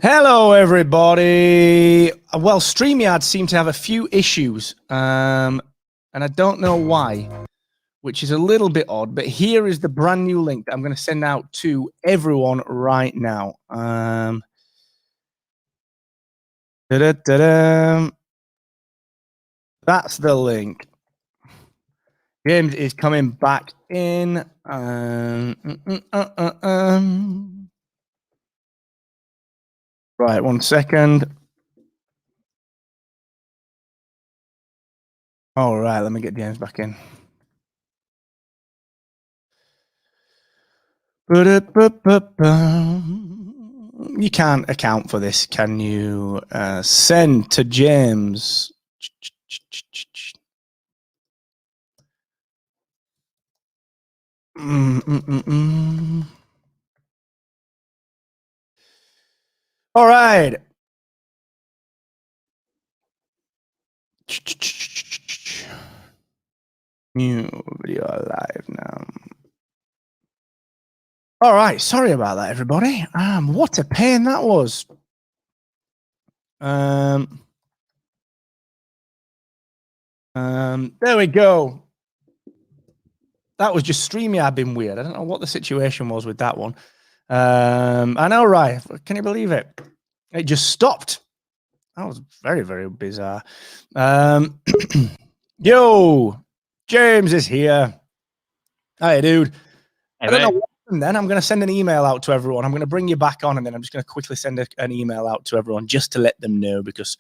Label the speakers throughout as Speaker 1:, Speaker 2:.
Speaker 1: Hello, everybody. Well, Stremyard seemed to have a few issues, and I don't know why, which is a little bit odd. But here is the brand new link that I'm going to send out to everyone right now. That's the link. James is coming back in. Right, 1 second. All right, let me get James back in. You can't account for this, can you? Send to James. All right. New video live now. All right. Sorry about that, everybody. What a pain that was. There we go. That was just StreamYard being weird. I don't know what the situation was with that one. I know, right? Can you believe it? It just stopped. That was very, very bizarre. Yo, James is here. Hi, dude.
Speaker 2: Hey,
Speaker 1: I don't know what happened then. I'm going to send an email out to everyone. I'm going to bring you back on, and then I'm just going to quickly send an email out to everyone just to let them know, because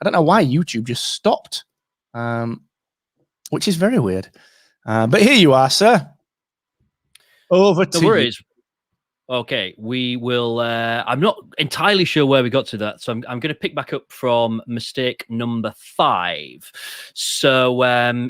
Speaker 1: I don't know why YouTube just stopped, which is very weird. But here you are, sir. Over to you.
Speaker 2: No worries. Okay, we will. I'm not entirely sure where we got to that, so I'm going to pick back up from mistake number 5. So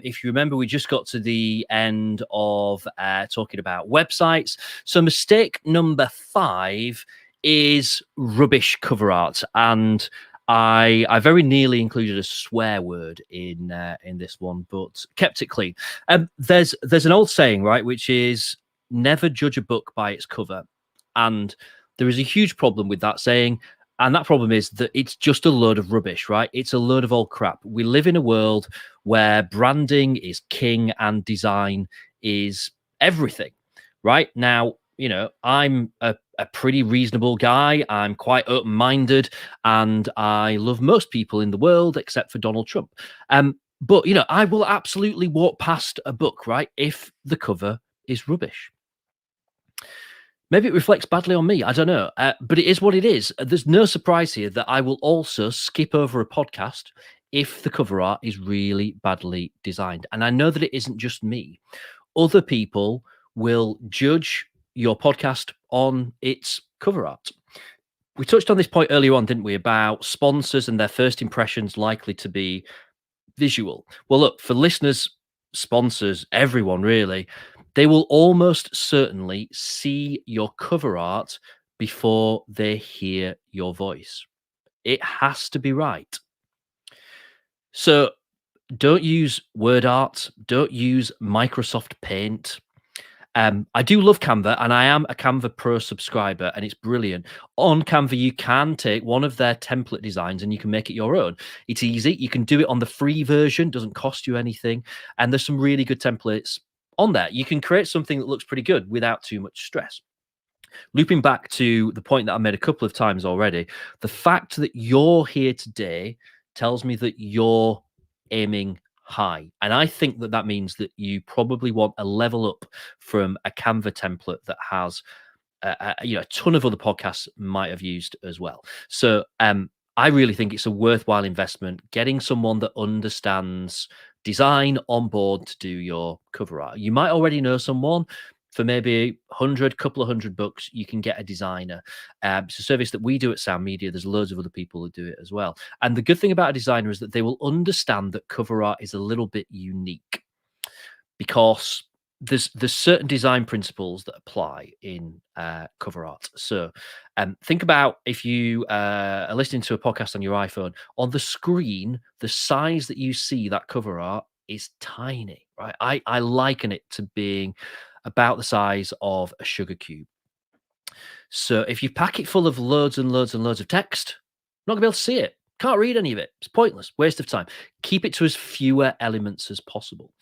Speaker 2: if you remember, we just got to the end of talking about websites. So mistake number 5 is rubbish cover art, and I very nearly included a swear word in this one, but kept it clean. There's an old saying, right, which is never judge a book by its cover. And there is a huge problem with that saying. And that problem is that it's just a load of rubbish, right? It's a load of old crap. We live in a world where branding is king and design is everything, right? Now, you know, I'm a pretty reasonable guy. I'm quite open-minded, and I love most people in the world except for Donald Trump. But, you know, I will absolutely walk past a book, right, if the cover is rubbish. Maybe it reflects badly on me. I don't know. But it is what it is. There's no surprise here that I will also skip over a podcast if the cover art is really badly designed. And I know that it isn't just me. Other people will judge your podcast on its cover art. We touched on this point earlier on, didn't we, about sponsors and their first impressions likely to be visual. Well, look, for listeners, sponsors, everyone really, they will almost certainly see your cover art before they hear your voice. It has to be right. So don't use word art. Don't use Microsoft Paint. I do love Canva, and I am a Canva Pro subscriber, and it's brilliant. On Canva, you can take one of their template designs and you can make it your own. It's easy. You can do it on the free version, doesn't cost you anything. And there's some really good templates on there. You can create something that looks pretty good without too much stress. Looping back to the point that I made a couple of times already, the fact that you're here today tells me that you're aiming high. And I think that that means that you probably want a level up from a Canva template that has you know, a ton of other podcasts might have used as well. So I really think it's a worthwhile investment getting someone that understands design on board to do your cover art. You might already know someone. For maybe couple of hundred bucks, you can get a designer. It's a service that we do at Sound Media. There's loads of other people who do it as well. And the good thing about a designer is that they will understand that cover art is a little bit unique, because there's certain design principles that apply in cover art. So think about if you are listening to a podcast on your iPhone, on the screen, the size that you see that cover art is tiny, right? I liken it to being about the size of a sugar cube. So if you pack it full of loads and loads and loads of text, not gonna be able to see it. Can't read any of it. It's pointless, waste of time. Keep it to as fewer elements as possible.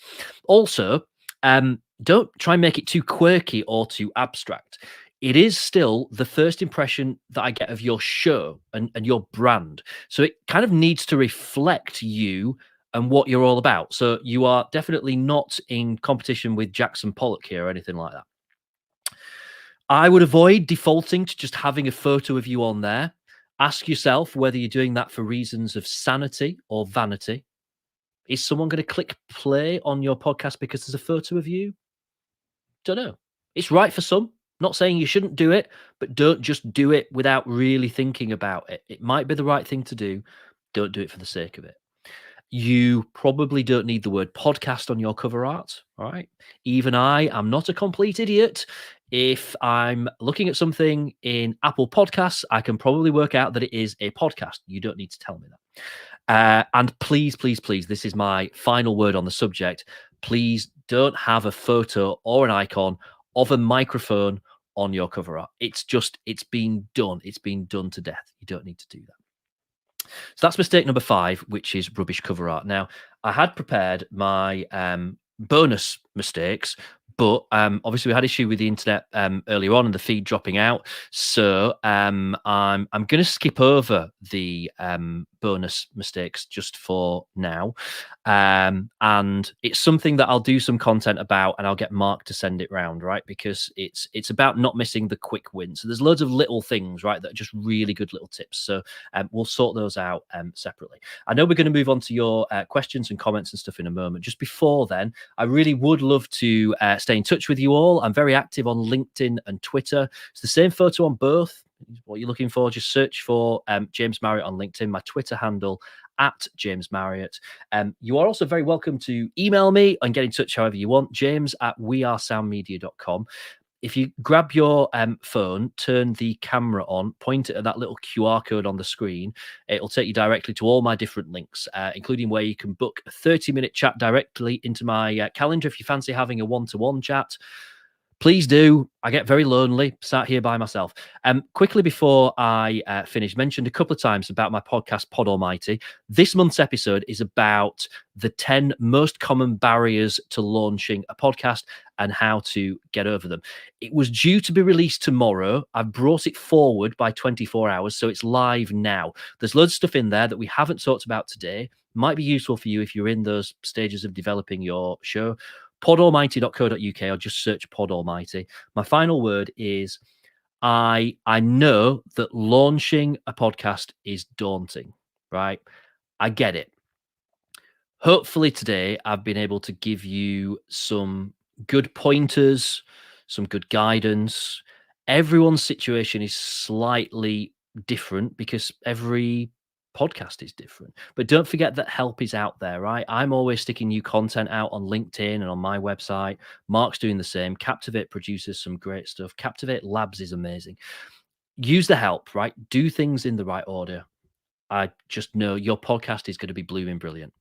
Speaker 2: Also, don't try and make it too quirky or too abstract. It is still the first impression that I get of your show and your brand. So it kind of needs to reflect you and what you're all about. So you are definitely not in competition with Jackson Pollock here or anything like that. I would avoid defaulting to just having a photo of you on there. Ask yourself whether you're doing that for reasons of sanity or vanity. Is someone going to click play on your podcast because there's a photo of you? Don't know. It's right for some. Not saying you shouldn't do it, but don't just do it without really thinking about it. It might be the right thing to do. Don't do it for the sake of it. You probably don't need the word podcast on your cover art. All right. Even I am not a complete idiot. If I'm looking at something in Apple Podcasts, I can probably work out that it is a podcast. You don't need to tell me that. And please, please, please, this is my final word on the subject. Please don't have a photo or an icon of a microphone on your cover art. It's been done. It's been done to death. You don't need to do that. So that's mistake number 5, which is rubbish cover art. Now, I had prepared my bonus mistakes, but obviously we had issue with the internet earlier on and the feed dropping out. So I'm going to skip over the bonus mistakes just for now. And it's something that I'll do some content about, and I'll get Mark to send it round, right? Because it's about not missing the quick win. So there's loads of little things, right, that are just really good little tips. So we'll sort those out separately. I know we're going to move on to your questions and comments and stuff in a moment. Just before then, I really would love to stay in touch with you all. I'm very active on LinkedIn and Twitter. It's the same photo on both. What you're looking for, just search for James Marriott on LinkedIn. My Twitter handle at James Marriott. You are also very welcome to email me and get in touch however you want. james@wearesoundmedia.com. If you grab your phone, turn the camera on, point it at that little QR code on the screen, it'll take you directly to all my different links, including where you can book a 30-minute chat directly into my calendar if you fancy having a one-to-one chat. Please do. I get very lonely sat here by myself. Quickly before I finish, mentioned a couple of times about my podcast, Pod Almighty. This month's episode is about the 10 most common barriers to launching a podcast and how to get over them. It was due to be released tomorrow. I've brought it forward by 24 hours, so it's live now. There's loads of stuff in there that we haven't talked about today. Might be useful for you if you're in those stages of developing your show. podalmighty.co.uk, or just search Pod Almighty. My final word is I know that launching a podcast is daunting, right? I get it. Hopefully today I've been able to give you some good pointers, some good guidance. Everyone's situation is slightly different because every podcast is different, but don't forget that help is out there, right? I'm always sticking new content out on LinkedIn and on my website. Mark's doing the same. Captivate produces some great stuff. Captivate Labs is amazing. Use the help, right? Do things in the right order. I just know your podcast is going to be blooming brilliant.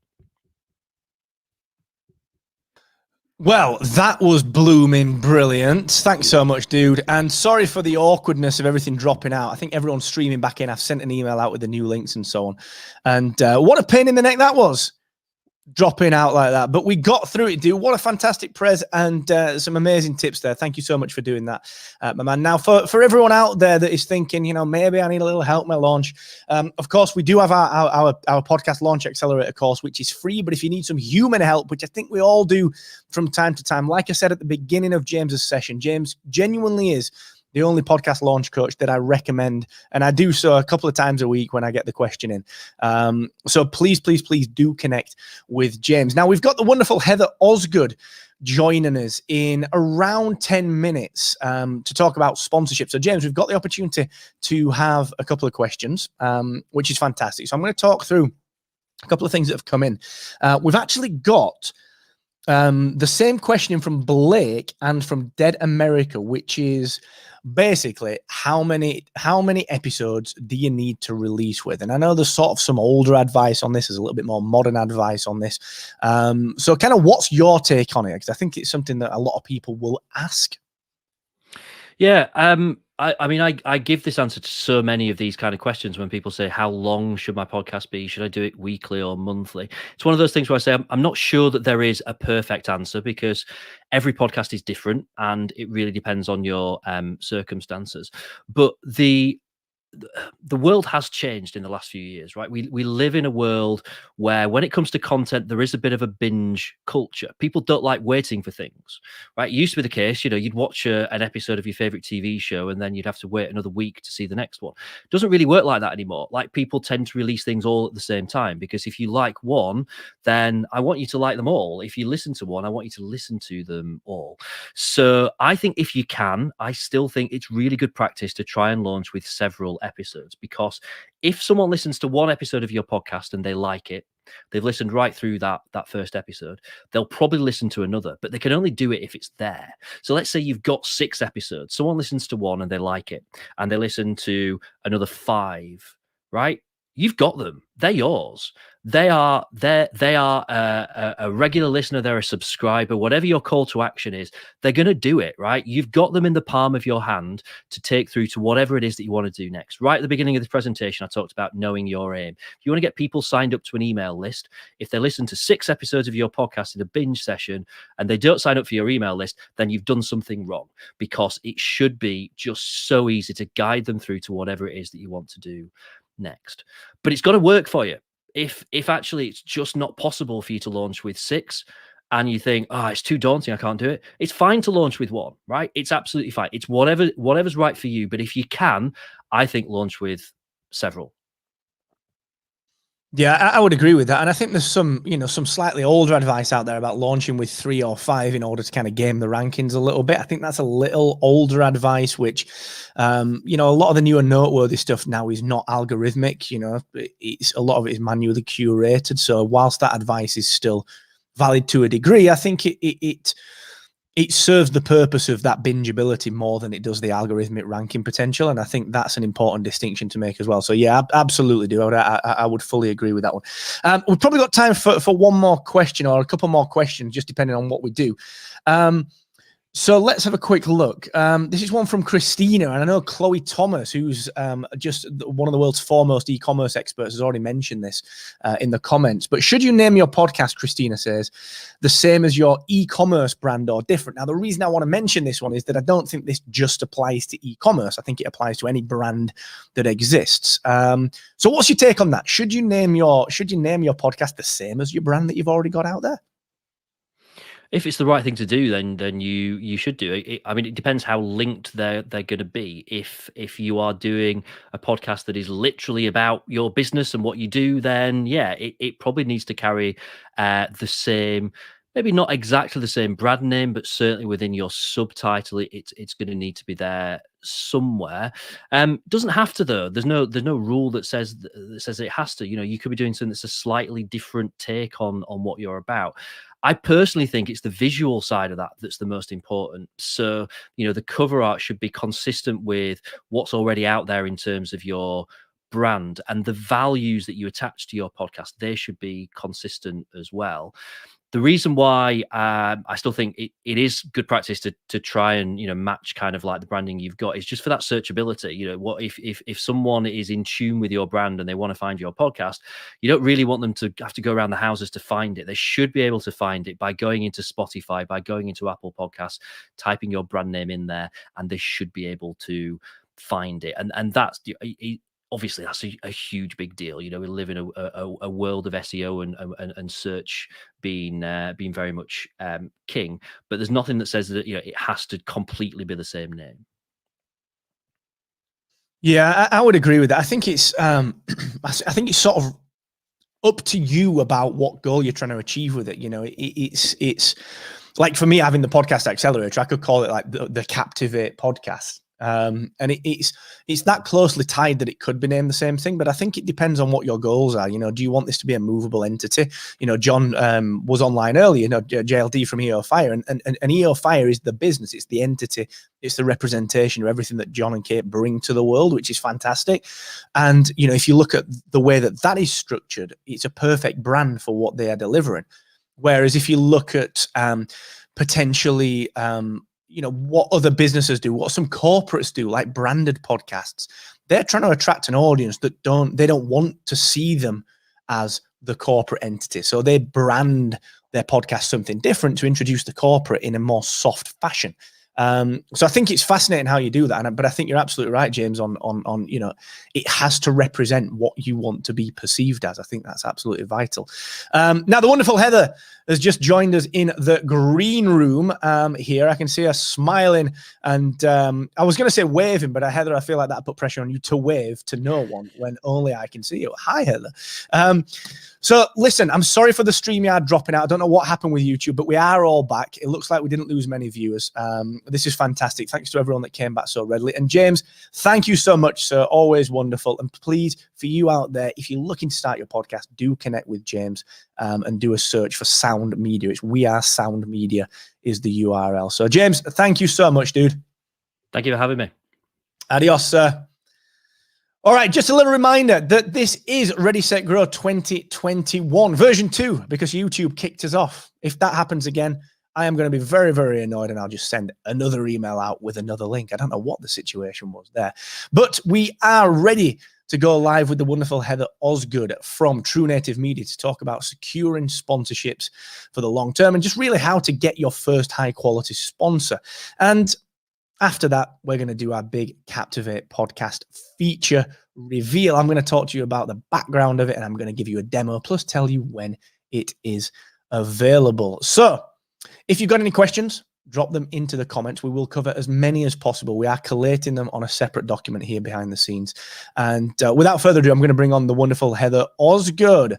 Speaker 1: Well, that was blooming brilliant. Thanks so much, dude. And sorry for the awkwardness of everything dropping out. I think everyone's streaming back in. I've sent an email out with the new links and so on. And what a pain in the neck that was, dropping out like that. But we got through it, dude. What a fantastic prez, and some amazing tips there. Thank you so much for doing that, my man. Now, for everyone out there that is thinking, you know, maybe I need a little help my launch, of course, we do have our podcast launch accelerator course, which is free. But if you need some human help, which I think we all do from time to time, like I said at the beginning of James's session, James genuinely is the only podcast launch coach that I recommend. And I do so a couple of times a week when I get the question in. So please, please, please do connect with James. Now, we've got the wonderful Heather Osgood joining us in around 10 minutes to talk about sponsorship. So, James, we've got the opportunity to have a couple of questions, which is fantastic. So I'm going to talk through a couple of things that have come in. We've actually got the same question from Blake and from Dead America, which is basically how many episodes do you need to release with? And I know there's sort of some older advice on this, there's a little bit more modern advice on this. So kind of what's your take on it? Because I think it's something that a lot of people will ask.
Speaker 2: Yeah, I mean, I give this answer to so many of these kind of questions when people say, how long should my podcast be? Should I do it weekly or monthly? It's one of those things where I say, I'm not sure that there is a perfect answer, because every podcast is different and it really depends on your circumstances. But the world has changed in the last few years, right? We live in a world where, when it comes to content, there is a bit of a binge culture. People don't like waiting for things, right? It used to be the case, you'd watch an episode of your favorite TV show and then you'd have to wait another week to see the next one. It doesn't really work like that anymore. Like, people tend to release things all at the same time, because if you like one, then I want you to like them all. If you listen to one, I want you to listen to them all. So I think if you can, I still think it's really good practice to try and launch with several episodes, because if someone listens to one episode of your podcast and they like it, they've listened right through that first episode, they'll probably listen to another, but they can only do it if it's there. So let's say you've got 6 episodes, someone listens to one and they like it, and they listen to another 5, right? You've got them. They're yours. They are a regular listener. They're a subscriber. Whatever your call to action is, they're going to do it, right? You've got them in the palm of your hand to take through to whatever it is that you want to do next. Right at the beginning of this presentation, I talked about knowing your aim. If you want to get people signed up to an email list, if they listen to 6 episodes of your podcast in a binge session and they don't sign up for your email list, then you've done something wrong, because it should be just so easy to guide them through to whatever it is that you want to do next. But it's got to work for you. If actually it's just not possible for you to launch with 6, and you think, oh, it's too daunting, I can't do it, it's fine to launch with 1, right? It's absolutely fine. It's whatever's right for you. But if you can, I think launch with several.
Speaker 1: Yeah, I would agree with that. And I think there's some slightly older advice out there about launching with 3 or 5 in order to kind of game the rankings a little bit. I think that's a little older advice, which, a lot of the newer noteworthy stuff now is not algorithmic. It's a lot of it is manually curated. So whilst that advice is still valid to a degree, I think it serves the purpose of that bingeability more than it does the algorithmic ranking potential. And I think that's an important distinction to make as well. So yeah, absolutely do. I would fully agree with that one. We've probably got time for one more question or a couple more questions, just depending on what we do. So let's have a quick look. This is one from Christina, and I know Chloe Thomas, who's just one of the world's foremost e-commerce experts, has already mentioned this in the comments. But should you name your podcast, Christina says, the same as your e-commerce brand or different? Now, the reason I want to mention this one is that I don't think this just applies to e-commerce. I think it applies to any brand that exists. So what's your take on that? Should you name your podcast the same as your brand that you've already got out there?
Speaker 2: If it's the right thing to do, then you should do it. I mean, it depends how linked they're going to be. If you are doing a podcast that is literally about your business and what you do, then yeah, it probably needs to carry the same, maybe not exactly the same brand name, but certainly within your subtitle, it's going to need to be there somewhere. Doesn't have to, though. There's no rule that says it has to. You could be doing something that's a slightly different take on what you're about. I personally think it's the visual side of that that's the most important. So, the cover art should be consistent with what's already out there in terms of your brand, and the values that you attach to your podcast, they should be consistent as well. The reason why I still think it is good practice to try and match kind of like the branding you've got is just for that searchability. What if someone is in tune with your brand and they want to find your podcast, you don't really want them to have to go around the houses to find it. They should be able to find it by going into Spotify, by going into Apple Podcasts, typing your brand name in there, and they should be able to find it. And that's obviously that's a huge big deal. We live in a world of SEO and search being very much king, but there's nothing that says that it has to completely be the same name.
Speaker 1: Yeah, I would agree with that. I think it's sort of up to you about what goal you're trying to achieve with it. It's like, for me, having the podcast accelerator, I could call it like the Captivate podcast. And it's that closely tied that it could be named the same thing, but I think it depends on what your goals are. Do you want this to be a movable entity? John was online earlier, JLD from EO Fire, and EO Fire is the business, it's the entity, it's the representation of everything that John and Kate bring to the world, which is fantastic. And if you look at the way that is structured, it's a perfect brand for what they are delivering. Whereas if you look at potentially what other businesses do, what some corporates do, like branded podcasts. They're trying to attract an audience that they don't want to see them as the corporate entity. So they brand their podcast something different to introduce the corporate in a more soft fashion. So I think it's fascinating how you do that. But I think you're absolutely right, James, on it has to represent what you want to be perceived as. I think that's absolutely vital. Now, the wonderful Heather has just joined us in the green room here. I can see her smiling, and I was going to say waving, but Heather, I feel like that put pressure on you to wave to no one when only I can see you. Hi, Heather. So listen, I'm sorry for the Stremyard dropping out. I don't know what happened with YouTube, but we are all back. It looks like we didn't lose many viewers. This is fantastic. Thanks to everyone that came back so readily. And James, thank you so much, sir. Always wonderful. And please, for you out there, if you're looking to start your podcast, do connect with James and do a search for Sound Media. It's We Are Sound Media is the URL. So James, thank you so much, dude.
Speaker 2: Thank you for having me.
Speaker 1: Adios, sir. All right, just a little reminder that this is Ready, Set, Grow 2021, version 2, because YouTube kicked us off. If that happens again, I am going to be very, very annoyed, and I'll just send another email out with another link. I don't know what the situation was there. But we are ready to go live with the wonderful Heather Osgood from True Native Media to talk about securing sponsorships for the long term and just really how to get your first high-quality sponsor. And after that, we're going to do our big Captivate podcast feature reveal. I'm going to talk to you about the background of it, and I'm going to give you a demo, plus tell you when it is available. So if you've got any questions, drop them into the comments. We will cover as many as possible. We are collating them on a separate document here behind the scenes. And without further ado, I'm going to bring on the wonderful Heather Osgood.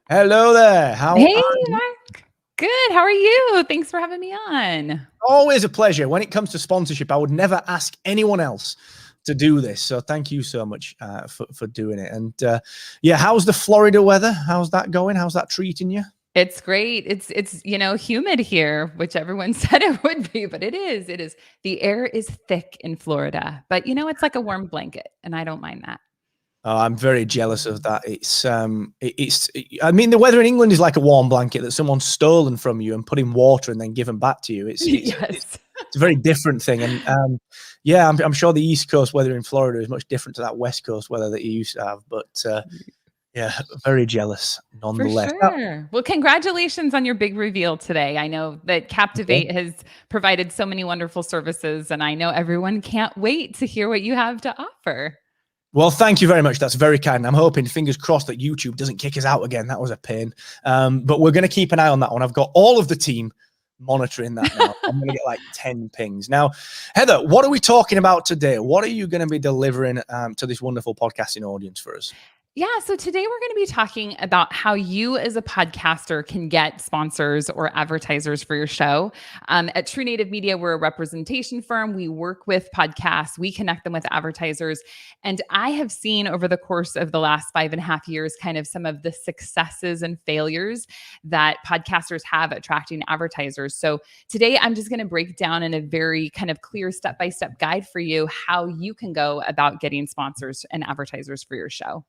Speaker 1: Hello there. How are you?
Speaker 3: Mark. Good. How are you? Thanks for having me on.
Speaker 1: Always a pleasure. When it comes to sponsorship, I would never ask anyone else to do this. So thank you so much for doing it. And yeah, how's the Florida weather? How's that going? How's that treating you?
Speaker 3: It's great. It's humid here, which everyone said it would be, but it is. It is. The air is thick in Florida, but it's like a warm blanket, and I don't mind that.
Speaker 1: Oh, I'm very jealous of that. I mean, the weather in England is like a warm blanket that someone's stolen from you and put in water and then given back to you. It's a very different thing. And yeah, I'm sure the East Coast weather in Florida is much different to that West Coast weather that you used to have. But yeah, very jealous nonetheless.
Speaker 3: For sure. Well, congratulations on your big reveal today. I know that Captivate has provided so many wonderful services, and I know everyone can't wait to hear what you have to offer.
Speaker 1: Well, thank you very much. That's very kind. I'm hoping, fingers crossed, that YouTube doesn't kick us out again. That was a pain. But we're going to keep an eye on that one. I've got all of the team monitoring that now. I'm going to get like 10 pings. Now, Heather, what are we talking about today? What are you going to be delivering to this wonderful podcasting audience for us?
Speaker 3: Yeah, so today we're going to be talking about how you as a podcaster can get sponsors or advertisers for your show. At True Native Media, we're a representation firm. We work with podcasts. We connect them with advertisers. And I have seen over the course of the last 5.5 years kind of some of the successes and failures that podcasters have attracting advertisers. So today I'm just going to break down in a very kind of clear step-by-step guide for you how you can go about getting sponsors and advertisers for your show.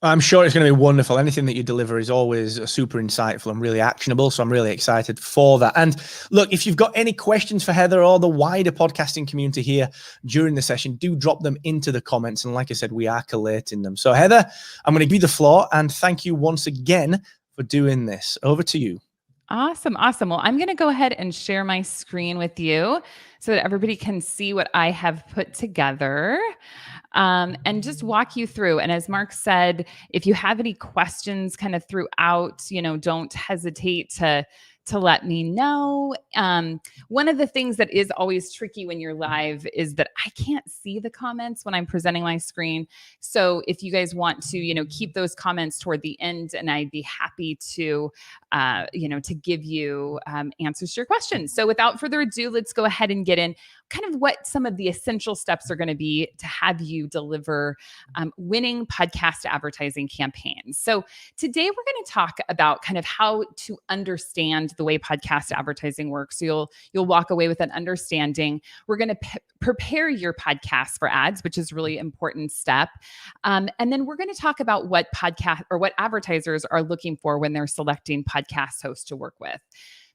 Speaker 1: I'm sure it's going to be wonderful. Anything that you deliver is always super insightful and really actionable. So I'm really excited for that. And look, if you've got any questions for Heather or the wider podcasting community here during the session, do drop them into the comments. And like I said, we are collating them. So Heather, I'm going to give you the floor, and thank you once again for doing this. Over to you.
Speaker 3: Awesome. Awesome. Well, I'm going to go ahead and share my screen with you so that everybody can see what I have put together. And just walk you through. And as Mark said, if you have any questions kind of throughout, don't hesitate to let me know. One of the things that is always tricky when you're live is that I can't see the comments when I'm presenting my screen. So if you guys want to, keep those comments toward the end, and I'd be happy to, to give you answers to your questions. So without further ado, let's go ahead and get in kind of what some of the essential steps are going to be to have you deliver winning podcast advertising campaigns. So today we're going to talk about kind of how to understand the way podcast advertising works. So you'll walk away with an understanding. We're going to prepare your podcast for ads, which is a really important step. And then we're going to talk about what advertisers are looking for when they're selecting podcast hosts to work with.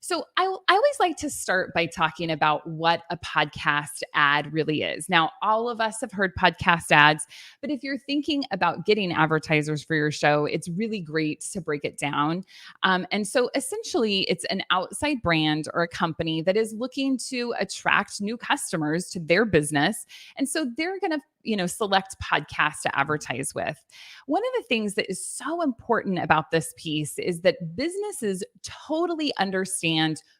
Speaker 3: So I always like to start by talking about what a podcast ad really is. Now, all of us have heard podcast ads, but if you're thinking about getting advertisers for your show, it's really great to break it down. And so essentially, it's an outside brand or a company that is looking to attract new customers to their business. And so they're going to select podcasts to advertise with. One of the things that is so important about this piece is that businesses totally understand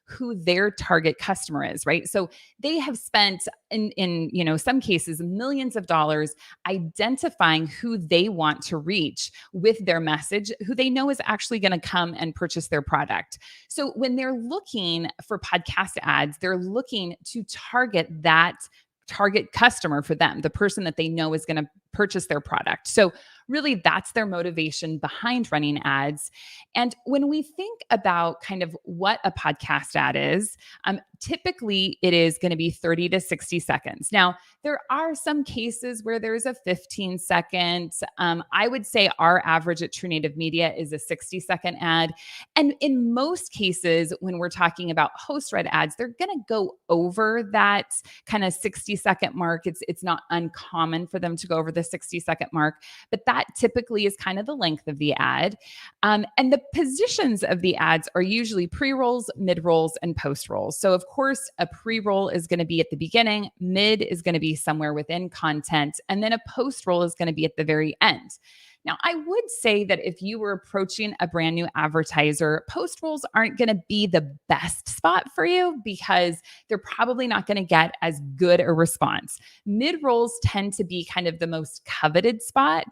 Speaker 3: who their target customer is, right? So they have spent in some cases millions of dollars identifying who they want to reach with their message, who they know is actually going to come and purchase their product. So when they're looking for podcast ads, they're looking to target that target customer for them, the person that they know is going to purchase their product. So really that's their motivation behind running ads. And when we think about kind of what a podcast ad is, typically it is going to be 30 to 60 seconds. Now, there are some cases where there's a 15-second. I would say our average at True Native Media is a 60-second ad. And in most cases, when we're talking about host-read ads, they're going to go over that kind of 60-second mark. It's not uncommon for them to go over the 60-second mark, but that typically is kind of the length of the ad. And the positions of the ads are usually pre-rolls, mid-rolls, and post-rolls. So of course, a pre-roll is going to be at the beginning, mid is going to be somewhere within content, and then a post-roll is going to be at the very end. Now, I would say that if you were approaching a brand new advertiser, post rolls aren't going to be the best spot for you because they're probably not going to get as good a response. Mid rolls tend to be kind of the most coveted spot.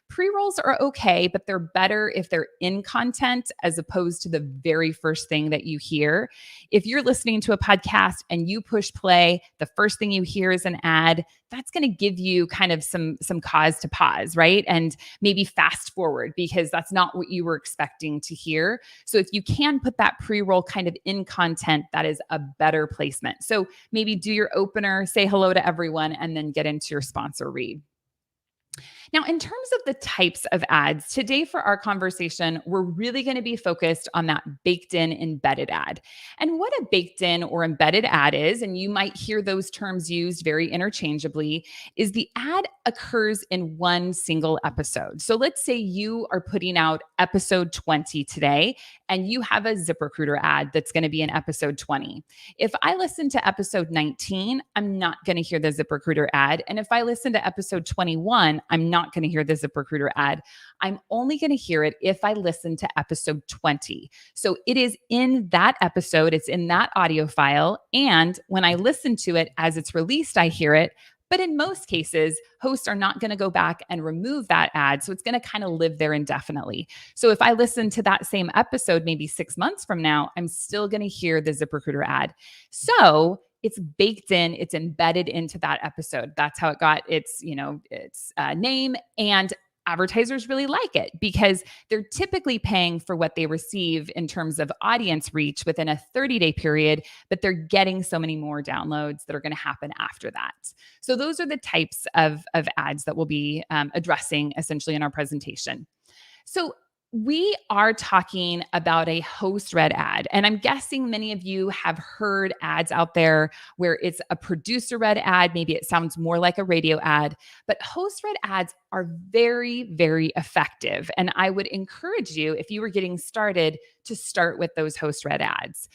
Speaker 3: Pre rolls are okay, but they're better if they're in content as opposed to the very first thing that you hear. If you're listening to a podcast and you push play, the first thing you hear is an ad, that's going to give you kind of some cause to pause, right? And maybe fast forward because that's not what you were expecting to hear. So if you can put that pre-roll kind of in content, that is a better placement. So maybe do your opener, say hello to everyone, and then get into your sponsor read. Now, in terms of the types of ads, today for our conversation, we're really going to be focused on that baked in embedded ad. And what a baked in or embedded ad is, and you might hear those terms used very interchangeably, is the ad occurs in one single episode. So let's say you are putting out episode 20 today, and you have a ZipRecruiter ad that's going to be in episode 20. If I listen to episode 19, I'm not going to hear the ZipRecruiter ad. And if I listen to episode 21, I'm not going to hear the ZipRecruiter ad. I'm only going to hear it if I listen to episode 20. So it is in that episode, it's in that audio file. And when I listen to it as it's released, I hear it. But in most cases, hosts are not going to go back and remove that ad. So it's going to kind of live there indefinitely. So if I listen to that same episode, maybe 6 months from now, I'm still going to hear the ZipRecruiter ad. So it's baked in, it's embedded into that episode. That's how it got its name. And advertisers really like it because they're typically paying for what they receive in terms of audience reach within a 30-day period, but they're getting so many more downloads that are going to happen after that. So those are the types of ads that we'll be addressing essentially in our presentation. So we are talking about a host-read ad, and I'm guessing many of you have heard ads out there where it's a producer-read ad. Maybe it sounds more like a radio ad, but host-read ads are very, very effective. And I would encourage you, if you were getting started, to start with those host-read ads.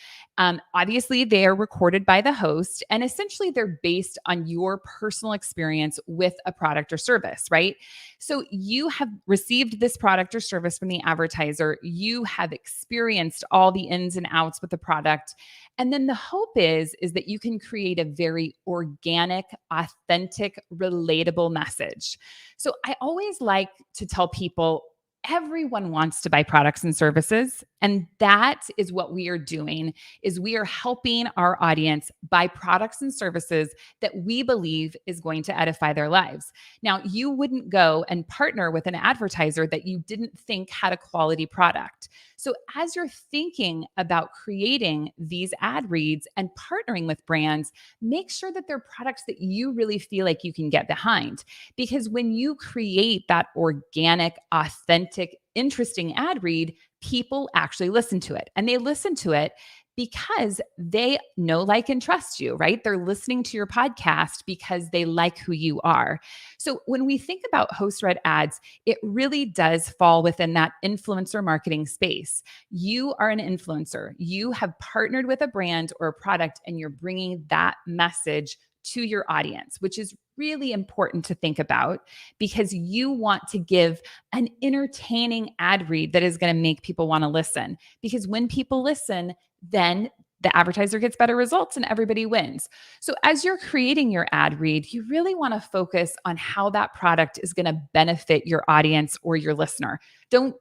Speaker 3: Obviously, they are recorded by the host, and essentially they're based on your personal experience with a product or service, right? So you have received this product or service from the advertiser. You have experienced all the ins and outs with the product. And then the hope is that you can create a very organic, authentic, relatable message. So I always like to tell people, everyone wants to buy products and services. And that is what we are doing, is we are helping our audience buy products and services that we believe is going to edify their lives. Now, you wouldn't go and partner with an advertiser that you didn't think had a quality product. So as you're thinking about creating these ad reads and partnering with brands, make sure that they're products that you really feel like you can get behind. Because when you create that organic, authentic, interesting ad read, people actually listen to it. And they listen to it because they know, like, and trust you, right? They're listening to your podcast because they like who you are. So when we think about host-read ads, it really does fall within that influencer marketing space. You are an influencer. You have partnered with a brand or a product, and you're bringing that message to your audience, which is really important to think about because you want to give an entertaining ad read that is going to make people want to listen. Because when people listen, then the advertiser gets better results and everybody wins. So as you're creating your ad read, you really want to focus on how that product is going to benefit your audience or your listener. Don't,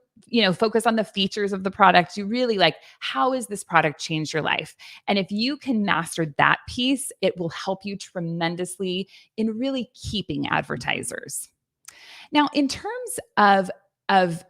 Speaker 3: focus on the features of the product. You really like, how has this product changed your life? And if you can master that piece, it will help you tremendously in really keeping advertisers. Now, in terms of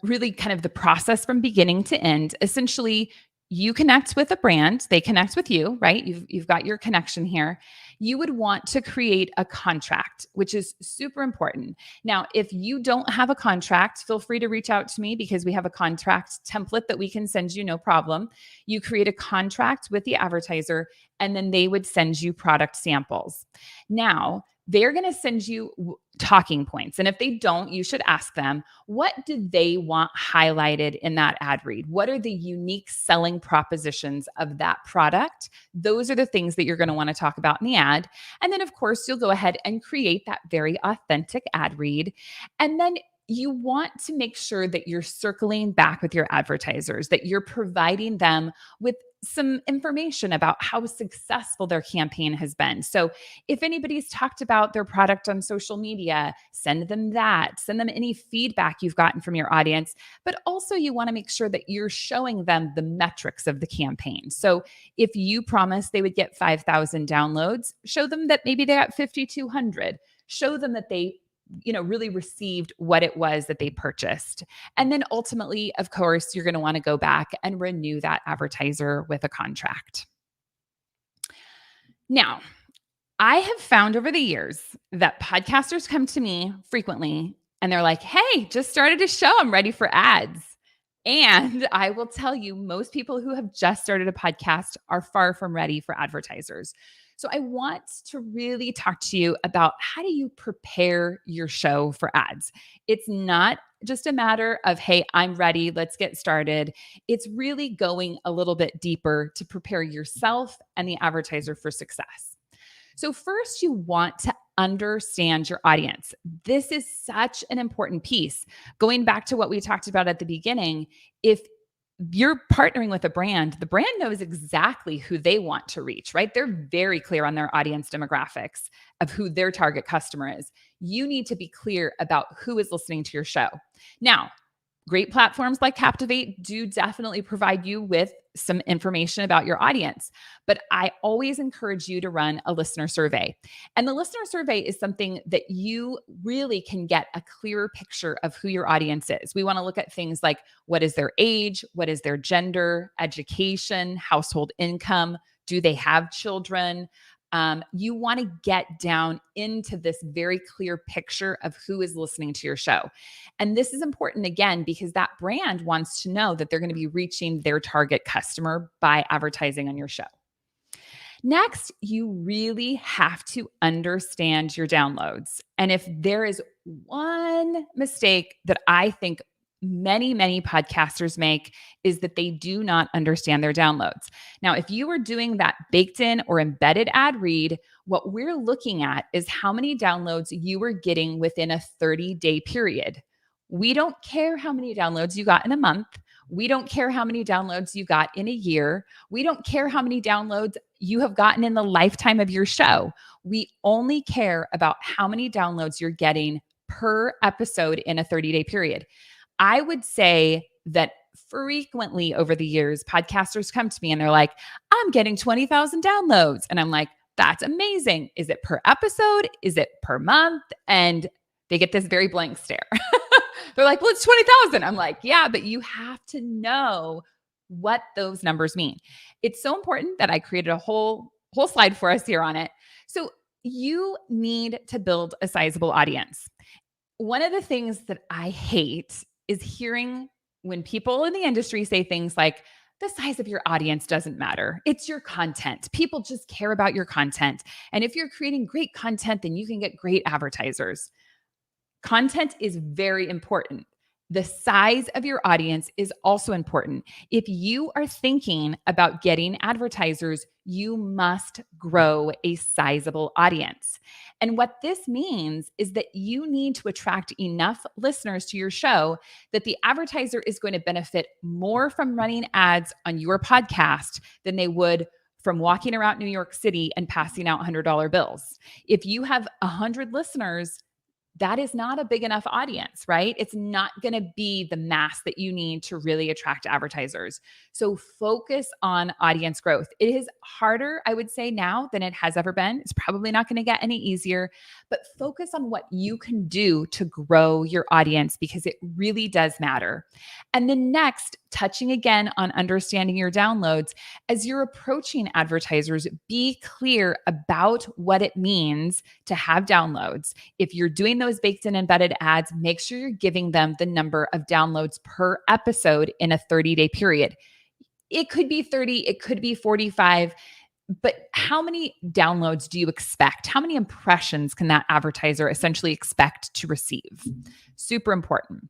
Speaker 3: really kind of the process from beginning to end, essentially, you connect with a brand, they connect with you, right? You've got your connection here. You would want to create a contract, which is super important. Now, if you don't have a contract, feel free to reach out to me because we have a contract template that we can send you, no problem. You create a contract with the advertiser, and then they would send you product samples. Now, they're going to send you talking points. And if they don't, you should ask them, what do they want highlighted in that ad read? What are the unique selling propositions of that product? Those are the things that you're going to want to talk about in the ad. And then, of course, you'll go ahead and create that very authentic ad read. And then you want to make sure that you're circling back with your advertisers, that you're providing them with some information about how successful their campaign has been. So if anybody's talked about their product on social media, send them that. Send them any feedback you've gotten from your audience. But also you want to make sure that you're showing them the metrics of the campaign. So if you promised they would get 5,000 downloads, show them that maybe they got 5,200. Show them that they really received what it was that they purchased. And then ultimately, of course, you're going to want to go back and renew that advertiser with a contract. Now, I have found over the years that podcasters come to me frequently and they're like, hey, just started a show. I'm ready for ads. And I will tell you, most people who have just started a podcast are far from ready for advertisers. So I want to really talk to you about how do you prepare your show for ads. It's not just a matter of, hey, I'm ready, let's get started. It's really going a little bit deeper to prepare yourself and the advertiser for success. So first, you want to understand your audience. This is such an important piece. Going back to what we talked about at the beginning, if you're partnering with a brand, the brand knows exactly who they want to reach, right? They're very clear on their audience demographics of who their target customer is. You need to be clear about who is listening to your show. Now, great platforms like Captivate do definitely provide you with some information about your audience, but I always encourage you to run a listener survey. And the listener survey is something that you really can get a clearer picture of who your audience is. We want to look at things like, what is their age? What is their gender, education, household income? Do they have children? You want to get down into this very clear picture of who is listening to your show. And this is important, again, because that brand wants to know that they're going to be reaching their target customer by advertising on your show. Next, you really have to understand your downloads. And if there is one mistake that I think many podcasters make is that they do not understand their downloads. Now, if you are doing that baked in or embedded ad read, what we're looking at is how many downloads you are getting within a 30-day period. We don't care how many downloads you got in a month. We don't care how many downloads you got in a year. We don't care how many downloads you have gotten in the lifetime of your show. We only care about how many downloads you're getting per episode in a 30-day period. I would say that frequently over the years, podcasters come to me and they're like, I'm getting 20,000 downloads. And I'm like, that's amazing. Is it per episode? Is it per month? And they get this very blank stare. They're like, well, it's 20,000. I'm like, yeah, but you have to know what those numbers mean. It's so important that I created a whole slide for us here on it. So you need to build a sizable audience. One of the things that I hate is hearing when people in the industry say things like, the size of your audience doesn't matter. It's your content. People just care about your content. And if you're creating great content, then you can get great advertisers. Content is very important. The size of your audience is also important. If you are thinking about getting advertisers, you must grow a sizable audience. And what this means is that you need to attract enough listeners to your show that the advertiser is going to benefit more from running ads on your podcast than they would from walking around New York City and passing out $100 bills. If you have 100 listeners, that is not a big enough audience, right? It's not going to be the mass that you need to really attract advertisers. So focus on audience growth. It is harder, I would say, now than it has ever been. It's probably not going to get any easier, but focus on what you can do to grow your audience because it really does matter. And then next, touching again on understanding your downloads, as you're approaching advertisers, be clear about what it means to have downloads. If you're doing those baked in embedded ads, make sure you're giving them the number of downloads per episode in a 30-day period. It could be 30, it could be 45, but how many downloads do you expect? How many impressions can that advertiser essentially expect to receive? Super important.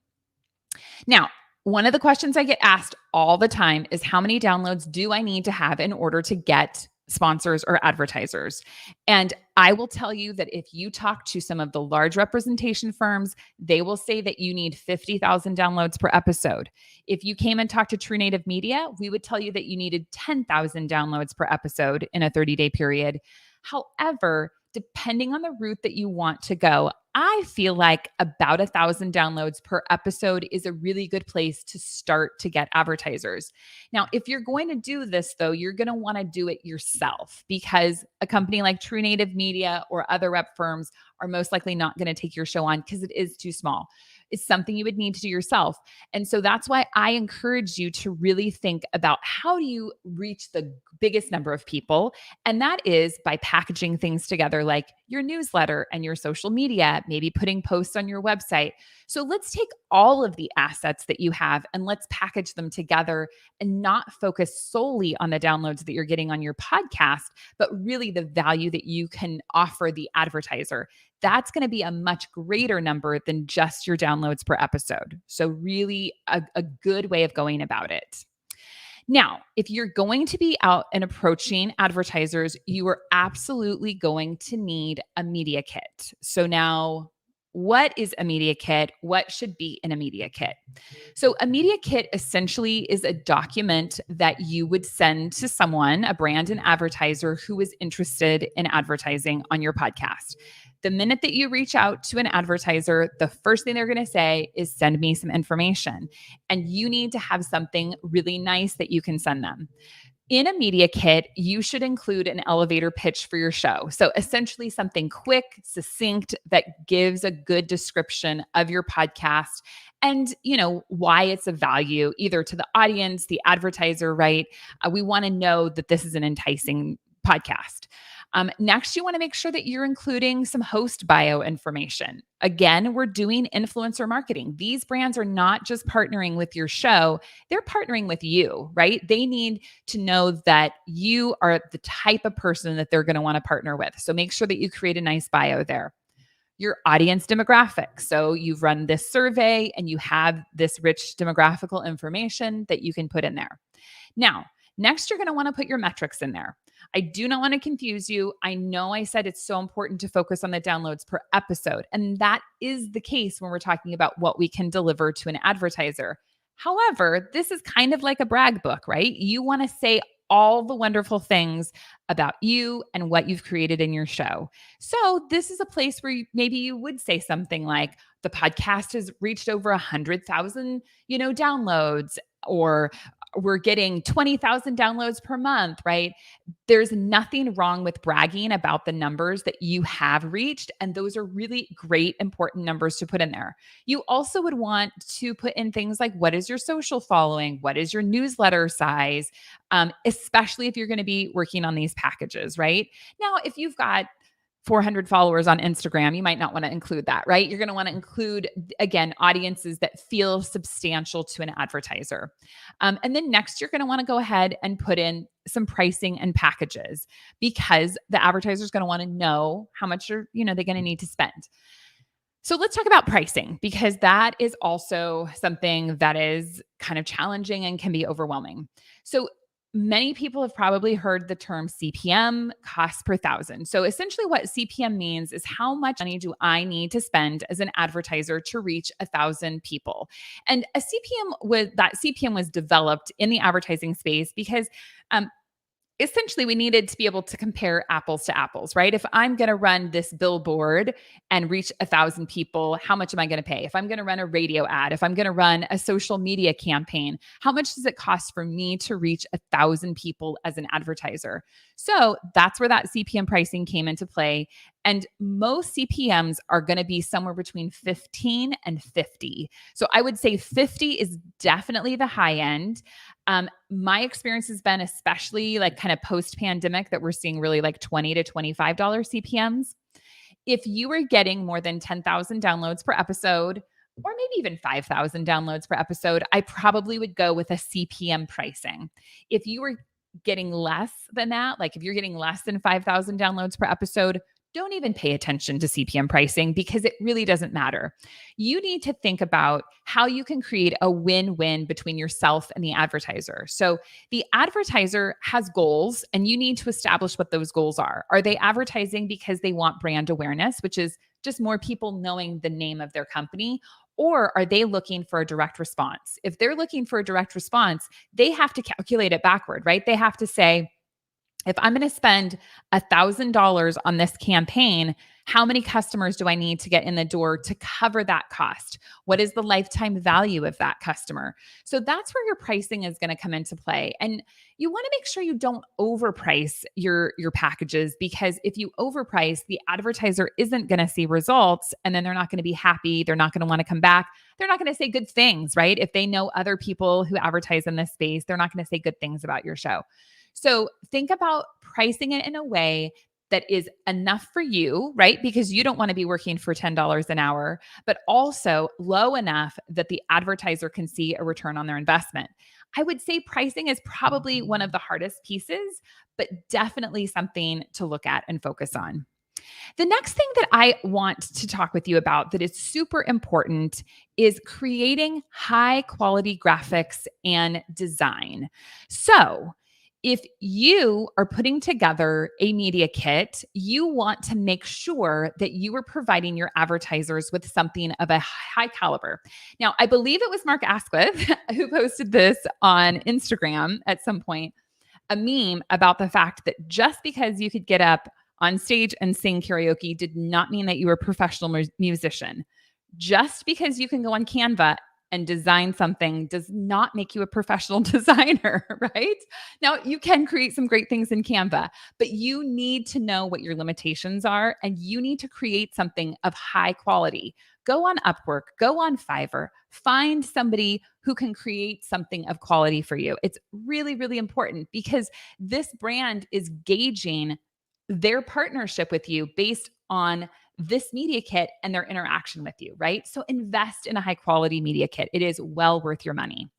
Speaker 3: Now, one of the questions I get asked all the time is how many downloads do I need to have in order to get sponsors or advertisers? And I will tell you that if you talk to some of the large representation firms, they will say that you need 50,000 downloads per episode. If you came and talked to True Native Media, we would tell you that you needed 10,000 downloads per episode in a 30-day period. However, depending on the route that you want to go, I feel like about 1,000 downloads per episode is a really good place to start to get advertisers. Now, if you're going to do this, though, you're going to want to do it yourself because a company like True Native Media or other rep firms are most likely not going to take your show on because it is too small. It's something you would need to do yourself. And so that's why I encourage you to really think about how do you reach the biggest number of people? And that is by packaging things together like your newsletter and your social media, maybe putting posts on your website. So let's take all of the assets that you have and let's package them together and not focus solely on the downloads that you're getting on your podcast, but really the value that you can offer the advertiser. That's going to be a much greater number than just your downloads per episode. So really a good way of going about it. Now, if you're going to be out and approaching advertisers, you are absolutely going to need a media kit. So now, what is a media kit? What should be in a media kit? So a media kit essentially is a document that you would send to someone, a brand and advertiser who is interested in advertising on your podcast. The minute that you reach out to an advertiser, the first thing they're going to say is send me some information. And you need to have something really nice that you can send them. In a media kit, you should include an elevator pitch for your show. So essentially something quick, succinct, that gives a good description of your podcast and, why it's of value either to the audience, the advertiser, right? We want to know that this is an enticing podcast. Next, you want to make sure that you're including some host bio information. Again, we're doing influencer marketing. These brands are not just partnering with your show, they're partnering with you, right? They need to know that you are the type of person that they're going to want to partner with. So make sure that you create a nice bio there. Your audience demographic. So you've run this survey and you have this rich demographical information that you can put in there. Now, next, you're going to want to put your metrics in there. I do not want to confuse you. I know I said it's so important to focus on the downloads per episode, and that is the case when we're talking about what we can deliver to an advertiser. However, this is kind of like a brag book, right? You want to say all the wonderful things about you and what you've created in your show. So this is a place where maybe you would say something like, the podcast has reached over 100,000, downloads, or we're getting 20,000 downloads per month, right? There's nothing wrong with bragging about the numbers that you have reached. And those are really great, important numbers to put in there. You also would want to put in things like, what is your social following? What is your newsletter size? Especially if you're going to be working on these packages, right? Now, if you've got 400 followers on Instagram, you might not want to include that, right? You're going to want to include, again, audiences that feel substantial to an advertiser. And then next, you're going to want to go ahead and put in some pricing and packages, because the advertiser is going to want to know how much they're going to need to spend. So let's talk about pricing, because that is also something that is kind of challenging and can be overwhelming. So many people have probably heard the term CPM, cost per thousand. So essentially what CPM means is how much money do I need to spend as an advertiser to reach 1,000 people. And that CPM was developed in the advertising space because essentially we needed to be able to compare apples to apples, right? If I'm going to run this billboard and reach 1,000 people, how much am I going to pay? If I'm going to run a radio ad, if I'm going to run a social media campaign, how much does it cost for me to reach 1,000 people as an advertiser? So that's where that CPM pricing came into play. And most CPMs are going to be somewhere between 15 and 50. So I would say 50 is definitely the high end. My experience has been, especially like kind of post-pandemic, that we're seeing really like $20 to $25 CPMs. If you were getting more than 10,000 downloads per episode, or maybe even 5,000 downloads per episode, I probably would go with a CPM pricing. If you were getting less than that, like if you're getting less than 5,000 downloads per episode, don't even pay attention to CPM pricing, because it really doesn't matter. You need to think about how you can create a win-win between yourself and the advertiser. So the advertiser has goals, and you need to establish what those goals are. Are they advertising because they want brand awareness, which is just more people knowing the name of their company? Or are they looking for a direct response? If they're looking for a direct response, they have to calculate it backward, right? They have to say, if I'm going to spend $1,000 on this campaign, how many customers do I need to get in the door to cover that cost? What is the lifetime value of that customer? So that's where your pricing is going to come into play. And you want to make sure you don't overprice your packages, because if you overprice, the advertiser isn't going to see results, and then they're not going to be happy. They're not going to want to come back. They're not going to say good things, right? If they know other people who advertise in this space, they're not going to say good things about your show. So think about pricing it in a way that is enough for you, right? Because you don't want to be working for $10 an hour, but also low enough that the advertiser can see a return on their investment. I would say pricing is probably one of the hardest pieces, but definitely something to look at and focus on. The next thing that I want to talk with you about that is super important is creating high quality graphics and design. So if you are putting together a media kit, you want to make sure that you are providing your advertisers with something of a high caliber. Now, I believe it was Mark Asquith who posted this on Instagram at some point, a meme about the fact that just because you could get up on stage and sing karaoke did not mean that you were a professional musician. Just because you can go on Canva and design something does not make you a professional designer, right? Now, you can create some great things in Canva, but you need to know what your limitations are, and you need to create something of high quality. Go on Upwork, go on Fiverr, find somebody who can create something of quality for you. It's really, really important, because this brand is gauging their partnership with you based on this media kit and their interaction with you, right? So invest in a high quality media kit. It is well worth your money.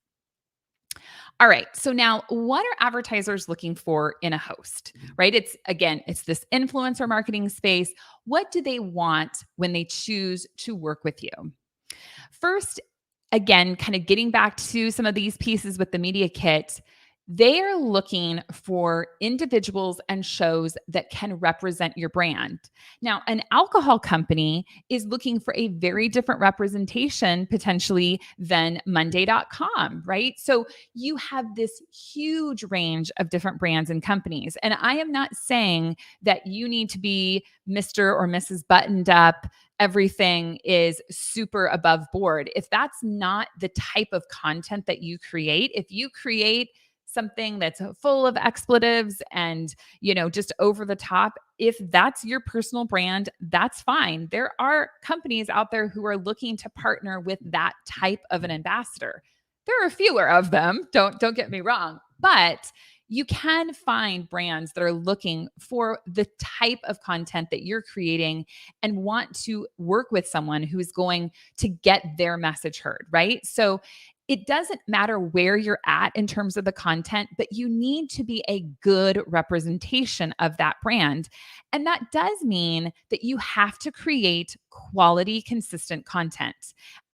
Speaker 3: All right. So now, what are advertisers looking for in a host, right? It's this influencer marketing space. What do they want when they choose to work with you? First, again, kind of getting back to some of these pieces with the media kit, they are looking for individuals and shows that can represent your brand. Now, an alcohol company is looking for a very different representation potentially than Monday.com, right? So you have this huge range of different brands and companies. And I am not saying that you need to be Mr. or Mrs. Buttoned Up. Everything is super above board. If that's not the type of content that you create, if you create something that's full of expletives and, just over the top, if that's your personal brand, that's fine. There are companies out there who are looking to partner with that type of an ambassador. There are fewer of them, don't get me wrong, but you can find brands that are looking for the type of content that you're creating and want to work with someone who is going to get their message heard, right? So it doesn't matter where you're at in terms of the content, but you need to be a good representation of that brand. And that does mean that you have to create quality, consistent content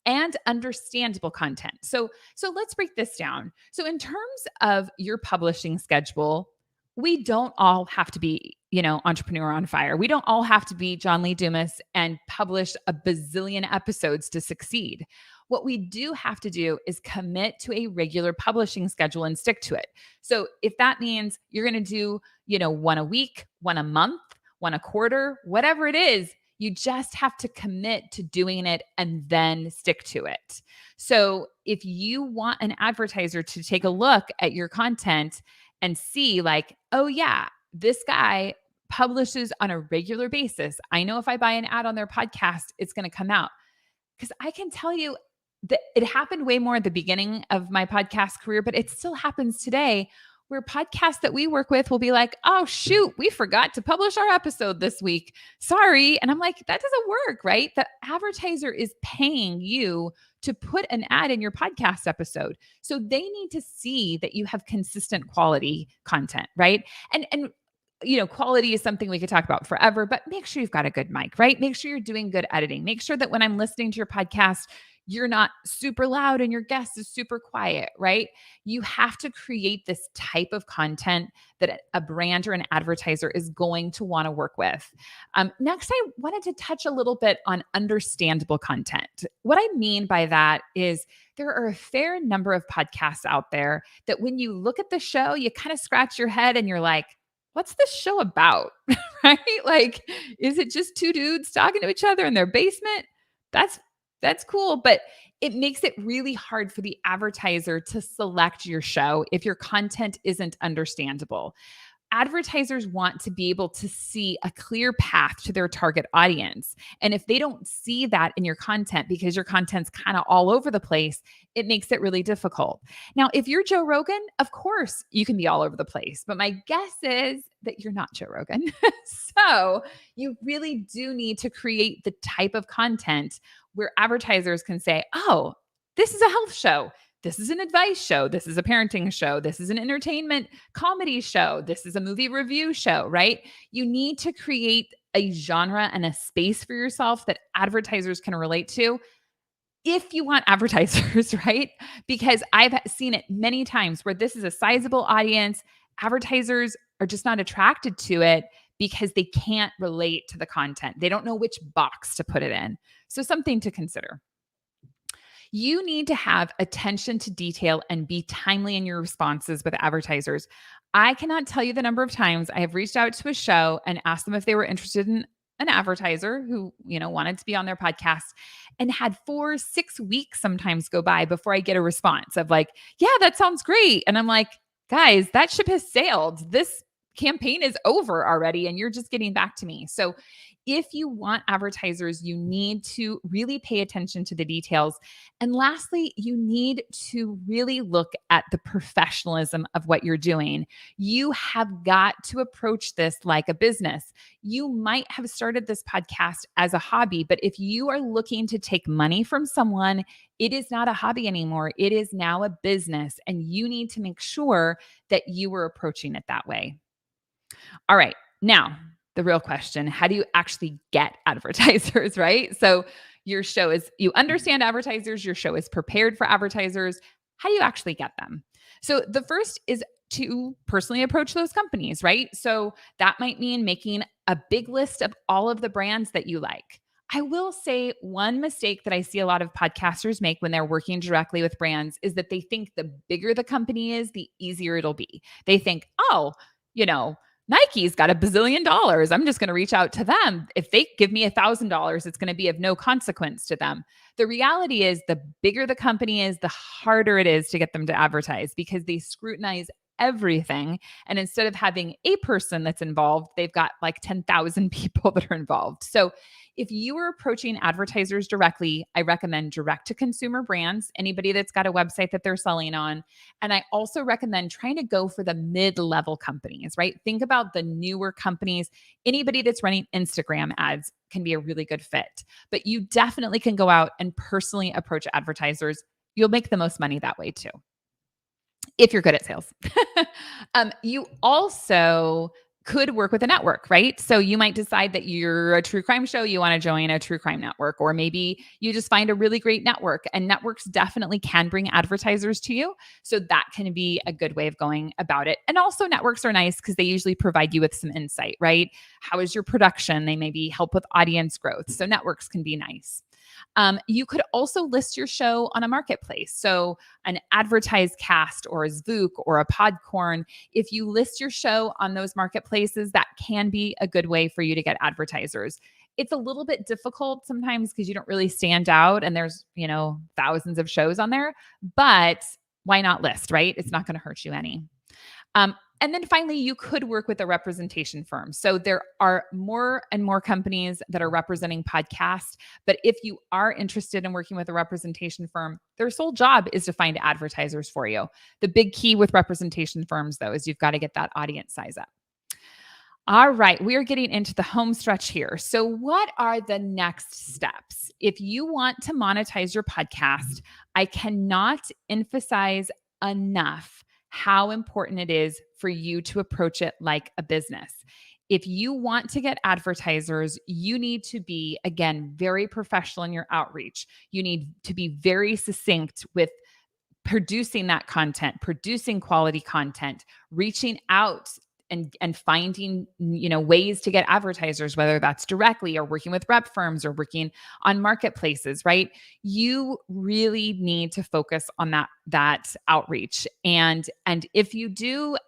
Speaker 3: and understandable content. So let's break this down. So in terms of your publishing schedule, we don't all have to be, Entrepreneur on Fire. We don't all have to be John Lee Dumas and publish a bazillion episodes to succeed. What we do have to do is commit to a regular publishing schedule and stick to it. So if that means you're going to do, one a week, one a month, one a quarter, whatever it is, you just have to commit to doing it and then stick to it. So if you want an advertiser to take a look at your content and see like, oh yeah, this guy publishes on a regular basis. I know if I buy an ad on their podcast, it's going to come out. Because I can tell you that it happened way more at the beginning of my podcast career, but it still happens today where podcasts that we work with will be like, oh, shoot, we forgot to publish our episode this week. Sorry. And I'm like, that doesn't work, right? The advertiser is paying you to put an ad in your podcast episode. So they need to see that you have consistent quality content, right? And quality is something we could talk about forever, but make sure you've got a good mic, right? Make sure you're doing good editing. Make sure that when I'm listening to your podcast, you're not super loud and your guest is super quiet, right? You have to create this type of content that a brand or an advertiser is going to want to work with. Next, I wanted to touch a little bit on understandable content. What I mean by that is there are a fair number of podcasts out there that when you look at the show, you kind of scratch your head and you're like, what's this show about? Right? Like, is it just two dudes talking to each other in their basement? That's cool, but it makes it really hard for the advertiser to select your show if your content isn't understandable. Advertisers want to be able to see a clear path to their target audience. And if they don't see that in your content because your content's kind of all over the place, it makes it really difficult. Now, if you're Joe Rogan, of course you can be all over the place, but my guess is that you're not Joe Rogan. So you really do need to create the type of content where advertisers can say, oh, this is a health show. This is an advice show. This is a parenting show. This is an entertainment comedy show. This is a movie review show, right? You need to create a genre and a space for yourself that advertisers can relate to if you want advertisers, right? Because I've seen it many times where this is a sizable audience. Advertisers are just not attracted to it because they can't relate to the content. They don't know which box to put it in. So something to consider. You need to have attention to detail and be timely in your responses with advertisers. I cannot tell you the number of times I have reached out to a show and asked them if they were interested in an advertiser who, wanted to be on their podcast and had 4-6 weeks sometimes go by before I get a response of like, yeah, that sounds great. And I'm like, guys, that ship has sailed. This campaign is over already and you're just getting back to me. So if you want advertisers, you need to really pay attention to the details. And lastly, you need to really look at the professionalism of what you're doing. You have got to approach this like a business. You might have started this podcast as a hobby, but if you are looking to take money from someone, it is not a hobby anymore. It is now a business, and you need to make sure that you are approaching it that way. All right. Now, the real question, how do you actually get advertisers, right? So your show is, you understand advertisers, your show is prepared for advertisers. How do you actually get them? So the first is to personally approach those companies, right? So that might mean making a big list of all of the brands that you like. I will say one mistake that I see a lot of podcasters make when they're working directly with brands is that they think the bigger the company is, the easier it'll be. They think, oh, Nike's got $1 bazillion. I'm just going to reach out to them. If they give me $1,000, it's going to be of no consequence to them. The reality is the bigger the company is, the harder it is to get them to advertise because they scrutinize everything. And instead of having a person that's involved, they've got like 10,000 people that are involved. So if you are approaching advertisers directly, I recommend direct to consumer brands, anybody that's got a website that they're selling on. And I also recommend trying to go for the mid-level companies, right? Think about the newer companies. Anybody that's running Instagram ads can be a really good fit, but you definitely can go out and personally approach advertisers. You'll make the most money that way too, if you're good at sales. You also could work with a network, right? So you might decide that you're a true crime show, you want to join a true crime network, or maybe you just find a really great network, and networks definitely can bring advertisers to you. So that can be a good way of going about it. And also networks are nice because they usually provide you with some insight, right? How is your production? They maybe help with audience growth. So networks can be nice. You could also list your show on a marketplace. So an advertised cast or a Zvook or a Podcorn, if you list your show on those marketplaces, that can be a good way for you to get advertisers. It's a little bit difficult sometimes because you don't really stand out and there's, thousands of shows on there, but why not list, right? It's not going to hurt you any. And then finally, you could work with a representation firm. So there are more and more companies that are representing podcasts. But if you are interested in working with a representation firm, their sole job is to find advertisers for you. The big key with representation firms, though, is you've got to get that audience size up. All right, we are getting into the home stretch here. So what are the next steps? If you want to monetize your podcast, I cannot emphasize enough how important it is for you to approach it like a business. If you want to get advertisers, you need to be, again, very professional in your outreach. You need to be very succinct with producing that content, producing quality content, reaching out and finding, ways to get advertisers, whether that's directly or working with rep firms or working on marketplaces, right? You really need to focus on that outreach. And if you do,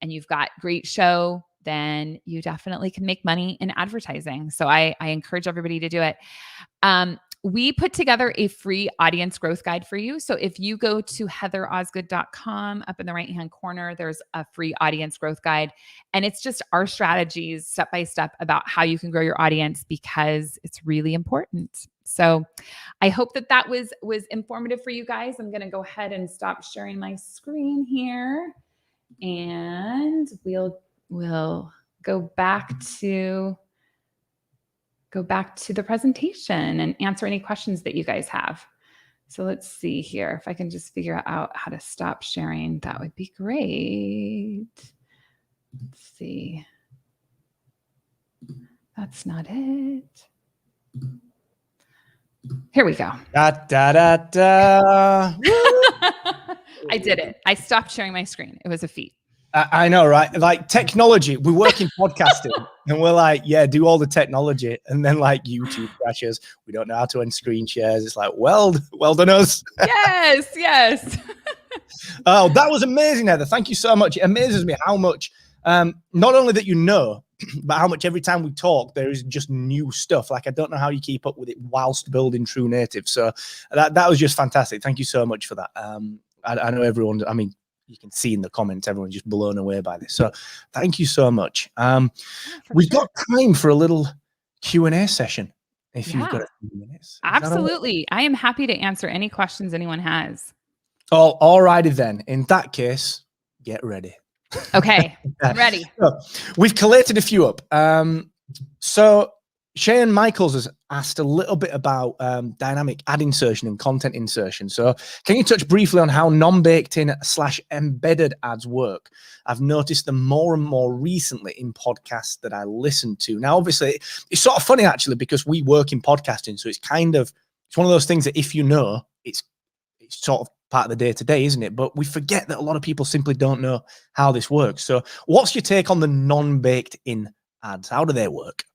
Speaker 3: and you've got great show, then you definitely can make money in advertising. So I encourage everybody to do it. We put together a free audience growth guide for you. So if you go to heatherosgood.com, up in the right-hand corner, there's a free audience growth guide. And it's just our strategies step-by-step about how you can grow your audience, because it's really important. So I hope that was informative for you guys. I'm going to go ahead and stop sharing my screen here. And we'll go back to the presentation and answer any questions that you guys have. So let's see here. If I can just figure out how to stop sharing, that would be great. Let's see. That's not it. Here we go.
Speaker 1: Da, da, da, da.
Speaker 3: I did it. I stopped sharing my screen. It was a feat.
Speaker 1: I know, right? Like technology, we work in podcasting and we're like, yeah, do all the technology. And then like YouTube crashes. We don't know how to end screen shares. It's like, well done us.
Speaker 3: Yes.
Speaker 1: Oh, that was amazing, Heather. Thank you so much. It amazes me how much, not only that you know, but how much every time we talk, there is just new stuff. Like, I don't know how you keep up with it whilst building True Native. So that was just fantastic. Thank you so much for that. I know everyone, you can see in the comments, everyone's just blown away by this. So thank you so much. We've got time for a little Q&A session. If you've got a few minutes.
Speaker 3: Absolutely. I am happy to answer any questions anyone has.
Speaker 1: Oh, all righty then. In that case, get ready.
Speaker 3: Okay, I'm ready.
Speaker 1: So, we've collated a few up. So Cheyenne Michaels has asked a little bit about dynamic ad insertion and content insertion. So can you touch briefly on how non-baked in / embedded ads work? I've noticed them more and more recently in podcasts that I listen to. Now, obviously, it's sort of funny actually, because we work in podcasting. So it's one of those things that if you know, it's sort of part of the day-to-day, isn't it? But we forget that a lot of people simply don't know how this works. So what's your take on the non-baked in ads? How do they work?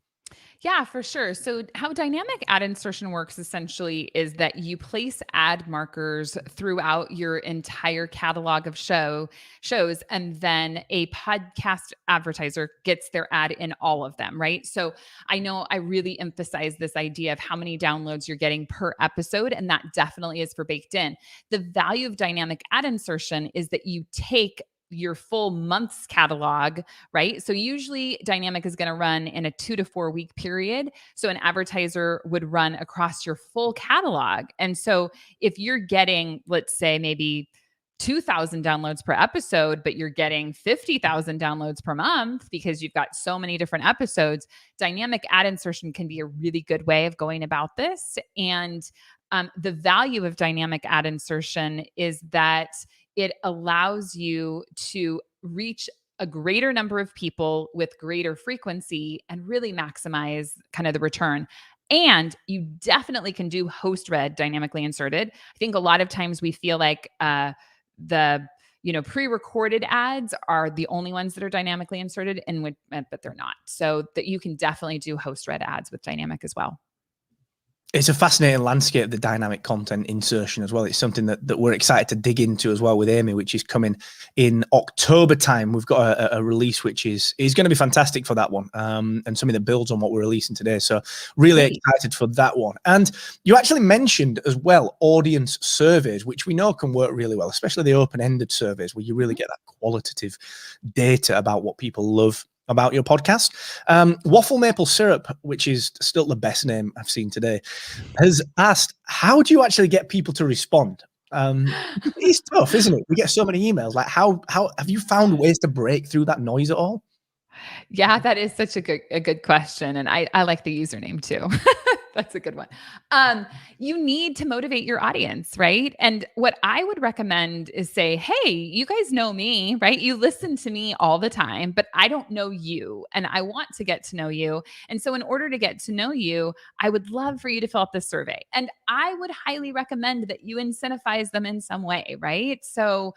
Speaker 3: Yeah, for sure. So how dynamic ad insertion works essentially is that you place ad markers throughout your entire catalog of shows, and then a podcast advertiser gets their ad in all of them, right? So I know I really emphasize this idea of how many downloads you're getting per episode, and that definitely is for baked in. The value of dynamic ad insertion is that you take your full month's catalog, right? So usually dynamic is going to run in a 2 to 4 week period. So an advertiser would run across your full catalog. And so if you're getting, let's say maybe 2,000 downloads per episode, but you're getting 50,000 downloads per month because you've got so many different episodes, dynamic ad insertion can be a really good way of going about this. And the value of dynamic ad insertion is that it allows you to reach a greater number of people with greater frequency and really maximize kind of the return. And you definitely can do host read dynamically inserted. I think a lot of times we feel like the pre-recorded ads are the only ones that are dynamically inserted, but they're not. So that you can definitely do host read ads with dynamic as well.
Speaker 1: It's a fascinating landscape, the dynamic content insertion as well. It's something that we're excited to dig into as well with Amy, which is coming in October time. We've got a release which is going to be fantastic for that one, and something that builds on what we're releasing today. So really excited for that one. And you actually mentioned as well audience surveys, which we know can work really well, especially the open-ended surveys where you really get that qualitative data about what people love about your podcast. Waffle Maple Syrup, which is still the best name I've seen today, has asked, how do you actually get people to respond? It's tough, isn't it? We get so many emails. Like, how have you found ways to break through that noise at all?
Speaker 3: Yeah, that is such a good question. And I like the username too. That's a good one. You need to motivate your audience, right? And what I would recommend is say, hey, you guys know me, right? You listen to me all the time, but I don't know you and I want to get to know you. And so in order to get to know you, I would love for you to fill out this survey. And I would highly recommend that you incentivize them in some way, right? So,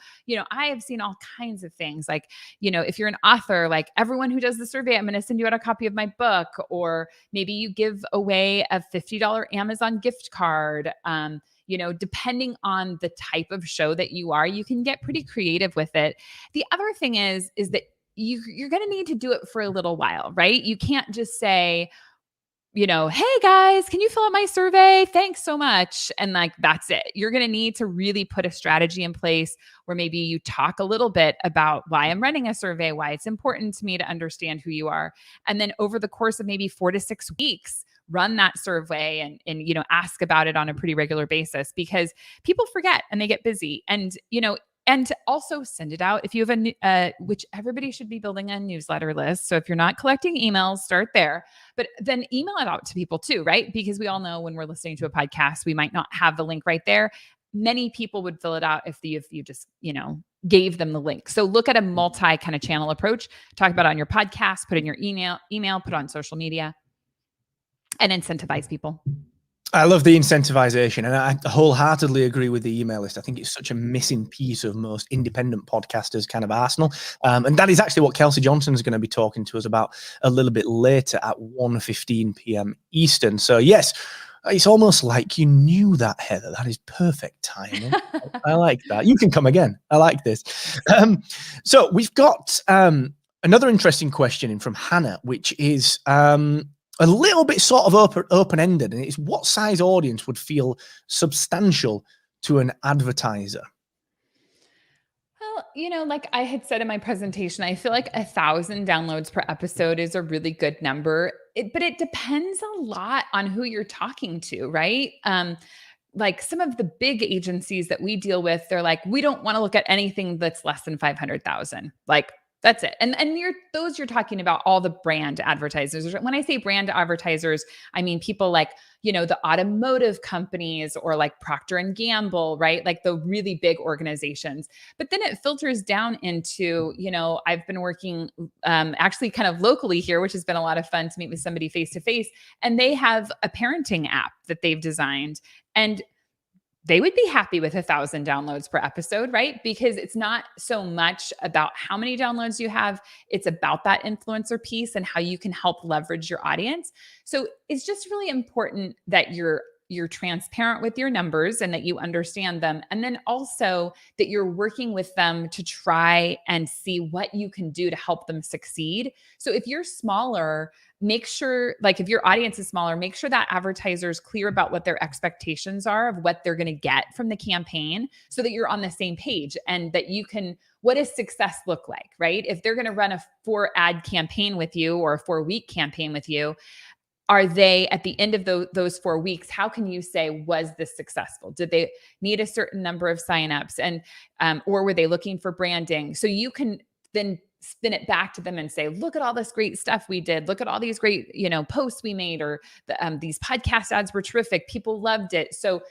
Speaker 3: I have seen all kinds of things like, if you're an author, like everyone who does the survey, I'm going to send you out a copy of my book, or maybe you give away a $50 Amazon gift card. Depending on the type of show that you are, you can get pretty creative with it. The other thing is that you're going to need to do it for a little while, right? You can't just say, hey guys, can you fill out my survey? Thanks so much. And like, that's it. You're going to need to really put a strategy in place where maybe you talk a little bit about why I'm running a survey, why it's important to me to understand who you are. And then over the course of maybe 4 to 6 weeks, run that survey and ask about it on a pretty regular basis, because people forget and they get busy. And also send it out if you have which everybody should be building a newsletter list. So if you're not collecting emails, start there, but then email it out to people too, right? Because we all know when we're listening to a podcast, we might not have the link right there. Many people would fill it out if you just, gave them the link. So look at a multi kind of channel approach, talk about it on your podcast, put in your email, put it on social media, and incentivize people.
Speaker 1: I love the incentivization, and I wholeheartedly agree with the email list. I think it's such a missing piece of most independent podcasters' kind of arsenal. And that is actually what Kelsey Johnson is going to be talking to us about a little bit later at 1:15 p.m. Eastern. So yes, it's almost like you knew that, Heather. That is perfect timing. I like that. You can come again. I like this. So we've got another interesting question in from Hannah, which is a little bit sort of open-ended, and it's what size audience would feel substantial to an advertiser?
Speaker 3: Well, like I had said in my presentation, I feel like 1,000 downloads per episode is a really good number. But it depends a lot on who you're talking to, right? Like some of the big agencies that we deal with, they're like, we don't want to look at anything that's less than 500,000. Like, that's it. And you're talking about all the brand advertisers. When I say brand advertisers, I mean people like, the automotive companies or like Procter and Gamble, right? Like the really big organizations. But then it filters down into, I've been working actually kind of locally here, which has been a lot of fun to meet with somebody face to face. And they have a parenting app that they've designed. And they would be happy with 1,000 downloads per episode, right? Because it's not so much about how many downloads you have. It's about that influencer piece and how you can help leverage your audience. So it's just really important that you're transparent with your numbers and that you understand them. And then also that you're working with them to try and see what you can do to help them succeed. So if you're smaller, make sure, like if your audience is smaller, make sure that advertiser is clear about what their expectations are of what they're going to get from the campaign so that you're on the same page and that you can what does success look like, right? If they're going to run a 4-ad campaign with you or a 4-week campaign with you, are they at the end of those 4 weeks, how can you say, was this successful? Did they need a certain number of signups, and or were they looking for branding? So you can then spin it back to them and say, look at all this great stuff we did. Look at all these great, posts we made, or these podcast ads were terrific. People loved it. So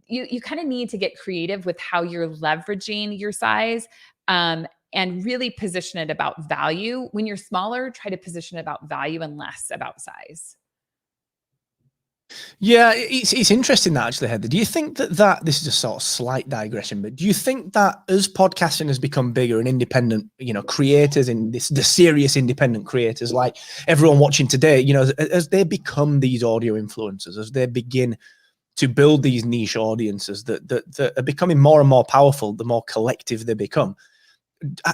Speaker 3: you kind of need to get creative with how you're leveraging your size, and really position it about value. When you're smaller, try to position it about value and less about size.
Speaker 1: Yeah, it's interesting that, actually, Heather. Do you think that this is a sort of slight digression, but do you think that as podcasting has become bigger and independent, creators in the serious independent creators, like everyone watching today, as they become these audio influencers, as they begin to build these niche audiences that are becoming more and more powerful, the more collective they become,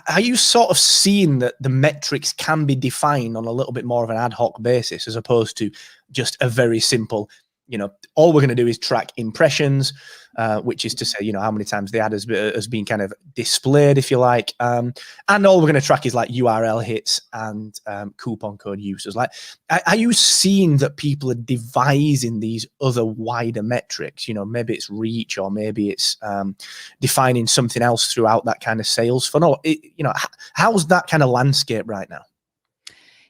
Speaker 1: are you sort of seeing that the metrics can be defined on a little bit more of an ad hoc basis, as opposed to just a very simple, all we're going to do is track impressions, which is to say, how many times the ad has been kind of displayed, if you like. And all we're going to track is like URL hits and coupon code users. Like, are you seeing that people are devising these other wider metrics? Maybe it's reach, or maybe it's defining something else throughout that kind of sales funnel. How's that kind of landscape right now?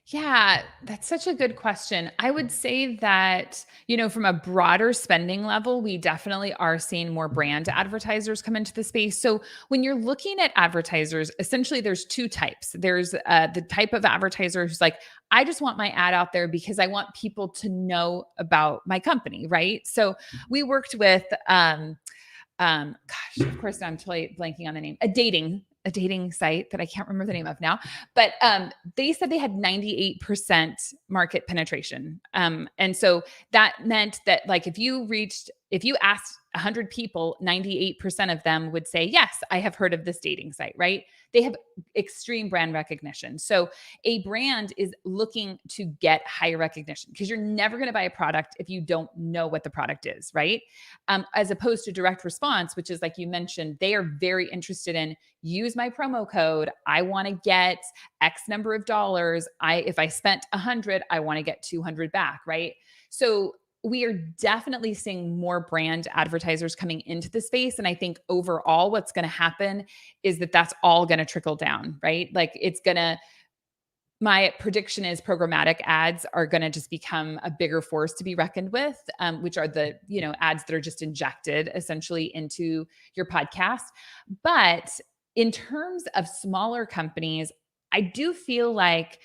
Speaker 3: Yeah, that's such a good question. I would say that, from a broader spending level, we definitely are seeing more brand advertisers come into the space. So when you're looking at advertisers, essentially there's 2 types. There's the type of advertiser who's like, I just want my ad out there because I want people to know about my company, right? So we worked with, of course, I'm totally blanking on the name, a dating site that I can't remember the name of now, but they said they had 98% market penetration. And so that meant that, like, if you asked 100 people, 98% of them would say, yes, I have heard of this dating site, right? They have extreme brand recognition. So a brand is looking to get higher recognition, because you're never going to buy a product if you don't know what the product is, right? As opposed to direct response, which is, like you mentioned, they are very interested in, use my promo code. I want to get X number of dollars. If I spent 100, I want to get 200 back, right? So we are definitely seeing more brand advertisers coming into the space. And I think overall what's going to happen is that that's all going to trickle down, right? Like, my prediction is programmatic ads are going to just become a bigger force to be reckoned with, which are the, ads that are just injected essentially into your podcast. But in terms of smaller companies, I do feel like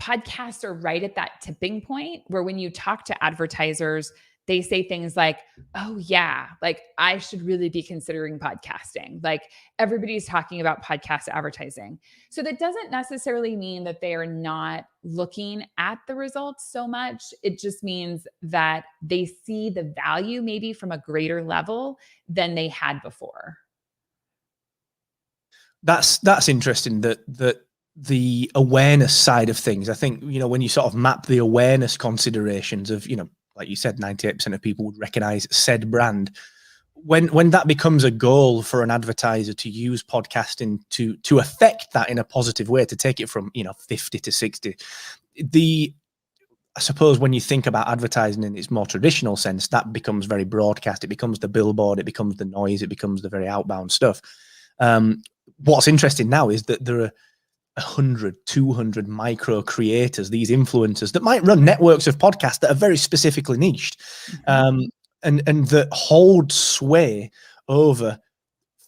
Speaker 3: podcasts are right at that tipping point where, when you talk to advertisers, they say things like, oh yeah, like, I should really be considering podcasting. Like, everybody's talking about podcast advertising. So that doesn't necessarily mean that they are not looking at the results so much. It just means that they see the value maybe from a greater level than they had before.
Speaker 1: That's interesting, that the awareness side of things. I think, when you sort of map the awareness considerations of, like you said, 98% of people would recognize said brand. When that becomes a goal for an advertiser to use podcasting to affect that in a positive way, to take it from 50 to 60, I suppose when you think about advertising in its more traditional sense, that becomes very broadcast. It becomes the billboard, it becomes the noise, it becomes the very outbound stuff. What's interesting now is that there are 100, 200 micro creators, these influencers that might run networks of podcasts that are very specifically niched, and that hold sway over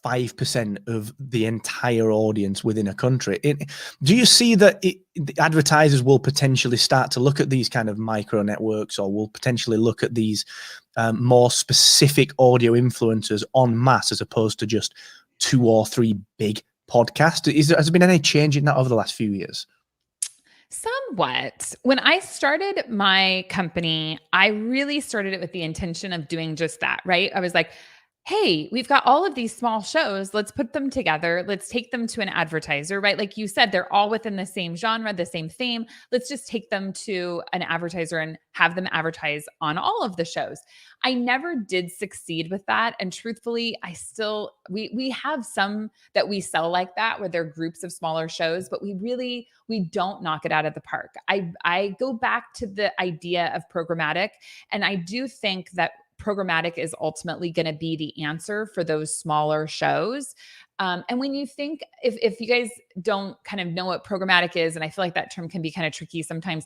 Speaker 1: 5% of the entire audience within a country. Do you see that the advertisers will potentially start to look at these kind of micro networks, or will potentially look at these more specific audio influencers en masse, as opposed to just 2 or 3 big podcasts? Has there been any change in that over the last few years?
Speaker 3: Somewhat. When I started my company, I really started it with the intention of doing just that, right? I was like, hey, we've got all of these small shows. Let's put them together. Let's take them to an advertiser, right? Like you said, they're all within the same genre, the same theme. Let's just take them to an advertiser and have them advertise on all of the shows. I never did succeed with that. And truthfully, we have some that we sell like that where they're groups of smaller shows, but we don't knock it out of the park. I go back to the idea of programmatic, and I do think that programmatic is ultimately going to be the answer for those smaller shows. And when you think, if you guys don't kind of know what programmatic is, and I feel like that term can be kind of tricky sometimes,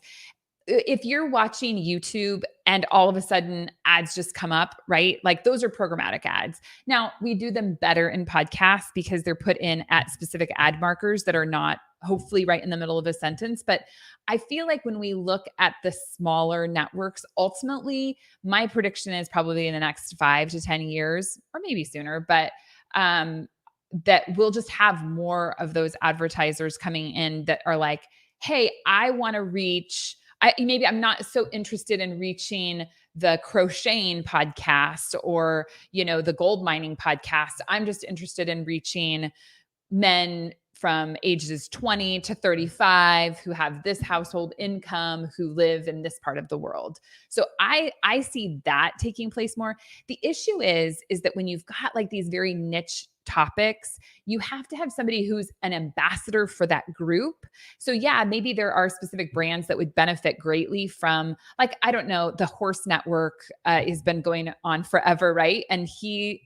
Speaker 3: if you're watching YouTube and all of a sudden ads just come up, right? Like those are programmatic ads. Now, we do them better in podcasts because they're put in at specific ad markers that are not hopefully right in the middle of a sentence. But I feel like when we look at the smaller networks, ultimately, my prediction is probably in the next 5 to 10 years, or maybe sooner, but that we'll just have more of those advertisers coming in that are like, hey, I want to reach, maybe I'm not so interested in reaching the crocheting podcast or, the gold mining podcast. I'm just interested in reaching men from ages 20 to 35 who have this household income, who live in this part of the world. So I see that taking place more. The issue is that when you've got like these very niche topics, you have to have somebody who's an ambassador for that group. So yeah, maybe there are specific brands that would benefit greatly from, like, I don't know, the Horse Network has been going on forever, right? And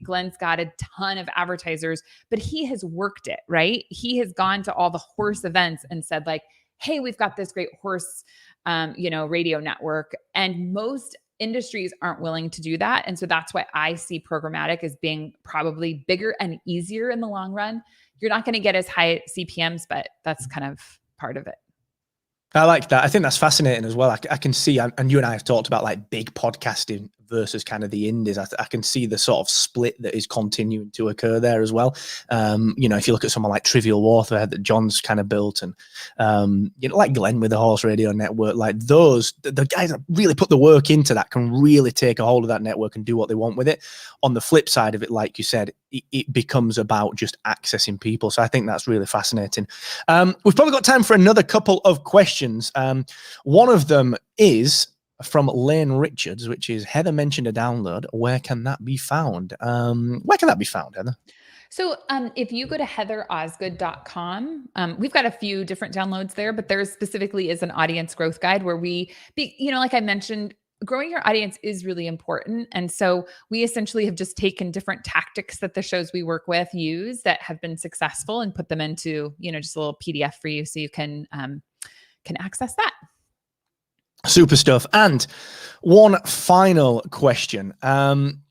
Speaker 3: Glenn's got a ton of advertisers, but he has worked it, right? He has gone to all the horse events and said like, hey, we've got this great horse, radio network. And most industries aren't willing to do that. And so that's why I see programmatic as being probably bigger and easier in the long run. You're not going to get as high CPMs, but that's kind of part of it.
Speaker 1: I like that. I think that's fascinating as well. I can see, and you and I have talked about like big podcasting versus kind of the indies. I can see the sort of split that is continuing to occur there as well. If you look at someone like Trivial Warfare that John's kind of built, and like Glenn with the Horse Radio Network, like those, the guys that really put the work into that can really take a hold of that network and do what they want with it. On the flip side of it, like you said, it becomes about just accessing people. So I think that's really fascinating. We've probably got time for another couple of questions. One of them is from Lane Richards, which is, Heather mentioned a download. Where can that be found? Where can that be found, Heather?
Speaker 3: So if you go to heatherosgood.com, we've got a few different downloads there, but there specifically is an audience growth guide where like I mentioned, growing your audience is really important. And so we essentially have just taken different tactics that the shows we work with use that have been successful and put them into, just a little PDF for you so you can access that.
Speaker 1: Super stuff. And one final question from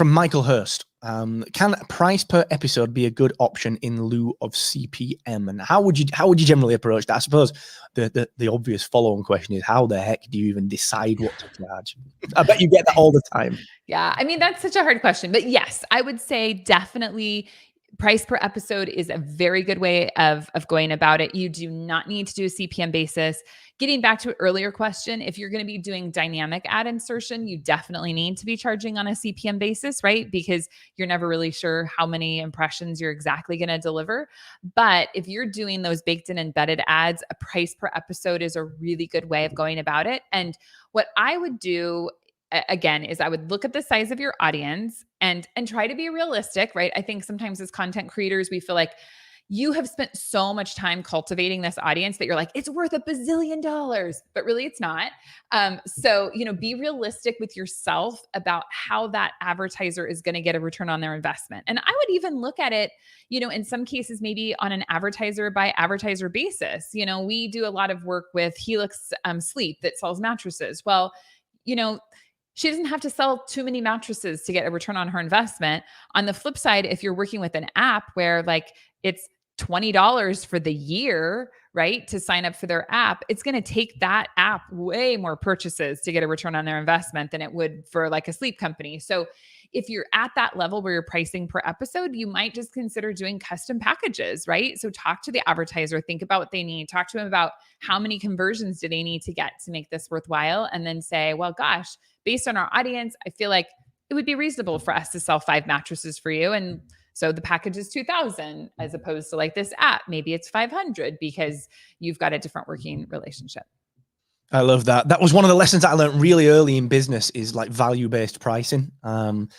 Speaker 1: Michael Hurst. Can price per episode be a good option in lieu of CPM? And how would you generally approach that? I suppose the obvious follow-on question is, how the heck do you even decide what to charge? I bet you get that all the time.
Speaker 3: Yeah, I mean, that's such a hard question. But yes, I would say definitely price per episode is a very good way of going about it. You do not need to do a CPM basis. Getting back to an earlier question, if you're going to be doing dynamic ad insertion, you definitely need to be charging on a CPM basis, right? Because you're never really sure how many impressions you're exactly going to deliver. But if you're doing those baked in embedded ads, a price per episode is a really good way of going about it. And what I would do, again, is I would look at the size of your audience and try to be realistic, right? I think sometimes as content creators, we feel like you have spent so much time cultivating this audience that you're like, it's worth $1 bazillion, but really it's not. So, be realistic with yourself about how that advertiser is going to get a return on their investment. And I would even look at it, in some cases, maybe on an advertiser by advertiser basis. We do a lot of work with Helix Sleep that sells mattresses. Well, she doesn't have to sell too many mattresses to get a return on her investment. On the flip side, if you're working with an app where like it's $20 for the year, right, to sign up for their app, it's going to take that app way more purchases to get a return on their investment than it would for like a sleep company. So if you're at that level where you're pricing per episode, you might just consider doing custom packages, right? So talk to the advertiser, think about what they need, talk to them about how many conversions do they need to get to make this worthwhile, and then say, well, gosh, based on our audience, I feel like it would be reasonable for us to sell 5 mattresses for you. And so the package is 2,000 as opposed to like this app. Maybe it's 500 because you've got a different working relationship.
Speaker 1: I love that. That was one of the lessons that I learned really early in business, is like value-based pricing. And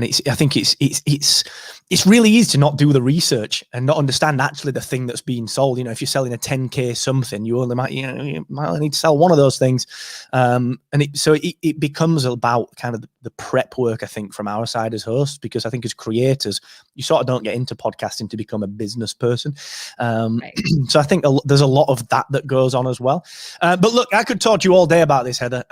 Speaker 1: I think it's really easy to not do the research and not understand actually the thing that's being sold. You know, if you're selling a 10K something, you might only need to sell one of those things. And it becomes about kind of the prep work, I think, from our side as hosts, because I think as creators, you sort of don't get into podcasting to become a business person. Right. So I think there's a lot of that goes on as well. But look, I could talk to you all day about this, Heather.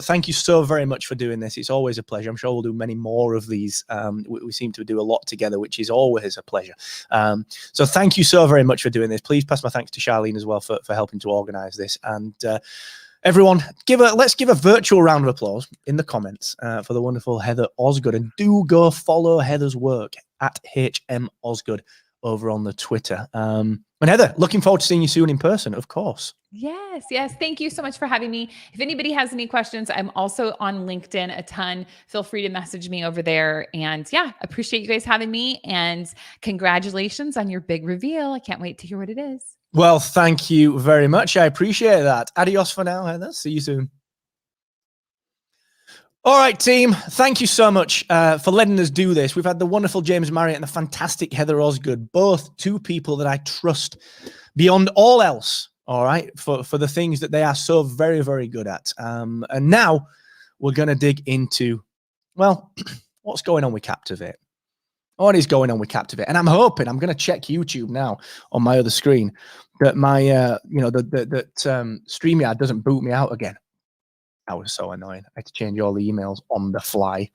Speaker 1: Thank you so very much for doing this. It's always a pleasure. I'm sure we'll do many more of these. We seem to do a lot together, which is always a pleasure. So thank you so very much for doing this. Please pass my thanks to Charlene as well for helping to organize this. And everyone, let's give a virtual round of applause in the comments for the wonderful Heather Osgood. And do go follow Heather's work at HM Osgood over on the Twitter. And Heather, looking forward to seeing you soon in person, of course.
Speaker 3: Yes. Thank you so much for having me. If anybody has any questions, I'm also on LinkedIn a ton. Feel free to message me over there. And yeah, appreciate you guys having me. And congratulations on your big reveal. I can't wait to hear what it is.
Speaker 1: Well, thank you very much. I appreciate that. Adios for now, Heather. See you soon. All right, team. Thank you so much for letting us do this. We've had the wonderful James Marriott and the fantastic Heather Osgood, both two people that I trust beyond all else, all right, for the things that they are so very, very good at. And now we're going to dig into, well, what's going on with Captivate? What is going on with Captivate? And I'm hoping, I'm going to check YouTube now on my other screen, that my, Stremyard doesn't boot me out again. That was so annoying. I had to change all the emails on the fly.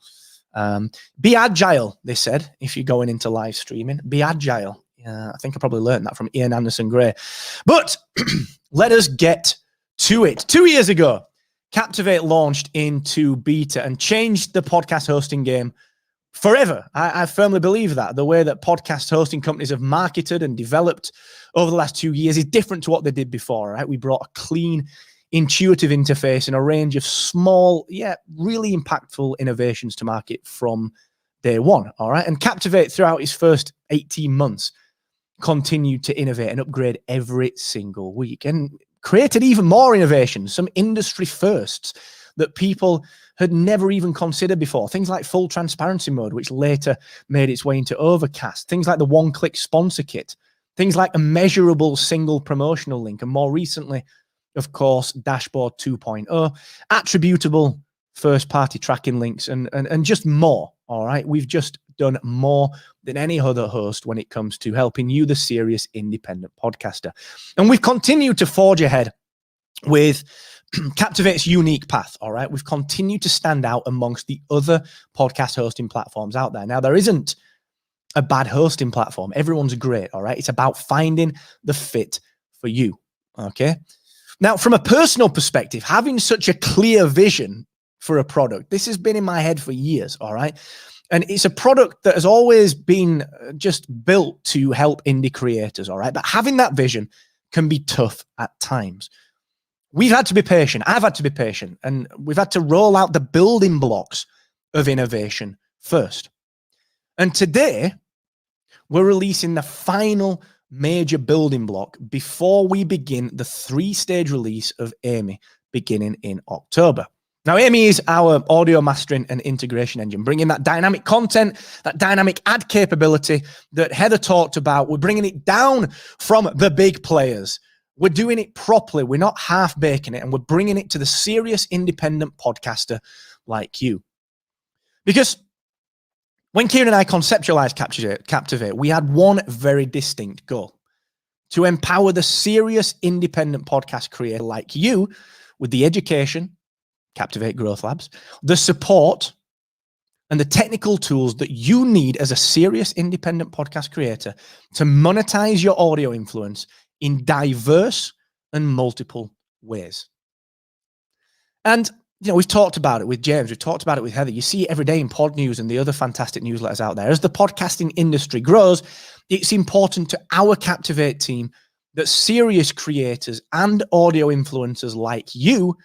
Speaker 1: Be agile, they said, if you're going into live streaming. Be agile. I think I probably learned that from Ian Anderson Gray. But let us get to it. 2 years ago, Captivate launched into beta and changed the podcast hosting game forever. I firmly believe that. The way that podcast hosting companies have marketed and developed over the last 2 years is different to what they did before, right? We brought a clean, intuitive interface and a range of small, yet really impactful innovations to market from day one, all right? And Captivate, throughout its first 18 months, continued to innovate and upgrade every single week and created even more innovations, some industry firsts that people had never even considered before. Things like full transparency mode, which later made its way into Overcast. Things like the one-click sponsor kit. Things like a measurable single promotional link. And more recently, of course, Dashboard 2.0, attributable first-party tracking links, and just more, all right? We've just done more than any other host when it comes to helping you, the serious independent podcaster. And we've continued to forge ahead with Captivate's unique path, all right? We've continued to stand out amongst the other podcast hosting platforms out there. Now, there isn't a bad hosting platform. Everyone's great, all right? It's about finding the fit for you, okay? Now, from a personal perspective, having such a clear vision for a product, this has been in my head for years, all right? And it's a product that has always been just built to help indie creators, all right? But having that vision can be tough at times. We've had to be patient. I've had to be patient. And we've had to roll out the building blocks of innovation first. And today, we're releasing the final major building block before we begin the 3-stage release of Amy beginning in October. Now, Amy is our audio mastering and integration engine, bringing that dynamic content, that dynamic ad capability that Heather talked about. We're bringing it down from the big players. We're doing it properly. We're not half baking it, and we're bringing it to the serious independent podcaster like you. Because when Kieran and I conceptualized Captivate, we had one very distinct goal: to empower the serious independent podcast creator like you with the education, Captivate Growth Labs, the support, and the technical tools that you need as a serious independent podcast creator to monetize your audio influence in diverse and multiple ways. And we've talked about it with James, we've talked about it with Heather. You see it every day in Pod News and the other fantastic newsletters out there. As the podcasting industry grows, it's important to our Captivate team that serious creators and audio influencers like you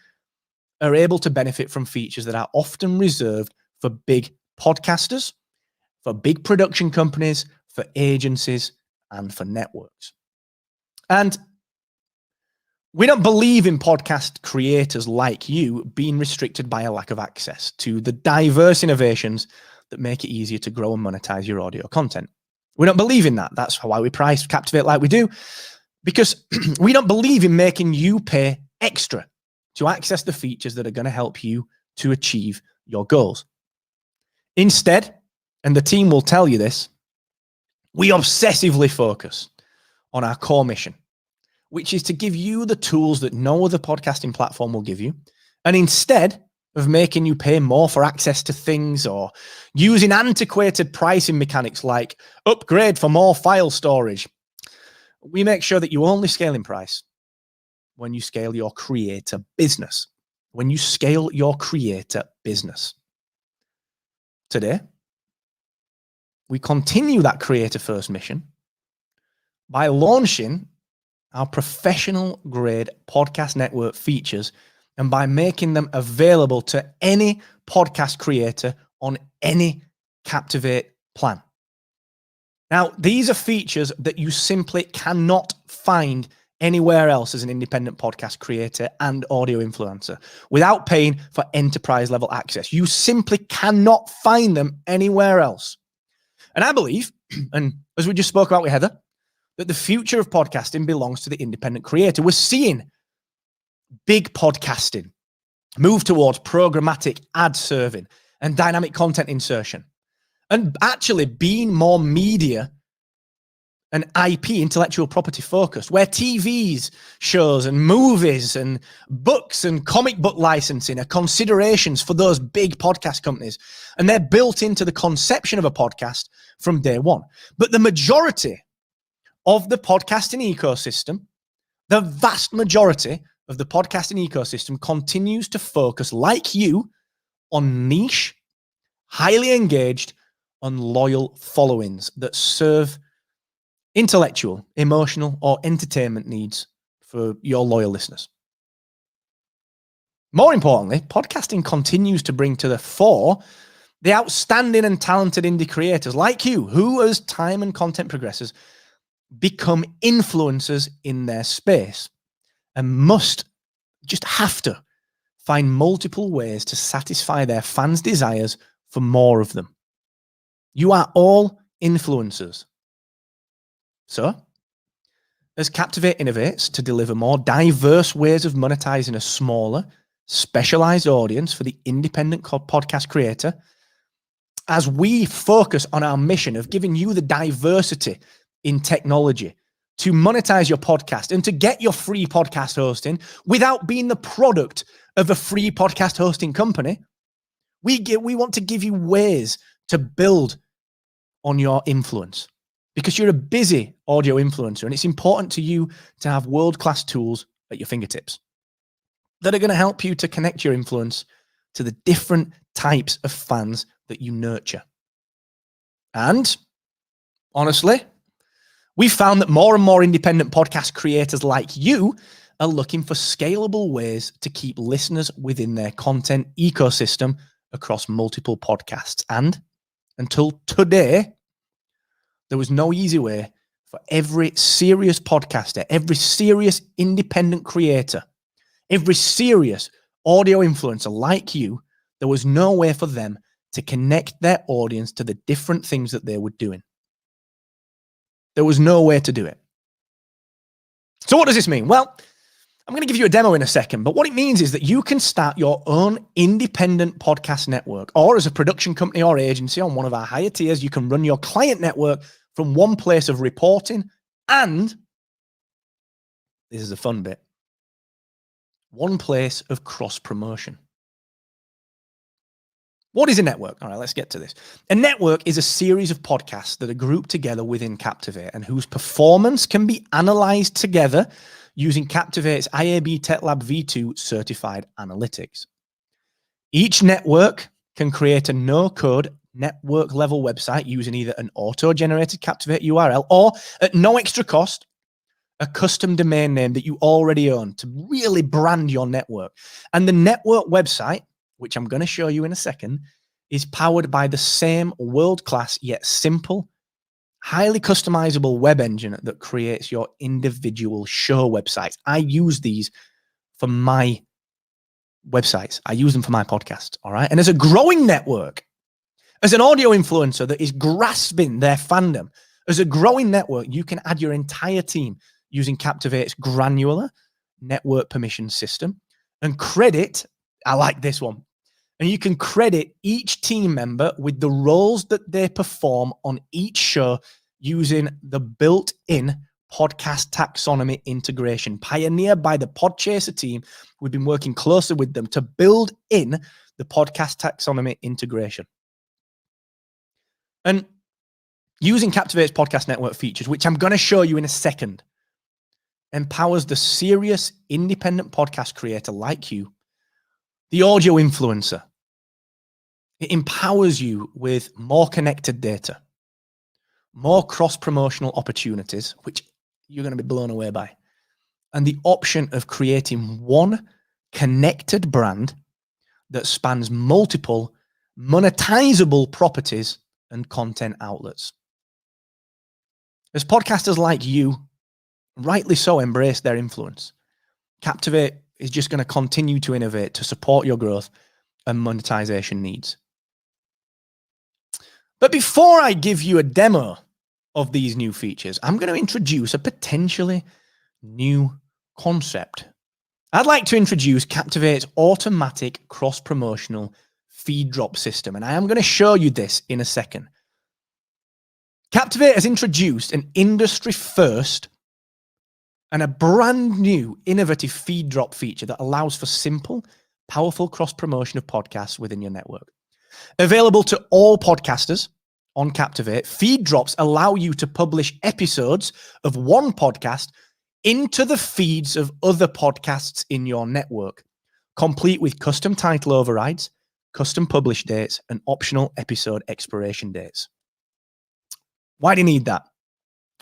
Speaker 1: are able to benefit from features that are often reserved for big podcasters, for big production companies, for agencies, and for networks. And we don't believe in podcast creators like you being restricted by a lack of access to the diverse innovations that make it easier to grow and monetize your audio content. We don't believe in that. That's why we price Captivate like we do, because we don't believe in making you pay extra to access the features that are going to help you to achieve your goals. Instead, and the team will tell you this, we obsessively focus on our core mission, which is to give you the tools that no other podcasting platform will give you. And instead of making you pay more for access to things or using antiquated pricing mechanics like upgrade for more file storage, we make sure that you only scale in price when you scale your creator business. When you scale your creator business. Today, we continue that creator first mission by launching our professional grade podcast network features and by making them available to any podcast creator on any Captivate plan. Now, these are features that you simply cannot find anywhere else as an independent podcast creator and audio influencer without paying for enterprise level access. You simply cannot find them anywhere else. And I believe, and as we just spoke about with Heather, that the future of podcasting belongs to the independent creator. We're seeing big podcasting move towards programmatic ad serving and dynamic content insertion, and actually being more media and IP, intellectual property focused, where TVs, shows and movies and books and comic book licensing are considerations for those big podcast companies. And they're built into the conception of a podcast from day one. But the majority of the podcasting ecosystem, the vast majority of the podcasting ecosystem continues to focus, like you, on niche, highly engaged, and loyal followings that serve intellectual, emotional, or entertainment needs for your loyal listeners. More importantly, podcasting continues to bring to the fore the outstanding and talented indie creators like you, who, as time and content progresses, become influencers in their space and have to find multiple ways to satisfy their fans' desires for more of them. You are all influencers. So, as Captivate innovates to deliver more diverse ways of monetizing a smaller, specialized audience for the independent podcast creator, as we focus on our mission of giving you the diversity in technology to monetize your podcast and to get your free podcast hosting without being the product of a free podcast hosting company, we want to give you ways to build on your influence, because you're a busy audio influencer and it's important to you to have world-class tools at your fingertips that are going to help you to connect your influence to the different types of fans that you nurture. And honestly, we found that more and more independent podcast creators like you are looking for scalable ways to keep listeners within their content ecosystem across multiple podcasts. And until today, there was no easy way for every serious podcaster, every serious independent creator, every serious audio influencer like you, there was no way for them to connect their audience to the different things that they were doing. There was no way to do it. So what does this mean? Well, I'm going to give you a demo in a second, but what it means is that you can start your own independent podcast network, or as a production company or agency on one of our higher tiers, you can run your client network from one place of reporting and, this is a fun bit, one place of cross promotion. What is a network? All right, let's get to this. A network is a series of podcasts that are grouped together within Captivate and whose performance can be analyzed together using Captivate's IAB TechLab V2 certified analytics. Each network can create a no-code network level website using either an auto-generated Captivate URL or, at no extra cost, a custom domain name that you already own to really brand your network. And the network website, which I'm going to show you in a second, is powered by the same world-class yet simple, highly customizable web engine that creates your individual show websites. I use these for my websites. I use them for my podcast, all right? And as a growing network, as an audio influencer that is grasping their fandom, as a growing network, you can add your entire team using Captivate's granular network permission system and credit, I like this one, and you can credit each team member with the roles that they perform on each show using the built-in podcast taxonomy integration pioneered by the Podchaser team. We've been working closer with them to build in the podcast taxonomy integration. And using Captivate's podcast network features, which I'm going to show you in a second, empowers the serious independent podcast creator like you, the audio influencer. It empowers you with more connected data, more cross-promotional opportunities, which you're going to be blown away by, and the option of creating one connected brand that spans multiple monetizable properties and content outlets. As podcasters like you, rightly so, embrace their influence, Captivate is just going to continue to innovate to support your growth and monetization needs. But before I give you a demo of these new features, I'm going to introduce a potentially new concept. I'd like to introduce Captivate's automatic cross-promotional feed drop system, and I am going to show you this in a second. Captivate has introduced an industry first and a brand new innovative feed drop feature that allows for simple, powerful cross-promotion of podcasts within your network. Available to all podcasters on Captivate, feed drops allow you to publish episodes of one podcast into the feeds of other podcasts in your network, complete with custom title overrides, custom publish dates, and optional episode expiration dates. Why do you need that?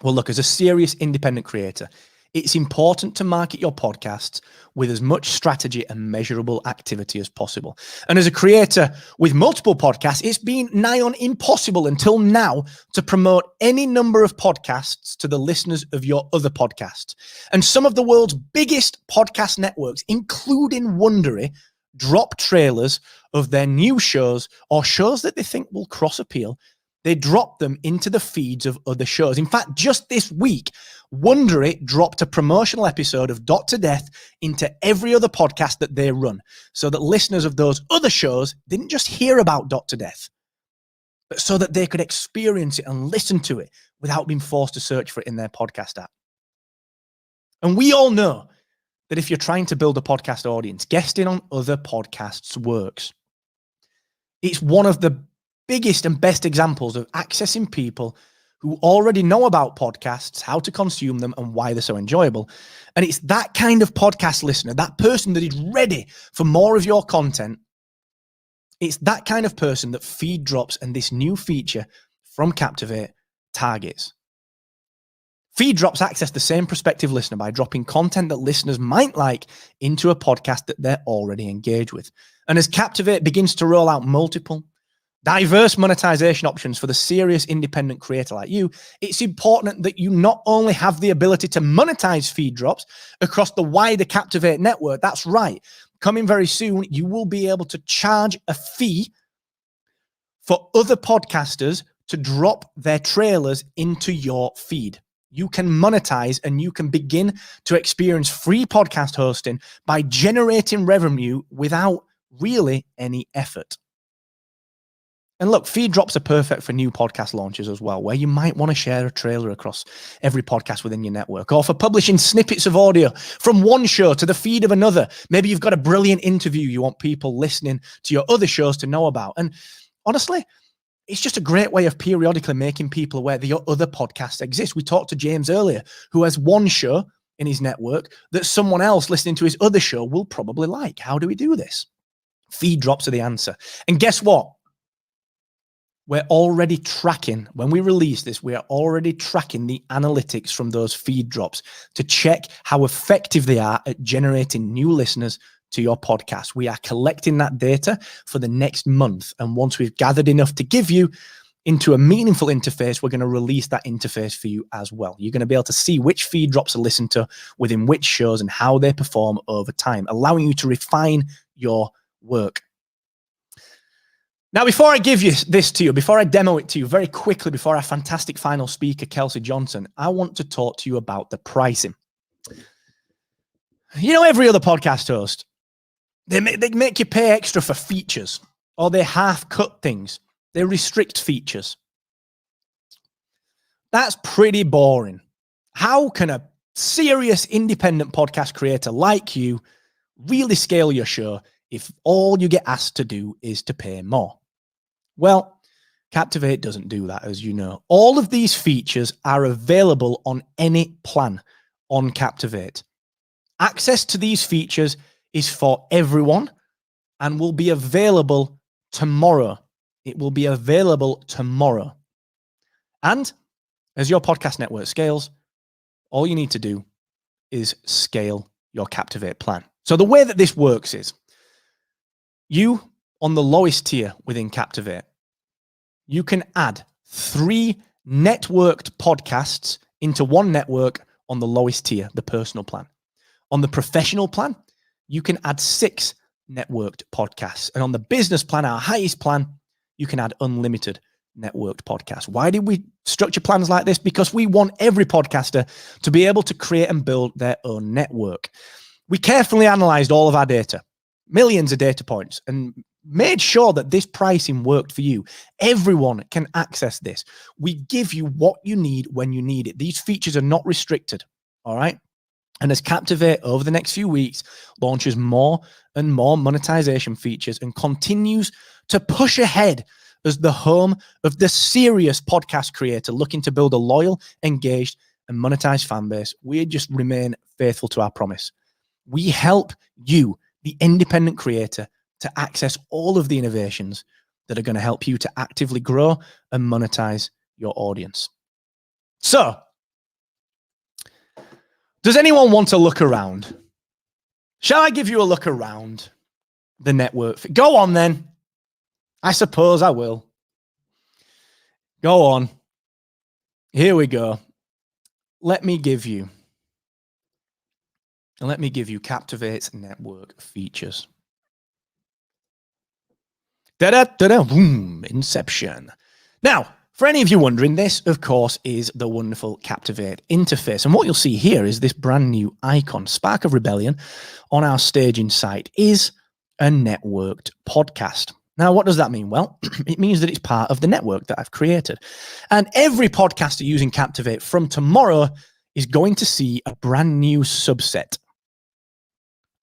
Speaker 1: Well, look, as a serious independent creator, it's important to market your podcasts with as much strategy and measurable activity as possible. And as a creator with multiple podcasts, it's been nigh on impossible until now to promote any number of podcasts to the listeners of your other podcasts. And some of the world's biggest podcast networks, including Wondery, drop trailers of their new shows or shows that they think will cross appeal. They drop them into the feeds of other shows. In fact, just this week, Wondery dropped a promotional episode of Dot to Death into every other podcast that they run, so that listeners of those other shows didn't just hear about Dot to Death, but so that they could experience it and listen to it without being forced to search for it in their podcast app. And we all know that if you're trying to build a podcast audience, guesting on other podcasts works. It's one of the biggest and best examples of accessing people who already know about podcasts, how to consume them, and why they're so enjoyable. And it's that kind of podcast listener, that person that is ready for more of your content. It's that kind of person that feed drops and this new feature from Captivate targets. Feed drops access the same prospective listener by dropping content that listeners might like into a podcast that they're already engaged with. And as Captivate begins to roll out multiple diverse monetization options for the serious independent creator like you, it's important that you not only have the ability to monetize feed drops across the wider Captivate network. That's right. Coming very soon, you will be able to charge a fee for other podcasters to drop their trailers into your feed. You can monetize and you can begin to experience free podcast hosting by generating revenue without really any effort. And look, feed drops are perfect for new podcast launches as well, where you might want to share a trailer across every podcast within your network, or for publishing snippets of audio from one show to the feed of another. Maybe you've got a brilliant interview you want people listening to your other shows to know about. And honestly, it's just a great way of periodically making people aware that your other podcasts exist. We talked to James earlier, who has one show in his network that someone else listening to his other show will probably like. How do we do this? Feed drops are the answer. And guess what? We're already tracking, when we release this, we are already tracking the analytics from those feed drops to check how effective they are at generating new listeners to your podcast. We are collecting that data for the next month. And once we've gathered enough to give you into a meaningful interface, we're going to release that interface for you as well. You're going to be able to see which feed drops are listened to within which shows and how they perform over time, allowing you to refine your work. Now, before I give you this to you, before I demo it to you very quickly, before our fantastic final speaker, Kelsey Johnson, I want to talk to you about the pricing. You know, every other podcast host, they make you pay extra for features, or they half cut things. They restrict features. That's pretty boring. How can a serious independent podcast creator like you really scale your show if all you get asked to do is to pay more? Well, Captivate doesn't do that, as you know. All of these features are available on any plan on Captivate. Access to these features is for everyone and will be available tomorrow. It will be available tomorrow. And as your podcast network scales, all you need to do is scale your Captivate plan. So the way that this works is you, on the lowest tier within Captivate, you can add 3 networked podcasts into one network on the lowest tier, the personal plan. On the professional plan, you can add 6 networked podcasts. And on the business plan, our highest plan, you can add unlimited networked podcasts. Why did we structure plans like this? Because we want every podcaster to be able to create and build their own network. We carefully analyzed all of our data, millions of data points, and made sure that this pricing worked for you. Everyone can access this. We give you what you need when you need it. These features are not restricted, all right? And as Captivate over the next few weeks launches more and more monetization features and continues to push ahead as the home of the serious podcast creator looking to build a loyal, engaged, and monetized fan base, we just remain faithful to our promise. We help you, the independent creator, to access all of the innovations that are going to help you to actively grow and monetize your audience. So, does anyone want to look around? Shall I give you a look around the network? Go on then. I suppose I will. Go on. Here we go. Let me give you Captivate's network features. Da-da-da-da, boom, inception. Now, for any of you wondering, this, of course, is the wonderful Captivate interface. And what you'll see here is this brand new icon, Spark of Rebellion, on our staging site is a networked podcast. Now, what does that mean? Well, it means that it's part of the network that I've created. And every podcaster using Captivate from tomorrow is going to see a brand new subset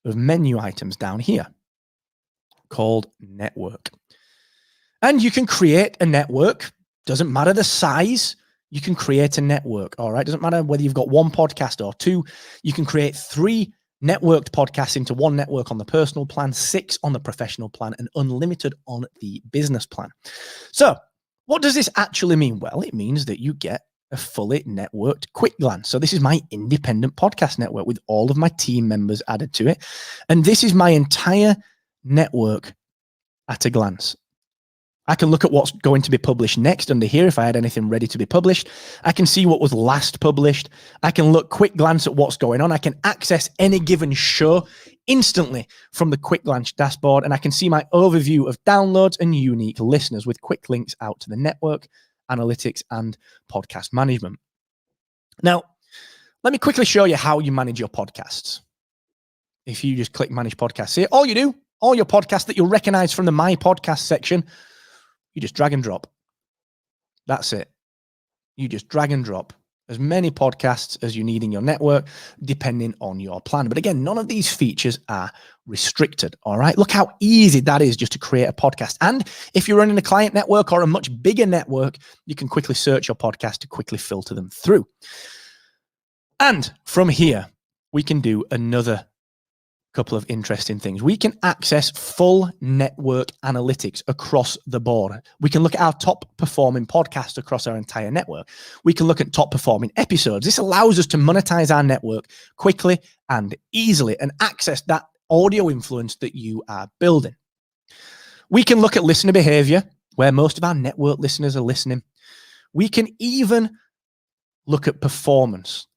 Speaker 1: of menu items down here called network. And you can create a network. Doesn't matter the size, you can create a network, all right? Doesn't matter whether you've got 1 podcast or 2. You can create 3 networked podcasts into one network on the personal plan, 6 on the professional plan, and unlimited on the business plan. So what does this actually mean? Well, it means that you get a fully networked quick glance. So this is my independent podcast network with all of my team members added to it. And this is my entire network at a glance. I can look at what's going to be published next under here if I had anything ready to be published. I can see what was last published. I can look quick glance at what's going on. I can access any given show instantly from the quick glance dashboard, and I can see my overview of downloads and unique listeners with quick links out to the network, analytics, and podcast management. Now, let me quickly show you how you manage your podcasts. If you just click Manage Podcasts here, all you do, all your podcasts that you'll recognize from the My Podcast section, you just drag and drop. That's it. You just drag and drop as many podcasts as you need in your network, depending on your plan. But again, none of these features are restricted, all right? Look how easy that is just to create a podcast. And if you're running a client network or a much bigger network, you can quickly search your podcast to quickly filter them through. And from here, we can do another couple of interesting things. We can access full network analytics across the board. We can look at our top performing podcasts across our entire network. We can look at top performing episodes. This allows us to monetize our network quickly and easily and access that audio influence that you are building. We can look at listener behavior, where most of our network listeners are listening. We can even look at performance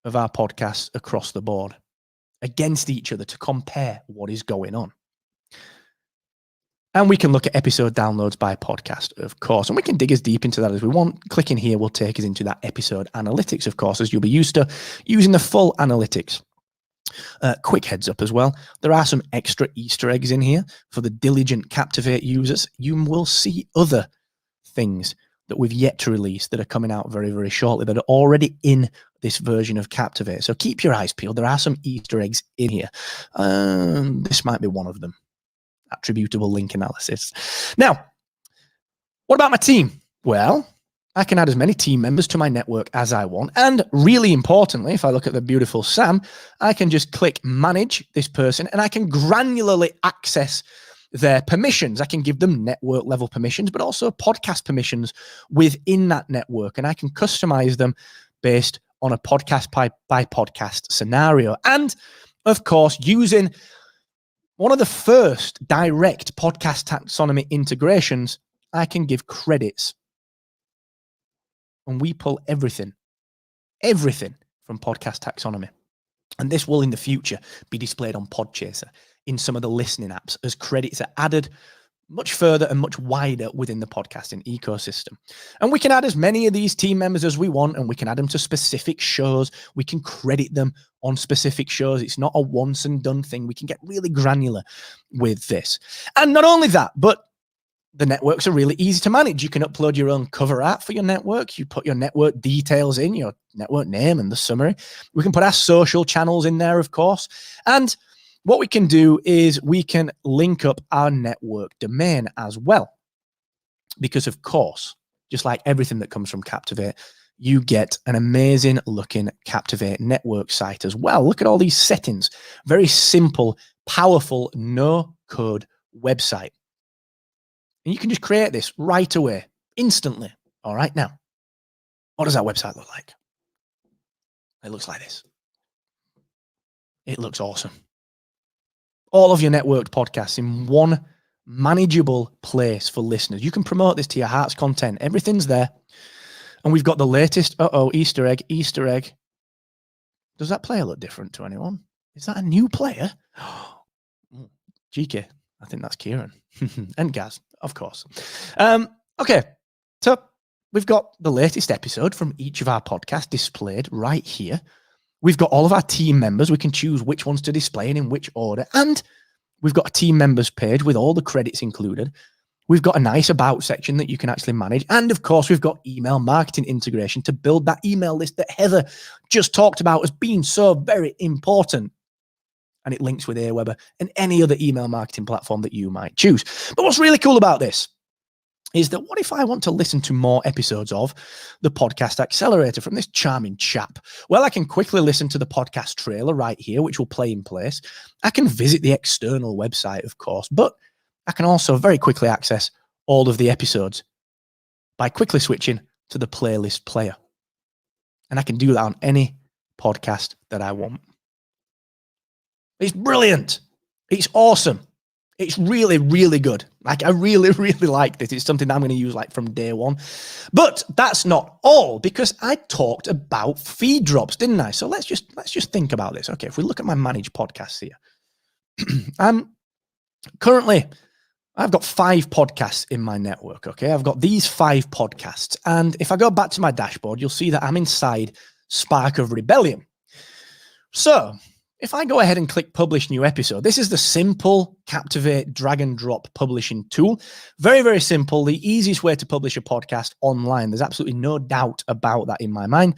Speaker 1: of our podcasts across the board against each other to compare what is going on. And we can look at episode downloads by podcast, of course. And we can dig as deep into that as we want. Clicking here will take us into that episode analytics, of course, as you'll be used to using the full analytics. Quick heads up as well. There are some extra Easter eggs in here for the diligent Captivate users. You will see other things that we've yet to release that are coming out very, very shortly that are already in this version of Captivate. So keep your eyes peeled. There are some Easter eggs in here. This might be one of them. Attributable link analysis. Now, what about my team? Well, I can add as many team members to my network as I want. And really importantly, if I look at the beautiful Sam, I can just click manage this person and I can granularly access their permissions. I can give them network level permissions, but also podcast permissions within that network. And I can customize them based on a podcast by podcast scenario. And of course, using one of the first direct podcast taxonomy integrations, I can give credits. And we pull everything from podcast taxonomy. And this will in the future be displayed on Podchaser in some of the listening apps as credits are added much further and much wider within the podcasting ecosystem. And we can add as many of these team members as we want, and we can add them to specific shows. We can credit them on specific shows. It's not a once and done thing. We can get really granular with this. And not only that, but the networks are really easy to manage. You can upload your own cover art for your network. You put your network details in, your network name and the summary. We can put our social channels in there, of course. And what we can do is we can link up our network domain as well. Because, of course, just like everything that comes from Captivate, you get an amazing looking Captivate network site as well. Look at all these settings. Very simple, powerful, no code website. And you can just create this right away, instantly. All right, now, what does that website look like? It looks like this. It looks awesome. All of your networked podcasts in one manageable place for listeners. You can promote this to your heart's content. Everything's there. And we've got the latest, Easter egg. Does that player look different to anyone? Is that a new player? GK, I think that's Kieran. And Gaz, of course. Okay, so we've got the latest episode from each of our podcasts displayed right here. We've got all of our team members. We can choose which ones to display and in which order. And we've got a team members page with all the credits included. We've got a nice about section that you can actually manage. And of course, we've got email marketing integration to build that email list that Heather just talked about as being so very important. And it links with Aweber and any other email marketing platform that you might choose. But what's really cool about this is that what if I want to listen to more episodes of the Podcast Accelerator from this charming chap? Well, I can quickly listen to the podcast trailer right here, which will play in place. I can visit the external website, of course, but I can also very quickly access all of the episodes by quickly switching to the playlist player. And I can do that on any podcast that I want. It's brilliant. It's awesome. It's really, really good. Like, I really, really like this. It's something that I'm going to use like from day one. But that's not all, because I talked about feed drops, didn't I? So let's just think about this. Okay, if we look at my managed podcasts here, currently I've got 5 podcasts in my network. Okay, I've got these 5 podcasts, and if I go back to my dashboard, you'll see that I'm inside Spark of Rebellion. So if I go ahead and click publish new episode, this is the simple Captivate drag and drop publishing tool. Very, very simple. The easiest way to publish a podcast online. There's absolutely no doubt about that in my mind.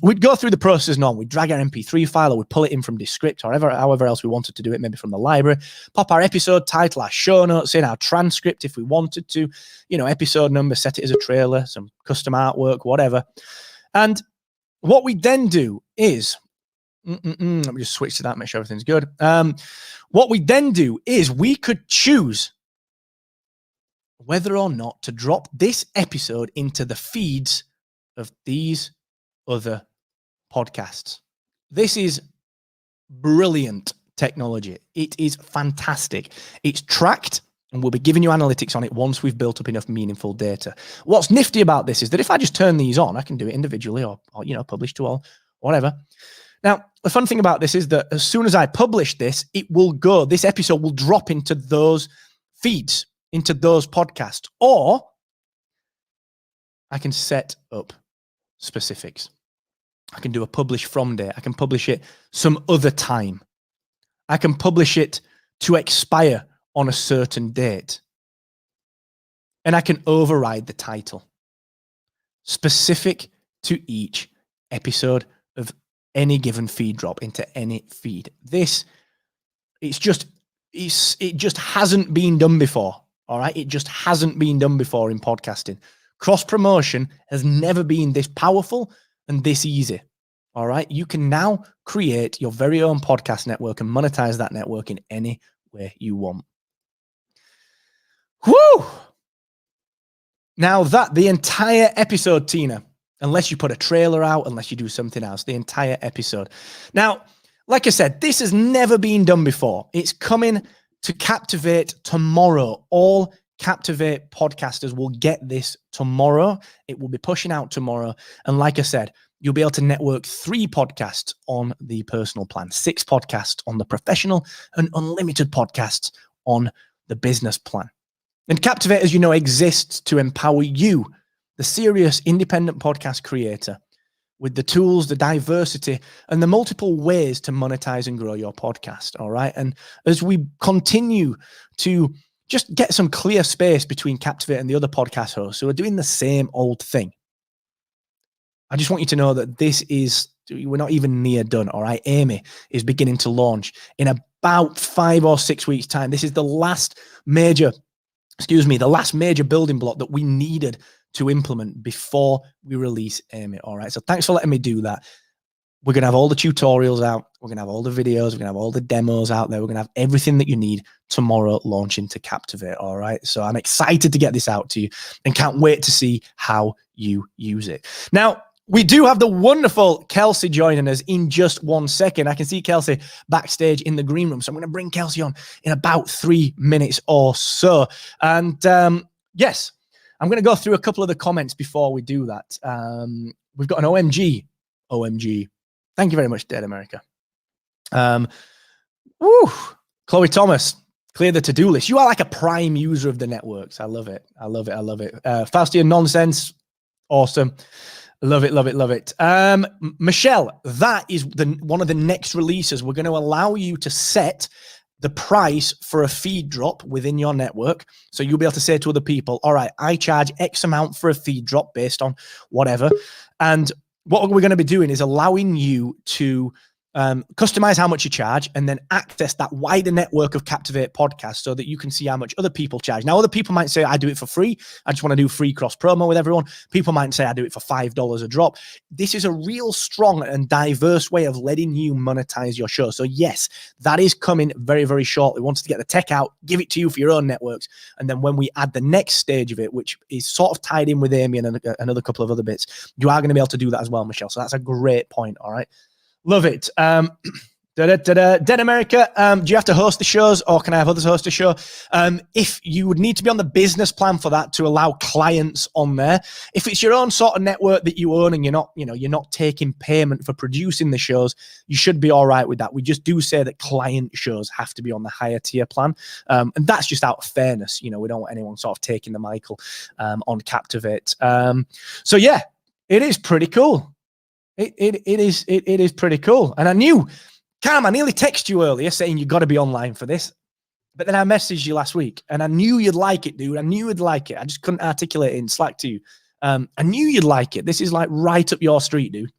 Speaker 1: We'd go through the process as normal. We'd drag our MP3 file, or we'd pull it in from Descript, or however else we wanted to do it, maybe from the library, pop our episode title, our show notes in, our transcript if we wanted to, episode number, set it as a trailer, some custom artwork, whatever. And what we then do is, let me just switch to that, make sure everything's good. What we then do is we could choose whether or not to drop this episode into the feeds of these other podcasts. This is brilliant technology. It is fantastic. It's tracked, and we'll be giving you analytics on it once we've built up enough meaningful data. What's nifty about this is that if I just turn these on, I can do it individually or publish to all, whatever. Now, the fun thing about this is that as soon as I publish this, this episode will drop into those feeds, into those podcasts, or I can set up specifics. I can do a publish from date. I can publish it some other time. I can publish it to expire on a certain date. And I can override the title specific to each episode of any given feed drop into any feed. It just hasn't been done before. All right. It just hasn't been done before in podcasting. Cross promotion has never been this powerful and this easy. All right. You can now create your very own podcast network and monetize that network in any way you want. Woo! Now the entire episode, Tina, unless you put a trailer out, unless you do something else, the entire episode. Now, like I said, this has never been done before. It's coming to Captivate tomorrow. All Captivate podcasters will get this tomorrow. It will be pushing out tomorrow. And like I said, you'll be able to network 3 podcasts on the personal plan, 6 podcasts on the professional, and unlimited podcasts on the business plan. And Captivate, as you know, exists to empower you, the serious independent podcast creator, with the tools, the diversity, and the multiple ways to monetize and grow your podcast. All right. And as we continue to just get some clear space between Captivate and the other podcast hosts who are doing the same old thing, I just want you to know that we're not even near done. All right. Amy is beginning to launch in about 5 or 6 weeks' time. This is the last major building block that we needed to implement before we release Amy. All right. So thanks for letting me do that. We're going to have all the tutorials out. We're going to have all the videos. We're going to have all the demos out there. We're going to have everything that you need tomorrow launching to Captivate. All right. So I'm excited to get this out to you and can't wait to see how you use it. Now, we do have the wonderful Kelsey joining us in just 1 second. I can see Kelsey backstage in the green room. So I'm going to bring Kelsey on in about 3 minutes or so. And yes, I'm going to go through a couple of the comments before we do that. We've got an OMG. Thank you very much, Dead America. Chloe Thomas, clear the to-do list. You are like a prime user of the networks. I love it. Faustian Nonsense. Awesome. Love it. Michelle, that is one of the next releases. We're going to allow you to set the price for a feed drop within your network. So you'll be able to say to other people, all right, I charge X amount for a feed drop based on whatever. And what we're going to be doing is allowing you to customize how much you charge and then access that wider network of Captivate podcasts so that you can see how much other people charge. Now, other people might say, I do it for free. I just want to do free cross promo with everyone. People might say, I do it for $5 a drop. This is a real strong and diverse way of letting you monetize your show. So yes, that is coming very, very shortly. We wanted to get the tech out, give it to you for your own networks. And then when we add the next stage of it, which is sort of tied in with Amy and another couple of other bits, you are going to be able to do that as well, Michelle. So that's a great point. All right. Love it. Dead America, do you have to host the shows or can I have others host a show? If you would need to be on the business plan for that to allow clients on there. If it's your own sort of network that you own and you're not taking payment for producing the shows, you should be all right with that. We just do say that client shows have to be on the higher tier plan. And that's just out of fairness. We don't want anyone sort of taking the Michael on Captivate. So yeah, it is pretty cool. It is pretty cool. And I knew, Cam, I nearly texted you earlier saying you got to be online for this. But then I messaged you last week and I knew you'd like it, dude. I knew you'd like it. I just couldn't articulate it in Slack to you. I knew you'd like it. This is like right up your street, dude.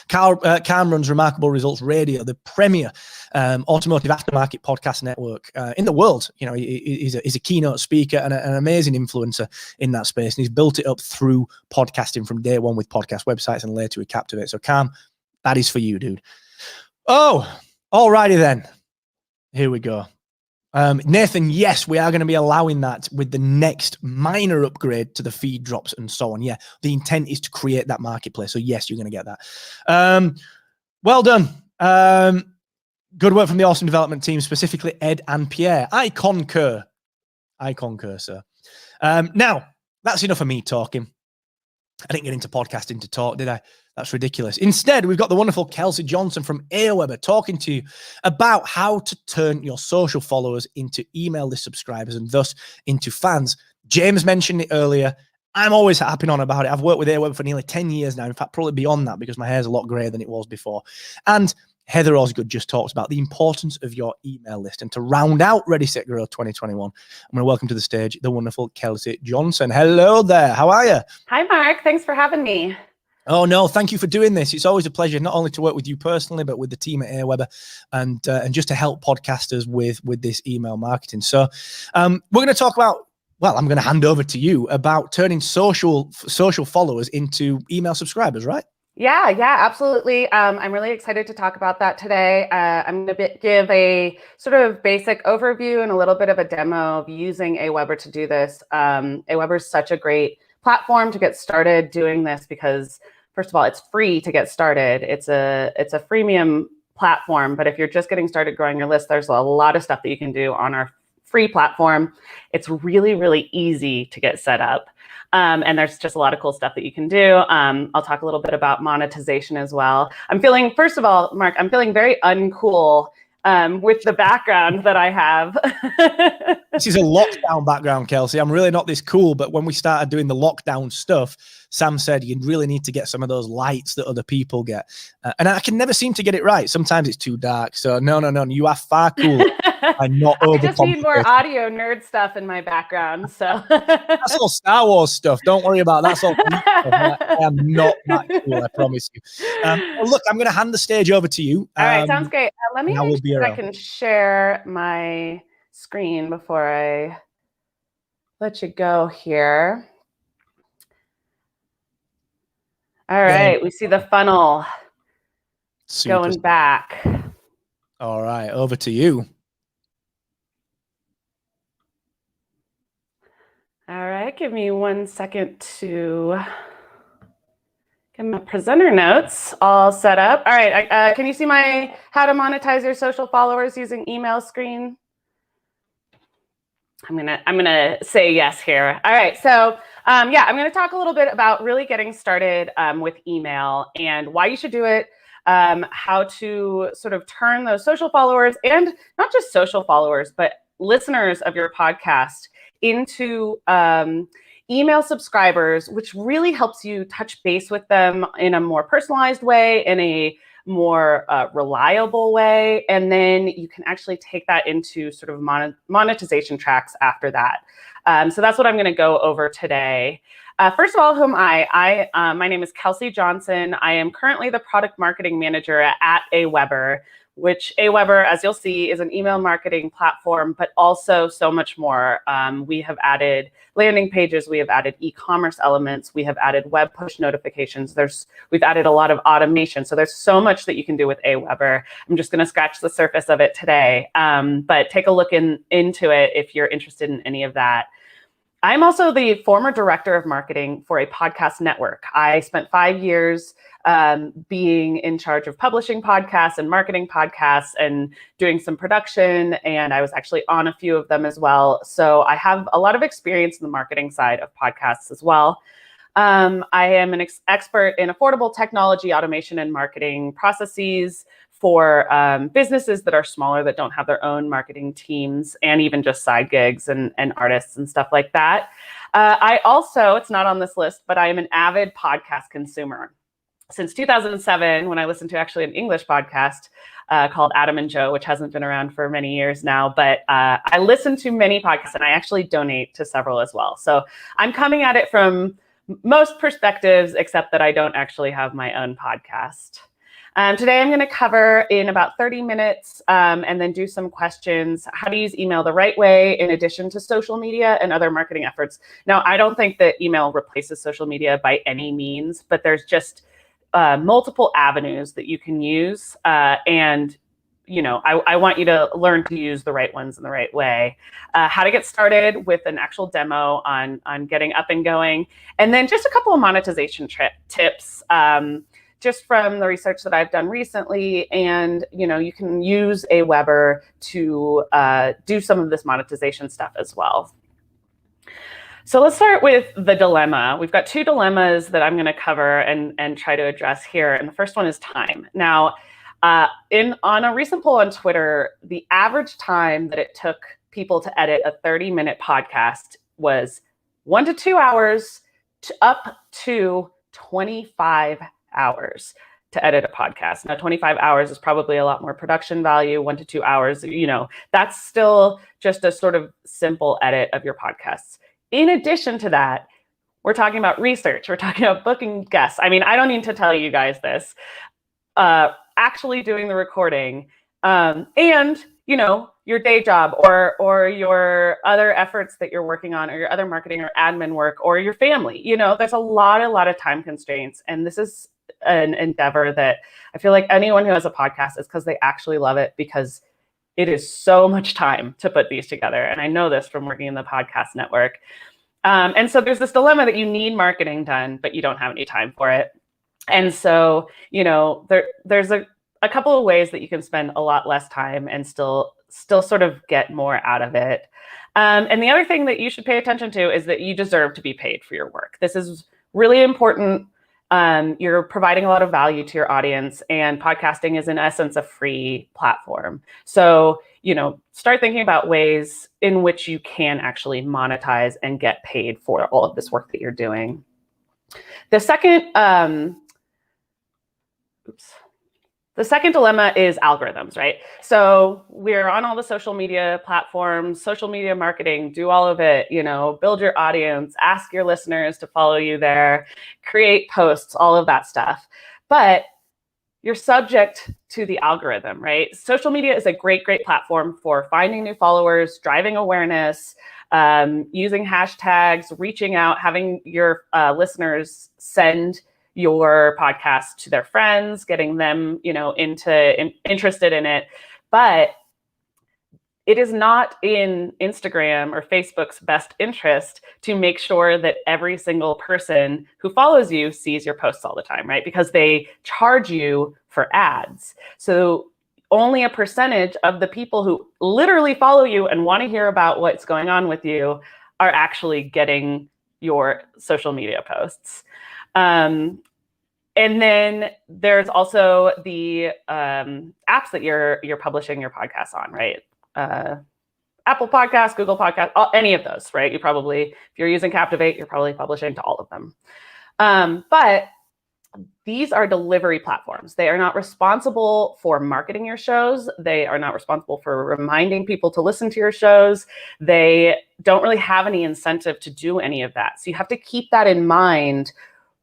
Speaker 1: Cam runs Remarkable Results Radio, the premier automotive aftermarket podcast network in the world. He's a keynote speaker and an amazing influencer in that space. And he's built it up through podcasting from day one with podcast websites and later with Captivate. So Cam, that is for you, dude. Oh, alrighty then. Here we go. Nathan, yes, we are going to be allowing that with the next minor upgrade to the feed drops and so on. Yeah, the intent is to create that marketplace. So yes, you're going to get that. Well done. Good work from the awesome development team, specifically Ed and Pierre. I concur, sir. Now, that's enough of me talking. I didn't get into podcasting to talk, did I? That's ridiculous. Instead, we've got the wonderful Kelsey Johnson from Aweber talking to you about how to turn your social followers into email list subscribers and thus into fans. James mentioned it earlier. I'm always happy on about it. I've worked with Aweber for nearly 10 years now. In fact, probably beyond that because my hair's a lot grayer than it was before. And Heather Osgood just talks about the importance of your email list. And to round out Ready, Set, Grow 2021, I'm going to welcome to the stage the wonderful Kelsey Johnson. Hello there. How are you?
Speaker 4: Hi, Mark. Thanks for having me.
Speaker 1: Oh, no, thank you for doing this. It's always a pleasure, not only to work with you personally, but with the team at Aweber and just to help podcasters with this email marketing. So we're going to talk about, well, I'm going to hand over to you about turning social followers into email subscribers, right?
Speaker 4: Yeah, absolutely. I'm really excited to talk about that today. I'm going to give a sort of basic overview and a little bit of a demo of using Aweber to do this. Aweber is such a great platform to get started doing this because, first of all, it's free to get started. It's a freemium platform, but if you're just getting started growing your list, there's a lot of stuff that you can do on our free platform. It's really, really easy to get set up. And there's just a lot of cool stuff that you can do. I'll talk a little bit about monetization as well. First of all, Mark, I'm feeling very uncool with the background that I have.
Speaker 1: This is a lockdown background, Kelsey. I'm really not this cool, but when we started doing the lockdown stuff, Sam said you really need to get some of those lights that other people get. And I can never seem to get it right. Sometimes it's too dark. So no, you are far cooler. I'm not
Speaker 4: I just need more audio nerd stuff in my background. So
Speaker 1: that's all Star Wars stuff. Don't worry about that. That's all. I am not that cool, I promise you. Well, look, I'm going to hand the stage over to you.
Speaker 4: All right, sounds great. Let me make sure
Speaker 1: around.
Speaker 4: I can share my screen before I let you go here. All right, we see the funnel going back.
Speaker 1: All right, over to you.
Speaker 4: All right, give me 1 second to get my presenter notes all set up. All right, can you see my how to monetize your social followers using email screen? I'm gonna say yes here. All right, so I'm gonna talk a little bit about really getting started with email and why you should do it, how to sort of turn those social followers and not just social followers, but listeners of your podcast into email subscribers, which really helps you touch base with them in a more personalized way, in a more reliable way. And then you can actually take that into sort of monetization tracks after that. So that's what I'm going to go over today. First of all, who am I? My name is Kelsey Johnson. I am currently the product marketing manager at Aweber, which Aweber, as you'll see, is an email marketing platform, but also so much more. We have added landing pages, we have added e-commerce elements, we have added web push notifications. We've added a lot of automation. So there's so much that you can do with Aweber. I'm just gonna scratch the surface of it today, but take a look into it if you're interested in any of that. I'm also the former director of marketing for a podcast network. I spent 5 years being in charge of publishing podcasts and marketing podcasts and doing some production. And I was actually on a few of them as well. So I have a lot of experience in the marketing side of podcasts as well. I am an expert in affordable technology, automation, and marketing processes for businesses that are smaller, that don't have their own marketing teams, and even just side gigs and artists and stuff like that. I also, it's not on this list, but I am an avid podcast consumer. Since 2007, when I listened to actually an English podcast called Adam and Joe, which hasn't been around for many years now, but I listen to many podcasts and I actually donate to several as well. So I'm coming at it from most perspectives, except that I don't actually have my own podcast. Today, I'm going to cover in about 30 minutes and then do some questions, how to use email the right way in addition to social media and other marketing efforts. Now, I don't think that email replaces social media by any means, but there's just multiple avenues that you can use. And I want you to learn to use the right ones in the right way. How to get started with an actual demo on getting up and going. And then just a couple of monetization tips just from the research that I've done recently, and you can use Aweber to do some of this monetization stuff as well. So let's start with the dilemma. We've got two dilemmas that I'm going to cover and try to address here. And the first one is time. Now, on a recent poll on Twitter, the average time that it took people to edit a 30-minute podcast was 1 to 2 hours to up to 25 hours to edit a podcast. Now, 25 hours is probably a lot more production value. 1 to 2 hours, that's still just a sort of simple edit of your podcasts. In addition to that, we're talking about research. We're talking about booking guests. I mean, I don't need to tell you guys this. Actually doing the recording, and your day job or your other efforts that you're working on, or your other marketing or admin work, or your family. There's a lot of time constraints, and this is an endeavor that I feel like anyone who has a podcast is because they actually love it, because it is so much time to put these together. And I know this from working in the podcast network. And so there's this dilemma that you need marketing done, but you don't have any time for it. And so, there's a couple of ways that you can spend a lot less time and still sort of get more out of it. And the other thing that you should pay attention to is that you deserve to be paid for your work. This is really important. You're providing a lot of value to your audience, and podcasting is in essence a free platform. So, start thinking about ways in which you can actually monetize and get paid for all of this work that you're doing. The second dilemma is algorithms, right? So we're on all the social media platforms, social media marketing, do all of it, build your audience, ask your listeners to follow you there, create posts, all of that stuff. But you're subject to the algorithm, right? Social media is a great platform for finding new followers, driving awareness, using hashtags, reaching out, having your listeners send your podcast to their friends, getting them, interested in it. But it is not in Instagram or Facebook's best interest to make sure that every single person who follows you sees your posts all the time, right? Because they charge you for ads. So only a percentage of the people who literally follow you and want to hear about what's going on with you are actually getting your social media posts. And then there's also the apps that you're publishing your podcasts on, right? Apple Podcasts, Google Podcasts, any of those, right? If you're using Captivate, you're probably publishing to all of them. But these are delivery platforms. They are not responsible for marketing your shows. They are not responsible for reminding people to listen to your shows. They don't really have any incentive to do any of that. So you have to keep that in mind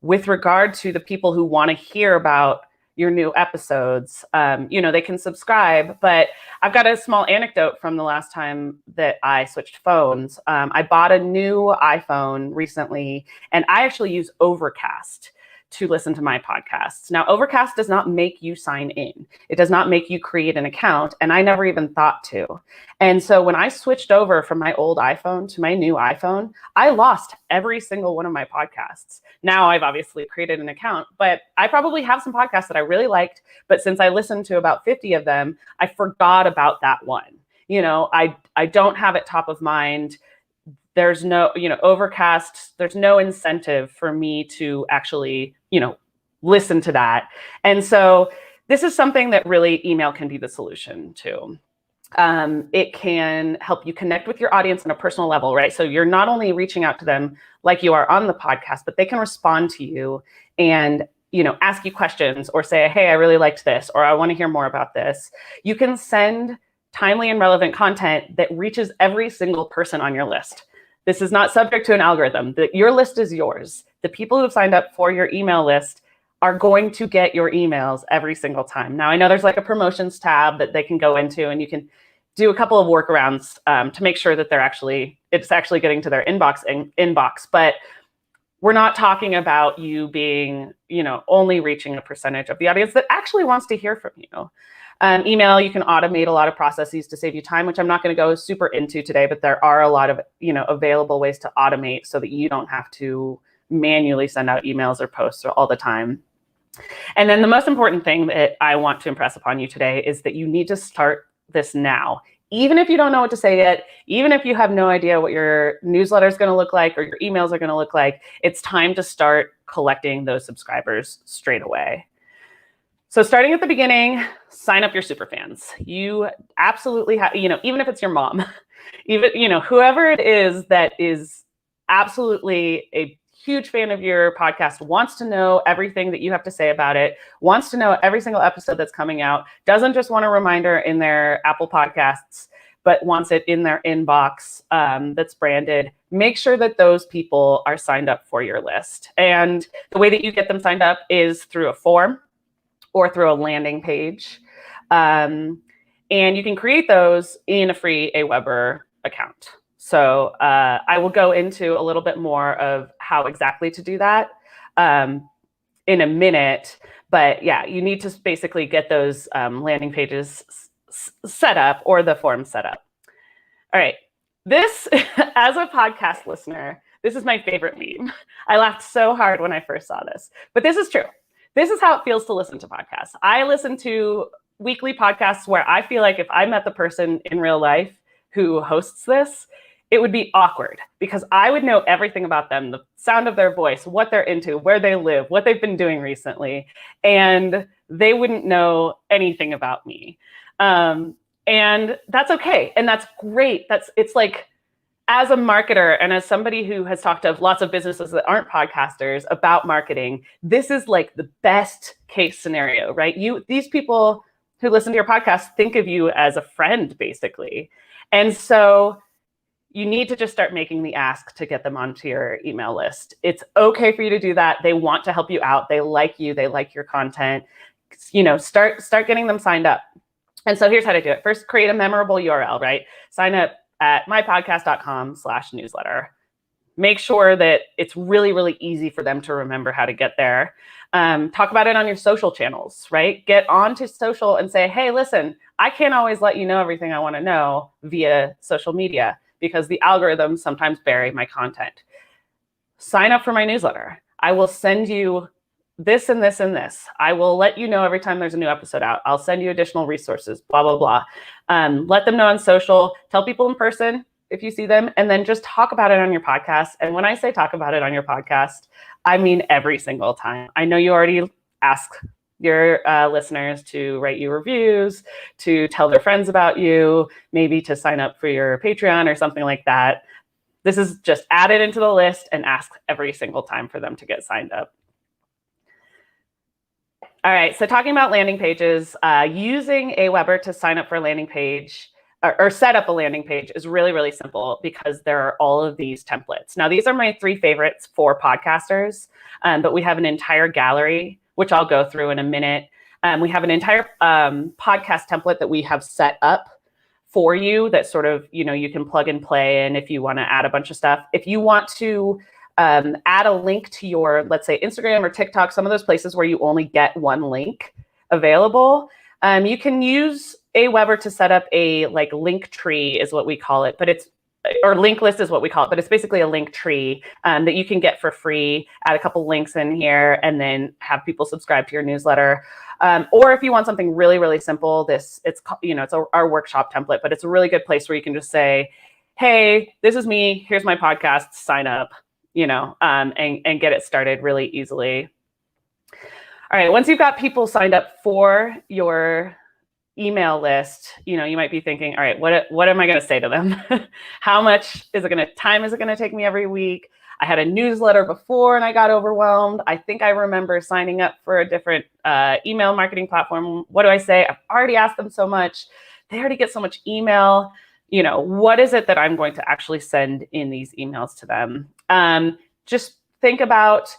Speaker 4: with regard to the people who want to hear about your new episodes. They can subscribe, but I've got a small anecdote from the last time that I switched phones. I bought a new iPhone recently, and I actually use Overcast to listen to my podcasts. Now, Overcast does not make you sign in. It does not make you create an account, and I never even thought to. And so when I switched over from my old iPhone to my new iPhone, I lost every single one of my podcasts. Now I've obviously created an account, but I probably have some podcasts that I really liked, but since I listened to about 50 of them, I forgot about that one. I don't have it top of mind. There's no, Overcast, there's no incentive for me to actually, listen to that. And so this is something that really email can be the solution to. It can help you connect with your audience on a personal level, right? So you're not only reaching out to them like you are on the podcast, but they can respond to you and, ask you questions or say, hey, I really liked this, or I want to hear more about this. You can send timely and relevant content that reaches every single person on your list. This is not subject to an algorithm. Your list is yours. The people who have signed up for your email list are going to get your emails every single time. Now, I know there's like a promotions tab that they can go into, and you can do a couple of workarounds to make sure that it's actually getting to their inbox. But we're not talking about you being, only reaching a percentage of the audience that actually wants to hear from you. Email, you can automate a lot of processes to save you time, which I'm not going to go super into today, but there are a lot of, available ways to automate so that you don't have to manually send out emails or posts all the time. And then the most important thing that I want to impress upon you today is that you need to start this now. Even if you don't know what to say yet, even if you have no idea what your newsletter is going to look like or your emails are going to look like, it's time to start collecting those subscribers straight away. So starting at the beginning, sign up your super fans. You absolutely have, even if it's your mom, even, whoever it is that is absolutely a huge fan of your podcast, wants to know everything that you have to say about it, wants to know every single episode that's coming out, doesn't just want a reminder in their Apple Podcasts, but wants it in their inbox that's branded. Make sure that those people are signed up for your list. And the way that you get them signed up is through a form or through a landing page. And you can create those in a free Aweber account. So I will go into a little bit more of how exactly to do that in a minute. But yeah, you need to basically get those landing pages set up or the form set up. All right. This, as a podcast listener, this is my favorite meme. I laughed so hard when I first saw this, but this is true. This is how it feels to listen to podcasts. I listen to weekly podcasts where I feel like if I met the person in real life who hosts this, it would be awkward because I would know everything about them, the sound of their voice, what they're into, where they live, what they've been doing recently, and they wouldn't know anything about me. And that's okay. And that's great. It's like, as a marketer and as somebody who has talked to lots of businesses that aren't podcasters about marketing, this is like the best case scenario, right? These people who listen to your podcast think of you as a friend, basically. And so you need to just start making the ask to get them onto your email list. It's okay for you to do that. They want to help you out. They like you. They like your content. Start getting them signed up. And so here's how to do it. First, create a memorable URL, right? Sign up at mypodcast.com/newsletter. Make sure that it's really, really easy for them to remember how to get there. Talk about it on your social channels, right? Get onto social and say, hey, listen, I can't always let you know everything I want to know via social media because the algorithms sometimes bury my content. Sign up for my newsletter. I will send you this and this and this. I will let you know every time there's a new episode out. I'll send you additional resources, blah, blah, blah. Let them know on social. Tell people in person if you see them, and then just talk about it on your podcast. And when I say talk about it on your podcast, I mean every single time. I know you already ask your listeners to write you reviews, to tell their friends about you, maybe to sign up for your Patreon or something like that. This is just add it into the list and ask every single time for them to get signed up. All right, so talking about landing pages, using Aweber to sign up for a landing page or set up a landing page is really, really simple because there are all of these templates. Now, these are my 3 favorites for podcasters, but we have an entire gallery, which I'll go through in a minute. We have an entire podcast template that we have set up for you that sort of, you can plug and play in if you want to add a bunch of stuff. If you want to add a link to your, let's say, Instagram or TikTok, some of those places where you only get one link available, you can use Aweber to set up a link tree is what we call it, but or link list is what we call it, but it's basically a link tree that you can get for free, add a couple links in here, and then have people subscribe to your newsletter. Or if you want something really, really simple, it's our workshop template, but it's a really good place where you can just say, hey, this is me, here's my podcast, sign up, and get it started really easily. All right, once you've got people signed up for your email list, you might be thinking, all right, what am I going to say to them? How much time is it going to take me every week? I had a newsletter before and I got overwhelmed. I think I remember signing up for a different email marketing platform. What do I say? I've already asked them so much. They already get so much email. What is it that I'm going to actually send in these emails to them? Just think about,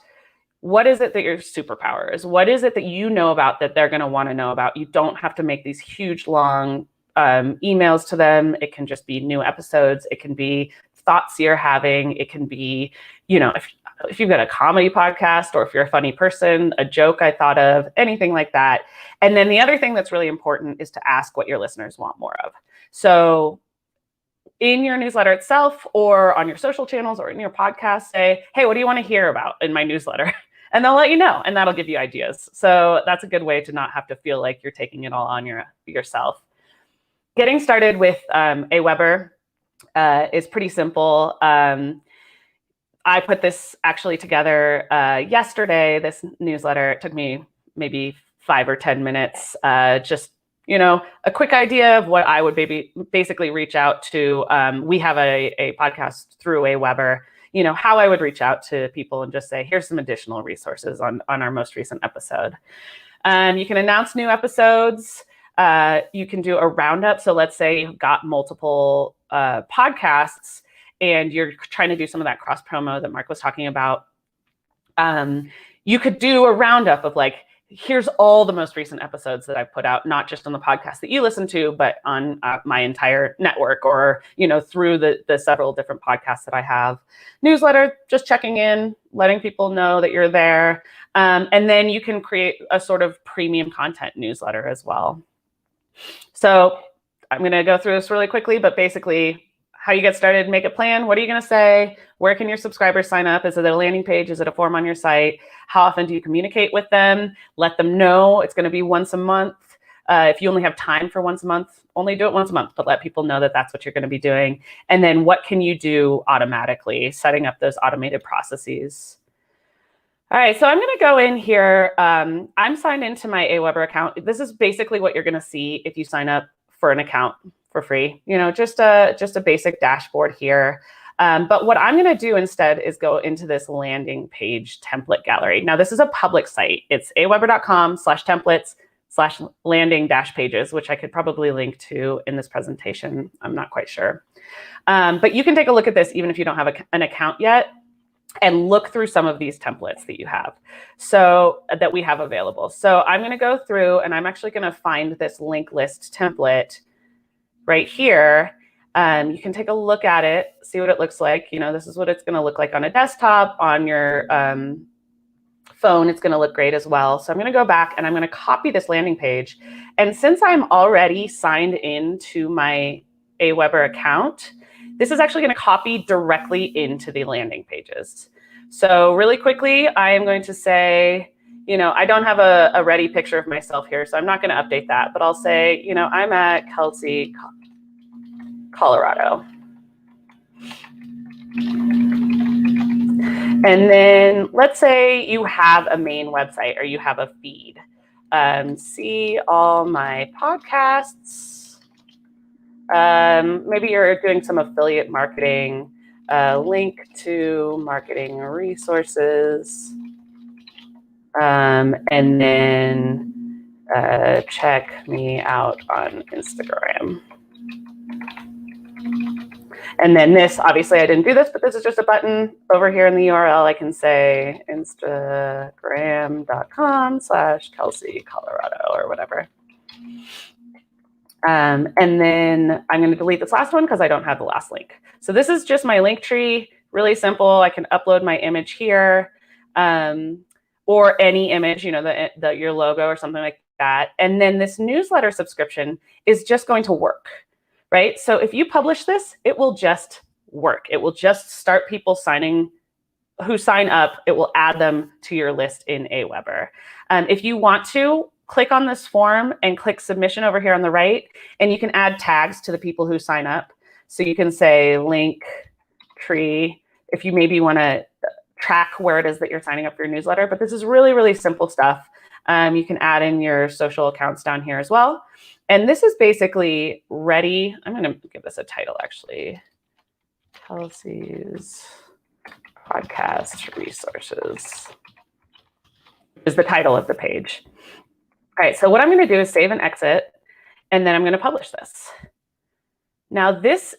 Speaker 4: what is it that your superpower is? What is it that you know about that they're going to want to know about? You don't have to make these huge, long emails to them. It can just be new episodes. It can be thoughts you're having. It can be, if you've got a comedy podcast or if you're a funny person, a joke I thought of, anything like that. And then the other thing that's really important is to ask what your listeners want more of. So in your newsletter itself or on your social channels or in your podcast, say, hey, what do you want to hear about in my newsletter? and they'll let you know, and that'll give you ideas. So that's a good way to not have to feel like you're taking it all on yourself. Getting started with Aweber is pretty simple. I put this actually together yesterday, this newsletter. It took me maybe 5 or 10 minutes, just, you know, a quick idea of what I would basically reach out to. We have a podcast through Aweber, you know, how I would reach out to people and just say, here's some additional resources on our most recent episode. You can announce new episodes. You can do a roundup. So let's say you've got multiple podcasts and you're trying to do some of that cross promo that Mark was talking about. You could do a roundup of like, here's all the most recent episodes that I've put out, not just on the podcast that you listen to, but on my entire network, or, you know, through the several different podcasts that I have. Newsletter, just checking in, letting people know that you're there. And then you can create a sort of premium content newsletter as well. So I'm going to go through this really quickly, but basically how you get started, make a plan. What are you going to say? Where can your subscribers sign up? Is it a landing page? Is it a form on your site? How often do you communicate with them? Let them know it's going to be once a month. If you only have time for once a month, only do it once a month, but let people know that that's what you're going to be doing. And then what can you do automatically? Setting up those automated processes. All right, so I'm going to go in here. I'm signed into my Aweber account. This is basically what you're going to see if you sign up for an account for free. You know, just a basic dashboard here. But what I'm going to do instead is go into this landing page template gallery. Now, this is a public site. It's aweber.com/templates/landing-pages, which I could probably link to in this presentation. I'm not quite sure. But you can take a look at this even if you don't have an account yet, and look through some of these templates that you have, so that we have available. So I'm going to go through, and I'm actually going to find this link list template right here. You can take a look at it, see what it looks like. You know, this is what it's going to look like on a desktop. On your phone, it's going to look great as well. So I'm going to go back and I'm going to copy this landing page. And since I'm already signed into my Aweber account, this is actually going to copy directly into the landing pages. So really quickly, I am going to say, you know, I don't have a ready picture of myself here, so I'm not going to update that, but I'll say, you know, I'm at Kelsey, Colorado. And then let's say you have a main website or you have a feed. See all my podcasts. Maybe you're doing some affiliate marketing. Link to marketing resources. And then check me out on Instagram. And then this, obviously I didn't do this, but this is just a button over here in the URL. I can say instagram.com/Kelsey, Colorado, or whatever. And then I'm going to delete this last one because I don't have the last link. So this is just my link tree, really simple. I can upload my image here, or any image, you know, your logo or something like that. And then this newsletter subscription is just going to work. Right? So if you publish this, it will just work. It will just start people who sign up. It will add them to your list in Aweber. If you want to, click on this form and click submission over here on the right, and you can add tags to the people who sign up. So you can say link tree if you maybe want to track where it is that you're signing up for your newsletter. But this is really, really simple stuff. You can add in your social accounts down here as well. And this is basically ready. I'm going to give this a title, actually. Kelsey's Podcast Resources is the title of the page. All right, so what I'm going to do is save and exit, and then I'm going to publish this. Now this,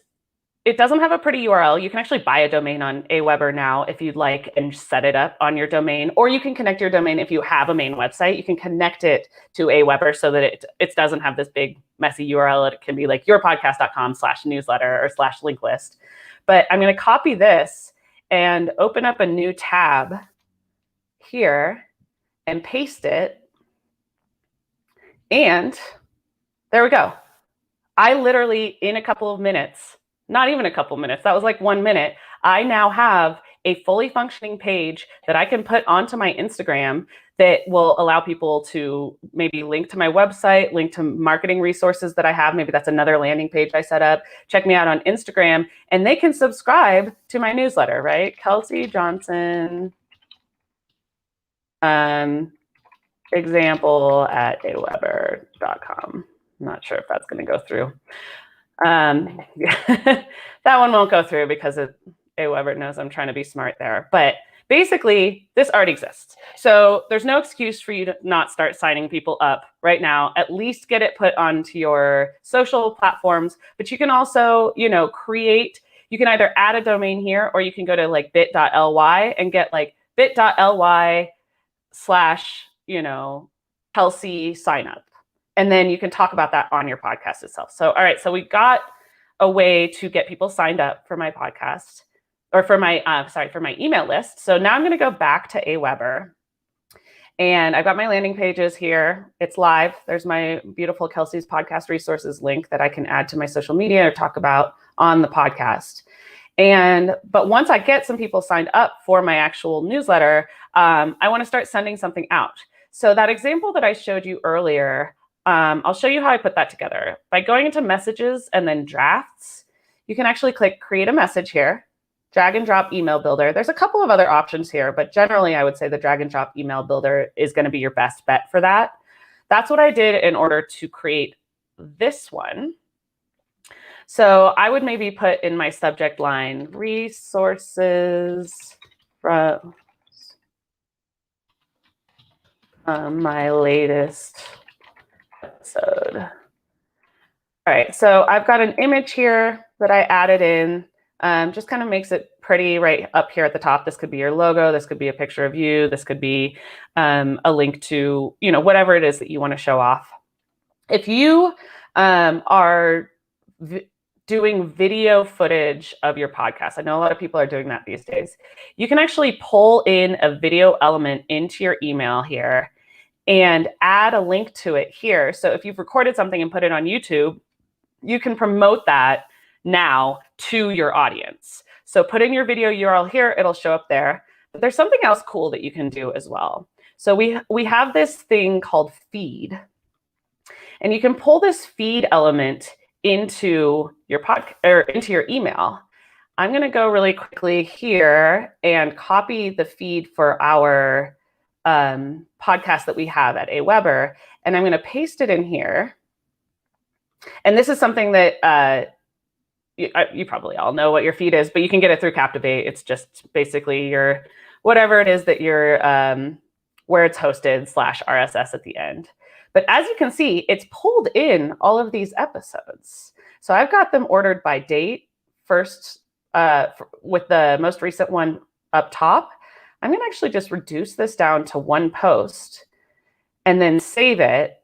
Speaker 4: it doesn't have a pretty URL. You can actually buy a domain on Aweber now if you'd like and set it up on your domain, or you can connect your domain if you have a main website. You can connect it to Aweber so that it doesn't have this big messy URL. It can be like yourpodcast.com/newsletter or /link list. But I'm going to copy this and open up a new tab here and paste it. And there we go. I literally, in a couple of minutes, not even a couple minutes. That was like 1 minute. I now have a fully functioning page that I can put onto my Instagram that will allow people to maybe link to my website, link to marketing resources that I have. Maybe that's another landing page I set up. Check me out on Instagram, and they can subscribe to my newsletter, right? Kelsey Johnson, example at aweber.com. I'm not sure if that's going to go through. That one won't go through because Aweber knows I'm trying to be smart there. But basically, this already exists. So there's no excuse for you to not start signing people up right now. At least get it put onto your social platforms. But you can also, you know, you can either add a domain here, or you can go to like bit.ly and get like bit.ly/ you know, Kelsey sign up. And then you can talk about that on your podcast itself. So, all right, so we got a way to get people signed up for my podcast, or for my, for my email list. So now I'm going to go back to Aweber, and I've got my landing pages here. It's live. There's my beautiful Kelsey's podcast resources link that I can add to my social media or talk about on the podcast. But once I get some people signed up for my actual newsletter, I want to start sending something out. So that example that I showed you earlier, I'll show you how I put that together. By going into messages and then drafts, you can actually click create a message here, drag and drop email builder. There's a couple of other options here, but generally I would say the drag and drop email builder is going to be your best bet for that. That's what I did in order to create this one. So I would maybe put in my subject line, resources from my latest episode. All right, so I've got an image here that I added in. Just kind of makes it pretty right up here at the top. This could be your logo. This could be a picture of you. This could be a link to, you know, whatever it is that you want to show off. If you are doing video footage of your podcast, I know a lot of people are doing that these days, you can actually pull in a video element into your email here and add a link to it here. So if you've recorded something and put it on YouTube, you can promote that now to your audience. So put in your video URL here, it'll show up there. But there's something else cool that you can do as well. So we have this thing called feed, and you can pull this feed element into your into your email. I'm going to go really quickly here and copy the feed for our podcast that we have at Aweber, and I'm going to paste it in here. And this is something that you probably all know what your feed is, but you can get it through Captivate. It's just basically your whatever it is that you're where it's hosted /RSS at the end. But as you can see, it's pulled in all of these episodes. So I've got them ordered by date first, with the most recent one up top. I'm going to actually just reduce this down to one post and then save it.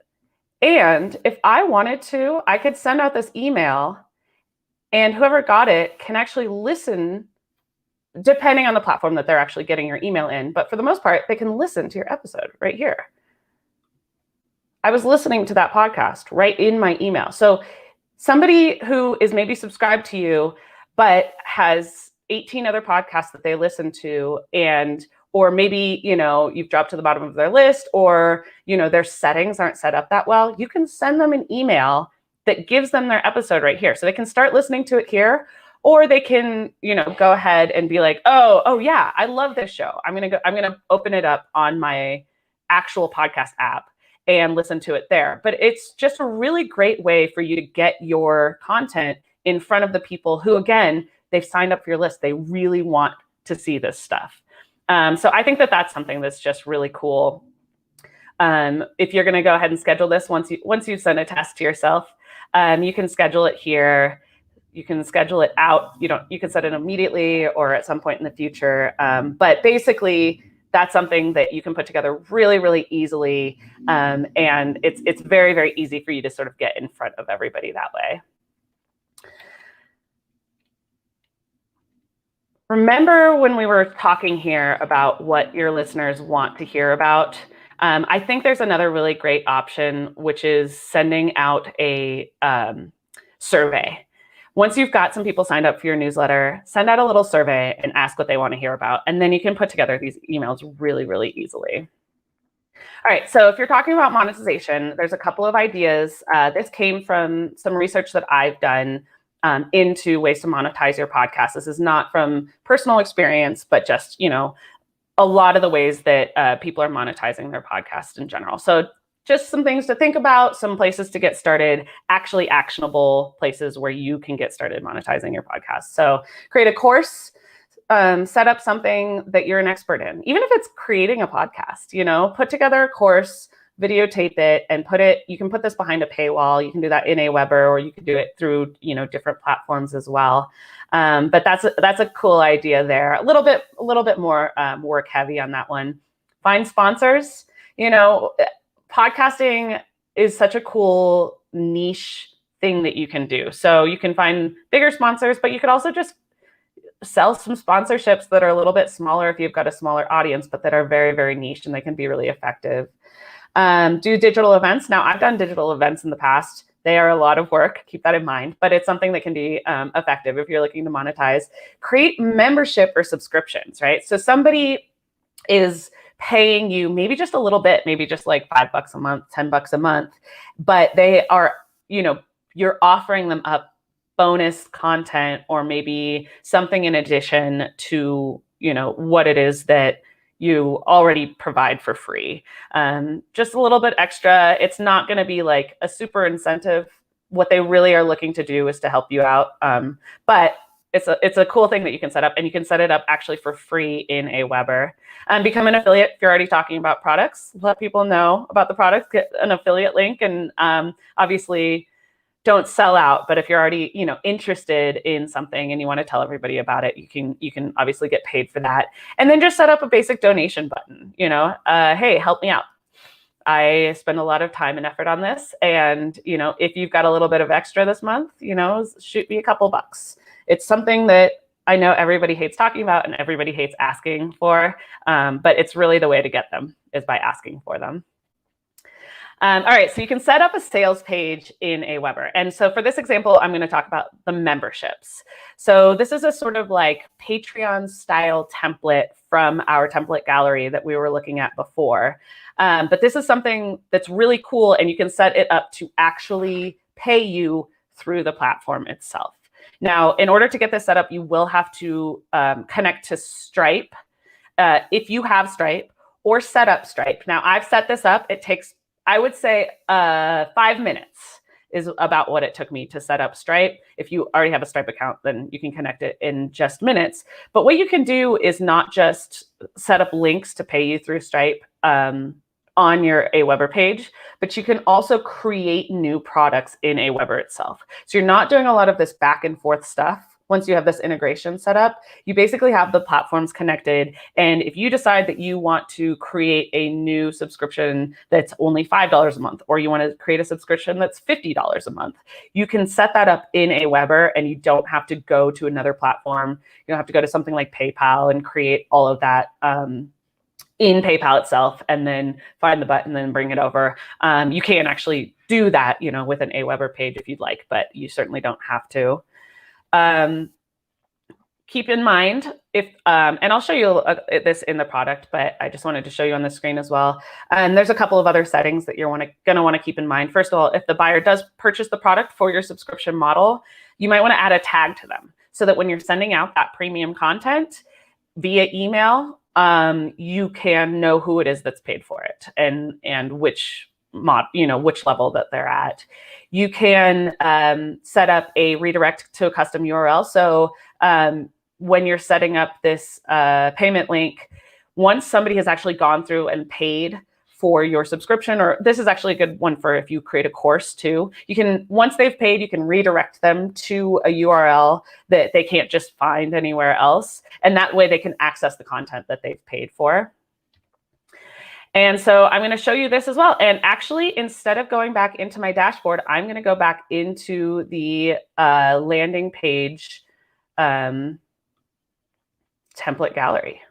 Speaker 4: And if I wanted to, I could send out this email, and whoever got it can actually listen, depending on the platform that they're actually getting your email in. But for the most part, they can listen to your episode right here. I was listening to that podcast right in my email. So somebody who is maybe subscribed to you, but has 18 other podcasts that they listen to, or maybe, you know, you've dropped to the bottom of their list, or, you know, their settings aren't set up that well, you can send them an email that gives them their episode right here. So they can start listening to it here, or they can, you know, go ahead and be like, oh yeah, I love this show. I'm going to open it up on my actual podcast app and listen to it there. But it's just a really great way for you to get your content in front of the people who, again, they've signed up for your list. They really want to see this stuff. So I think that that's something that's just really cool. If you're going to go ahead and schedule this, once you send a test to yourself, you can schedule it here. You can schedule it out. You can set it immediately or at some point in the future. But basically, that's something that you can put together really, really easily. And it's very, very easy for you to sort of get in front of everybody that way. Remember when we were talking here about what your listeners want to hear about? I think there's another really great option, which is sending out a survey. Once you've got some people signed up for your newsletter, send out a little survey and ask what they want to hear about. And then you can put together these emails really, really easily. All right, so if you're talking about monetization, there's a couple of ideas. This came from some research that I've done into ways to monetize your podcast. This is not from personal experience, but just, a lot of the ways that people are monetizing their podcast in general. So just some things to think about, some places to get started, actually actionable places where you can get started monetizing your podcast. So create a course, set up something that you're an expert in, even if it's creating a podcast, put together a course, videotape it, and you can put this behind a paywall. You can do that in Aweber, or you can do it through, different platforms as well. But that's a cool idea there. A little bit more work heavy on that one. Find sponsors. Podcasting is such a cool niche thing that you can do. So you can find bigger sponsors, but you could also just sell some sponsorships that are a little bit smaller if you've got a smaller audience, but that are very, very niche, and they can be really effective. Do digital events. Now, I've done digital events in the past. They are a lot of work. Keep that in mind, but it's something that can be effective if you're looking to monetize. Create membership or subscriptions, right? So somebody is paying you maybe just a little bit, maybe just like $5 a month, $10 a month, but they are, you're offering them up bonus content, or maybe something in addition to, what it is that you already provide for free. Just a little bit extra. It's not going to be like a super incentive. What they really are looking to do is to help you out. But it's a cool thing that you can set up, and you can set it up actually for free in Aweber. Become an affiliate if you're already talking about products. Let people know about the products. Get an affiliate link, and obviously don't sell out. But if you're already interested in something and you want to tell everybody about it, you can obviously get paid for that. And then just set up a basic donation button. Hey, help me out. I spend a lot of time and effort on this, and if you've got a little bit of extra this month, shoot me a couple bucks. It's something that I know everybody hates talking about and everybody hates asking for, but it's really the way to get them is by asking for them. All right, so you can set up a sales page in Aweber. And so for this example, I'm going to talk about the memberships. So this is a sort of like Patreon style template from our template gallery that we were looking at before. But this is something that's really cool, and you can set it up to actually pay you through the platform itself. Now, in order to get this set up, you will have to connect to Stripe if you have Stripe, or set up Stripe. Now, I've set this up. It takes, I would say, 5 minutes is about what it took me to set up Stripe. If you already have a Stripe account, then you can connect it in just minutes. But what you can do is not just set up links to pay you through Stripe on your Aweber page, but you can also create new products in Aweber itself. So you're not doing a lot of this back and forth stuff. Once you have this integration set up, you basically have the platforms connected. And if you decide that you want to create a new subscription that's only $5 a month, or you want to create a subscription that's $50 a month, you can set that up in Aweber, and you don't have to go to another platform. You don't have to go to something like PayPal and create all of that in PayPal itself, and then find the button and then bring it over. You can actually do that, with an Aweber page if you'd like, but you certainly don't have to. Keep in mind and I'll show you this in the product, but I just wanted to show you on the screen as well. And there's a couple of other settings that you're going to want to keep in mind. First of all, if the buyer does purchase the product for your subscription model, you might want to add a tag to them so that when you're sending out that premium content via email, you can know who it is that's paid for it and which level that they're at. You can set up a redirect to a custom URL. So when you're setting up this payment link, once somebody has actually gone through and paid for your subscription, or this is actually a good one for if you create a course too, you can, once they've paid, you can redirect them to a URL that they can't just find anywhere else. And that way they can access the content that they've paid for. And so I'm going to show you this as well. And actually, instead of going back into my dashboard, I'm going to go back into the landing page template gallery.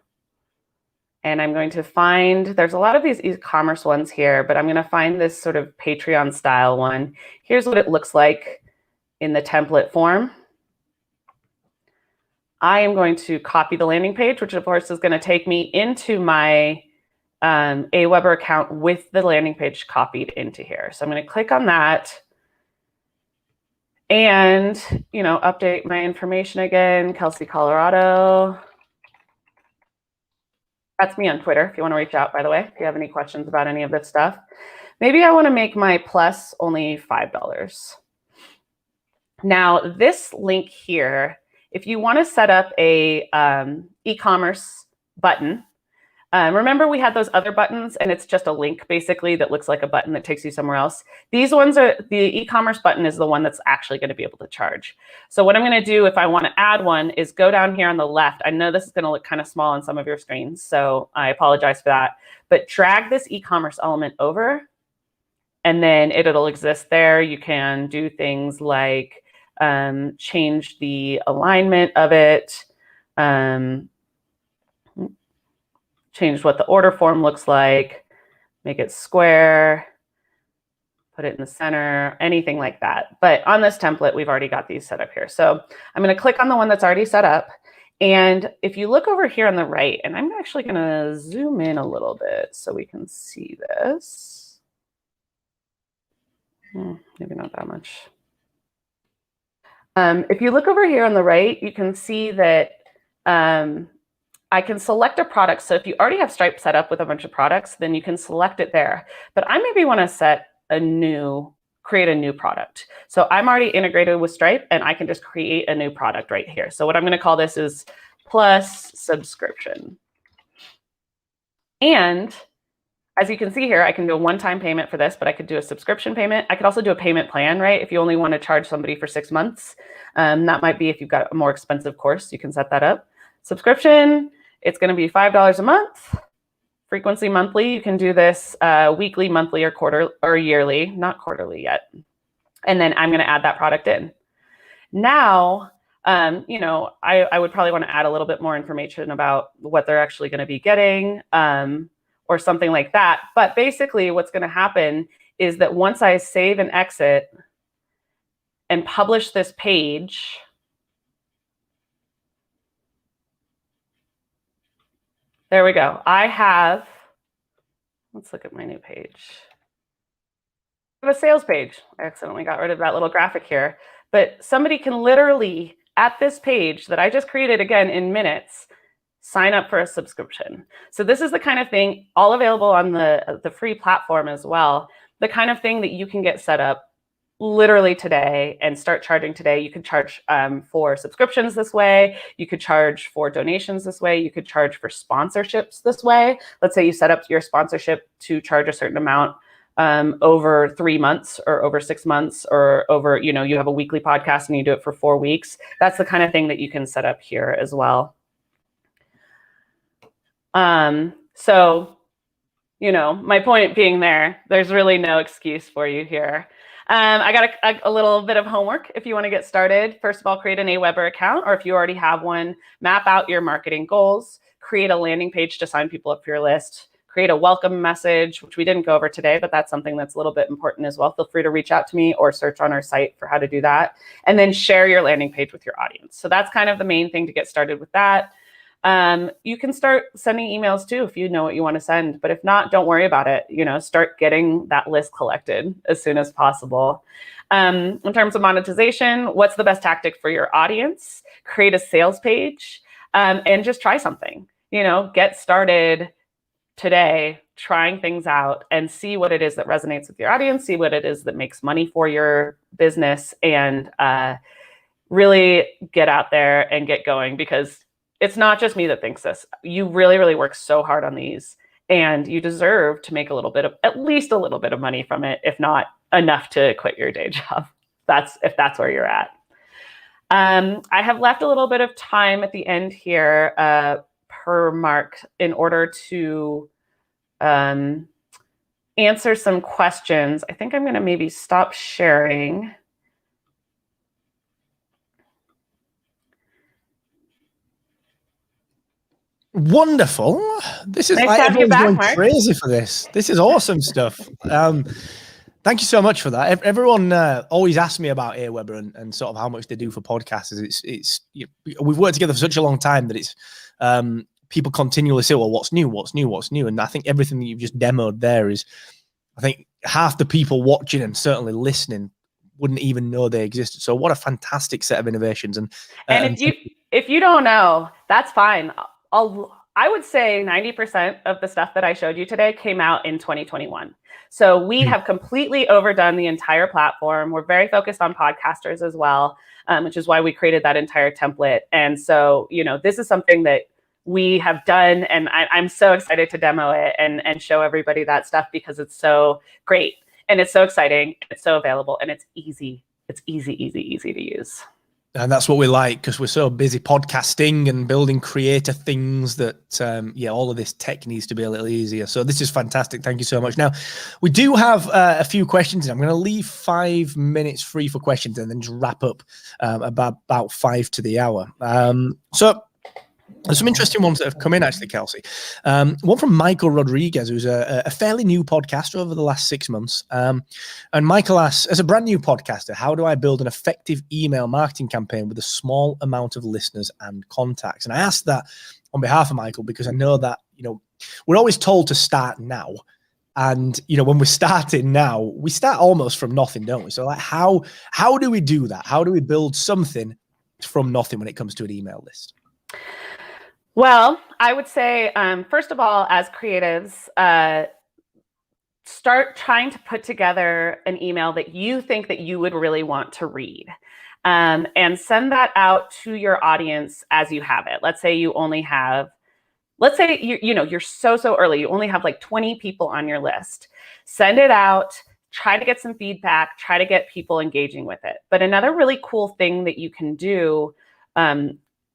Speaker 4: And I'm going to find, there's a lot of these e-commerce ones here, but I'm going to find this sort of Patreon style one. Here's what it looks like in the template form. I am going to copy the landing page, which of course is going to take me into my Aweber account with the landing page copied into here. So I'm going to click on that and, update my information again, Kelsey, Colorado. That's me on Twitter if you want to reach out, by the way, if you have any questions about any of this stuff. Maybe I want to make my plus only $5. Now, this link here, if you want to set up a e-commerce button, remember we had those other buttons and it's just a link basically that looks like a button that takes you somewhere else. These ones are, the e-commerce button is the one that's actually going to be able to charge. So what I'm going to do if I want to add one is go down here on the left. I know this is going to look kind of small on some of your screens, so I apologize for that. But drag this e-commerce element over and then it'll exist there. You can do things like change the alignment of it, change what the order form looks like, make it square, put it in the center, anything like that. But on this template, we've already got these set up here. So I'm going to click on the one that's already set up. And if you look over here on the right, and I'm actually going to zoom in a little bit so we can see this. Maybe not that much. If you look over here on the right, you can see that I can select a product. So if you already have Stripe set up with a bunch of products, then you can select it there. But I maybe want to create a new product. So I'm already integrated with Stripe and I can just create a new product right here. So what I'm going to call this is plus subscription. And as you can see here, I can do a one-time payment for this, but I could do a subscription payment. I could also do a payment plan, right? If you only want to charge somebody for 6 months, that might be if you've got a more expensive course, you can set that up. Subscription, it's going to be $5 a month. Frequency monthly, you can do this weekly, monthly, or quarter or yearly, not quarterly yet. And then I'm going to add that product in. Now, I would probably want to add a little bit more information about what they're actually going to be getting or something like that. But basically what's going to happen is that once I save and exit and publish this page, there we go. Let's look at my new page. I have a sales page. I accidentally got rid of that little graphic here. But somebody can literally, at this page that I just created again in minutes, sign up for a subscription. So this is the kind of thing, all available on the free platform as well, the kind of thing that you can get set up literally today and start charging today. You could charge for subscriptions this way. You could charge for donations this way. You could charge for sponsorships this way. Let's say you set up your sponsorship to charge a certain amount over 3 months or over 6 months or over, you have a weekly podcast and you do it for 4 weeks. That's the kind of thing that you can set up here as well. So, my point being there's really no excuse for you here. I got a little bit of homework if you want to get started. First of all, create an Aweber account, or if you already have one, map out your marketing goals, create a landing page to sign people up for your list, create a welcome message, which we didn't go over today, but that's something that's a little bit important as well. Feel free to reach out to me or search on our site for how to do that. And then share your landing page with your audience. So that's kind of the main thing to get started with that. You can start sending emails too if you know what you want to send, but if not, don't worry about it. Start getting that list collected as soon as possible. In terms of monetization, what's the best tactic for your audience? Create a sales page and just try something. Get started today, trying things out and see what it is that resonates with your audience, see what it is that makes money for your business, and really get out there and get going, because it's not just me that thinks this. You really, really work so hard on these, and you deserve to make at least a little bit of money from it, if not enough to quit your day job. If that's where you're at. I have left a little bit of time at the end here per Mark in order to answer some questions. I think I'm going to maybe stop sharing.
Speaker 1: Wonderful. This is
Speaker 4: Nice
Speaker 1: like
Speaker 4: to have you
Speaker 1: everyone's
Speaker 4: back,
Speaker 1: going
Speaker 4: Mark.
Speaker 1: crazy for this. This is awesome stuff. Thank you so much for that. Everyone always asks me about Aweber and sort of how much they do for podcasters. We've worked together for such a long time that it's people continually say, well, what's new? And I think everything that you've just demoed there is, I think half the people watching and certainly listening wouldn't even know they existed. So what a fantastic set of innovations. And
Speaker 4: if you don't know, that's fine. I would say 90% of the stuff that I showed you today came out in 2021. So we have completely overdone the entire platform. We're very focused on podcasters as well, which is why we created that entire template. And so, this is something that we have done, and I'm so excited to demo it and show everybody that stuff because it's so great. And it's so exciting, it's so available, and it's easy. It's easy to use.
Speaker 1: And that's what we like, because we're so busy podcasting and building creator things that, all of this tech needs to be a little easier. So this is fantastic. Thank you so much. Now, we do have a few questions. I'm going to leave 5 minutes free for questions and then just wrap up about 5 to the hour. So there's some interesting ones that have come in, actually, Kelsey. One from Michael Rodriguez, who's a fairly new podcaster over the last 6 months. And Michael asks, as a brand new podcaster, how do I build an effective email marketing campaign with a small amount of listeners and contacts? And I asked that on behalf of Michael because I know that, we're always told to start now. And, when we're starting now, we start almost from nothing, don't we? So like, how do we do that? How do we build something from nothing when it comes to an email list?
Speaker 4: Well, I would say, first of all, as creatives, start trying to put together an email that you think that you would really want to read, and send that out to your audience as you have it. Let's say you only have, you're so early. You only have like 20 people on your list. Send it out, try to get some feedback, try to get people engaging with it. But another really cool thing that you can do,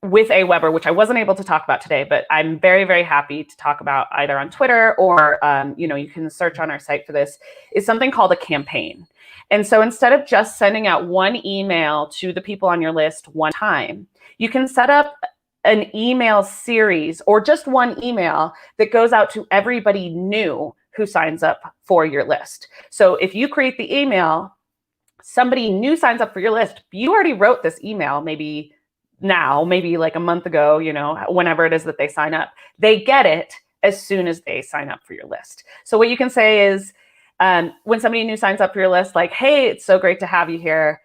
Speaker 4: with Aweber, which I wasn't able to talk about today, but I'm very, very happy to talk about either on Twitter or, you can search on our site for this, is something called a campaign. And so instead of just sending out one email to the people on your list one time, you can set up an email series or just one email that goes out to everybody new who signs up for your list. So if you create the email, somebody new signs up for your list, you already wrote this email maybe like a month ago, whenever it is that they sign up, they get it as soon as they sign up for your list. So what you can say is, when somebody new signs up for your list, like, hey, it's so great to have you here.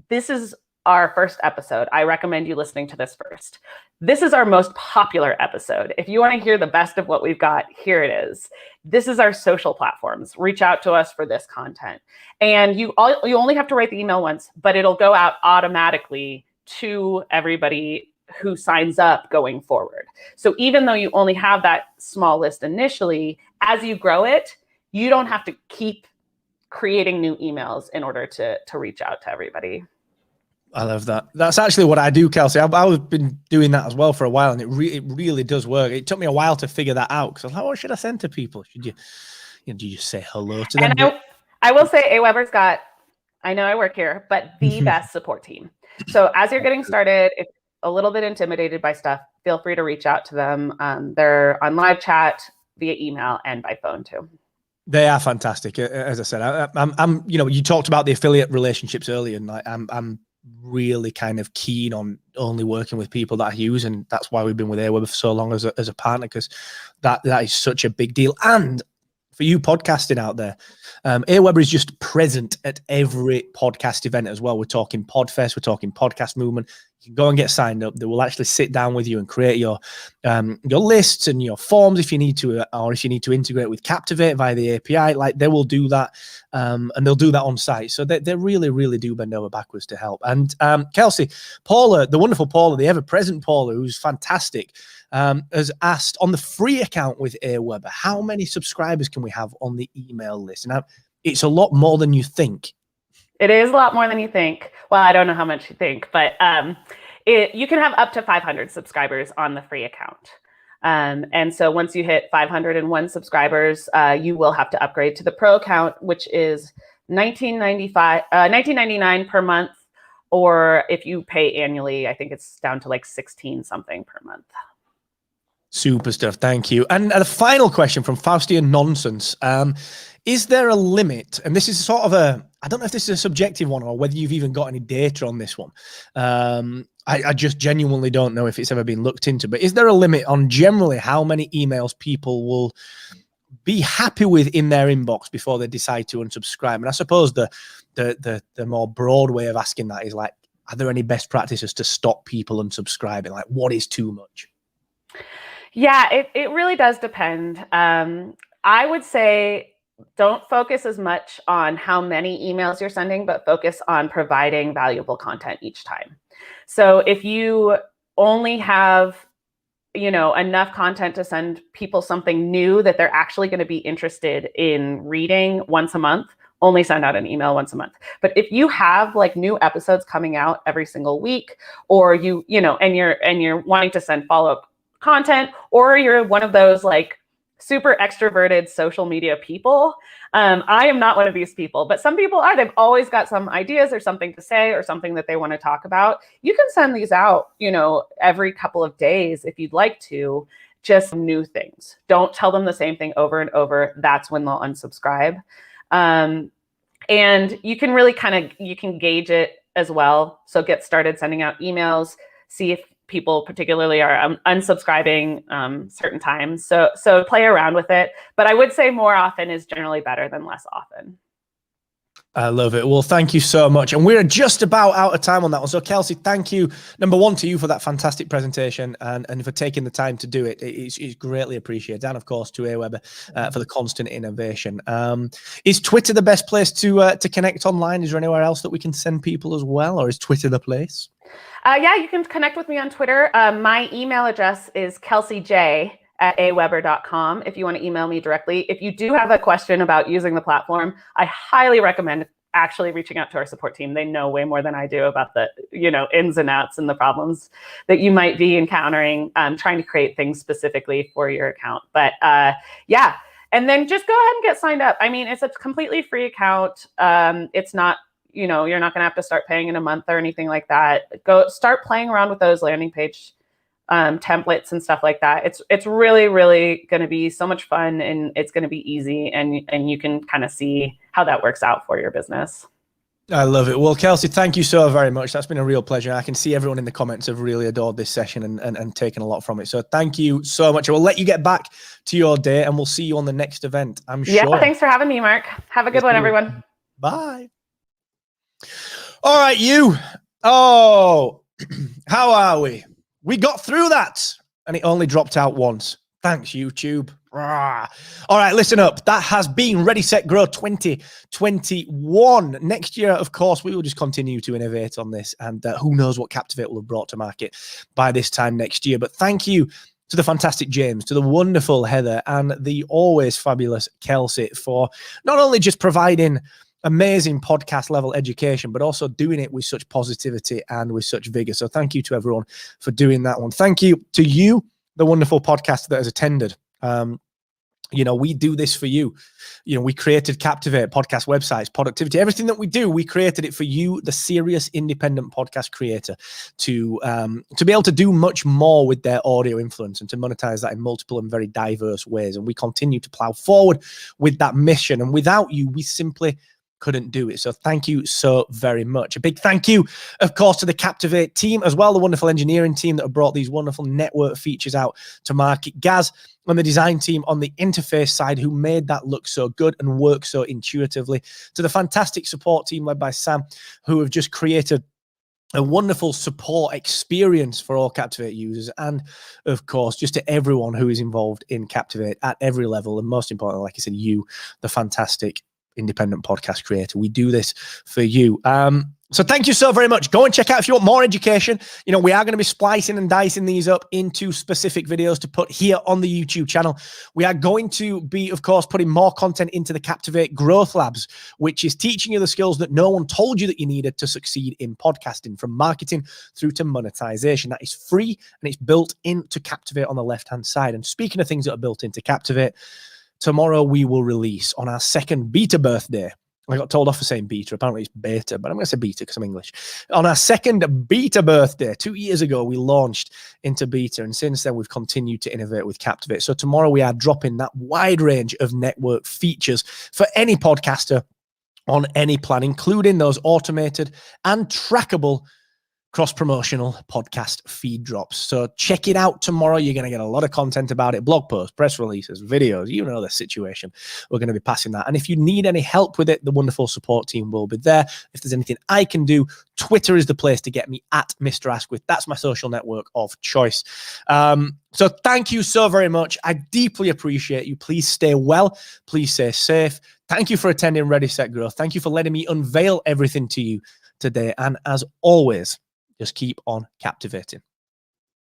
Speaker 4: This is our first episode. I recommend you listening to this first. This is our most popular episode. If you want to hear the best of what we've got, here it is. This is our social platforms. Reach out to us for this content. And you only have to write the email once, but it'll go out automatically to everybody who signs up going forward. So even though you only have that small list initially, as you grow it, you don't have to keep creating new emails in order to reach out to everybody.
Speaker 1: I love that. That's actually what I do, Kelsey. I've been doing that as well for a while, and it really does work. It took me a while to figure that out, because I was like, what should I send to people? Should do you say hello to them?
Speaker 4: And I will say Aweber's got, I know I work here, but the best support team. So as you're getting started, if a little bit intimidated by stuff, feel free to reach out to them. They're on live chat, via email, and by phone too.
Speaker 1: They are fantastic. As I said, I'm you talked about the affiliate relationships earlier, and I'm really kind of keen on only working with people that I use, and that's why we've been with Aweber for so long as a partner, because that is such a big deal. And for you podcasting out there, Aweber is just present at every podcast event as well. We're talking Podfest, we're talking Podcast Movement. You can go and get signed up. They will actually sit down with you and create your lists and your forms if you need to, or if you need to integrate with Captivate via the API. Like, they will do that, and they'll do that on site. So they really do bend over backwards to help. And Kelsey, Paula, the wonderful Paula, the ever-present Paula, who's fantastic, has asked, on the free account with Aweber, how many subscribers can we have on the email list? And it's a lot more than you think.
Speaker 4: It is a lot more than you think. Well, I don't know how much you think, but you can have up to 500 subscribers on the free account. And so once you hit 501 subscribers, you will have to upgrade to the pro account, which is $19.99 per month. Or if you pay annually, I think it's down to like 16 something per month.
Speaker 1: Super stuff. Thank you. And the final question from Faustian Nonsense is there a limit? And this is sort of I don't know if this is a subjective one or whether you've even got any data on this one. I just genuinely don't know if it's ever been looked into, but is there a limit on generally how many emails people will be happy with in their inbox before they decide to unsubscribe? And I suppose the more broad way of asking that is like, are there any best practices to stop people unsubscribing? Like, what is too much?
Speaker 4: Yeah, it really does depend. I would say don't focus as much on how many emails you're sending, but focus on providing valuable content each time. So if you only have, enough content to send people something new that they're actually going to be interested in reading once a month, only send out an email once a month. But if you have like new episodes coming out every single week, or and you're wanting to send follow-up content, or you're one of those like super extroverted social media people. I am not one of these people, but some people are. They've always got some ideas or something to say or something that they want to talk about. You can send these out, every couple of days if you'd like to, just new things. Don't tell them the same thing over and over. That's when they'll unsubscribe. And you can really you can gauge it as well. So get started sending out emails, see if people particularly are unsubscribing certain times. So play around with it. But I would say more often is generally better than less often.
Speaker 1: I love it. Well, thank you so much. And we're just about out of time on that one. So Kelsey, thank you, number one, to you for that fantastic presentation and for taking the time to do it. It's greatly appreciated. And of course to Aweber for the constant innovation. Is Twitter the best place to connect online? Is there anywhere else that we can send people as well? Or is Twitter the place?
Speaker 4: Yeah, you can connect with me on Twitter. My email address is kelseyj@aweber.com if you want to email me directly. If you do have a question about using the platform, I highly recommend actually reaching out to our support team. They know way more than I do about the ins and outs and the problems that you might be encountering trying to create things specifically for your account. But yeah, and then just go ahead and get signed up. I mean, it's a completely free account. It's not, you're not going to have to start paying in a month or anything like that. Go start playing around with those landing page templates and stuff like that. It's really, really going to be so much fun, and it's going to be easy, and you can kind of see how that works out for your business.
Speaker 1: I love it. Well, Kelsey, thank you so very much. That's been a real pleasure. I can see everyone in the comments have really adored this session and taken a lot from it. So thank you so much. I will let you get back to your day, and we'll see you on the next event, I'm sure.
Speaker 4: Yeah, thanks for having me, Mark. Have a good one, everyone.
Speaker 1: Bye. All right, you. Oh, how are we? We got through that, and it only dropped out once. Thanks, YouTube. Rah. All right, listen up. That has been Ready, Set, Grow 2021. Next year, of course, we will just continue to innovate on this, and who knows what Captivate will have brought to market by this time next year. But thank you to the fantastic James, to the wonderful Heather, and the always fabulous Kelsey for not only just providing amazing podcast level education, but also doing it with such positivity and with such vigor. So thank you to everyone for doing that one. Thank you to you, the wonderful podcaster that has attended. We do this for you. We created Captivate, podcast websites, productivity, everything that we do, we created it for you, the serious independent podcast creator, to be able to do much more with their audio influence and to monetize that in multiple and very diverse ways. And we continue to plow forward with that mission. And without you, we simply couldn't do it. So thank you so very much. A big thank you, of course, to the Captivate team as well, the wonderful engineering team that have brought these wonderful network features out to market. Gaz and the design team on the interface side who made that look so good and work so intuitively. To the fantastic support team led by Sam, who have just created a wonderful support experience for all Captivate users, and of course, just to everyone who is involved in Captivate at every level. And most importantly, like I said, you, the fantastic independent podcast creator. We do this for you. So thank you so very much. Go and check out if you want more education. We are going to be splicing and dicing these up into specific videos to put here on the YouTube channel. We are going to be, of course, putting more content into the Captivate Growth Labs, which is teaching you the skills that no one told you that you needed to succeed in podcasting, from marketing through to monetization. That is free, and it's built into Captivate on the left-hand side. And speaking of things that are built into Captivate, tomorrow we will release on our second beta birthday I got told off for saying beta. Apparently it's beta, but I'm going to say beta because I'm English. On our second beta birthday, 2 years ago, we launched into beta. And since then, we've continued to innovate with Captivate. So tomorrow we are dropping that wide range of network features for any podcaster on any plan, including those automated and trackable cross-promotional podcast feed drops. So check it out tomorrow. You're going to get a lot of content about it, blog posts, press releases, videos, you know the situation. We're going to be passing that. And if you need any help with it, the wonderful support team will be there. If there's anything I can do, Twitter is the place to get me at Mr. Asquith. That's my social network of choice. So thank you so very much. I deeply appreciate you. Please stay well. Please stay safe. Thank you for attending Ready, Set, Growth. Thank you for letting me unveil everything to you today. And as always, just keep on captivating.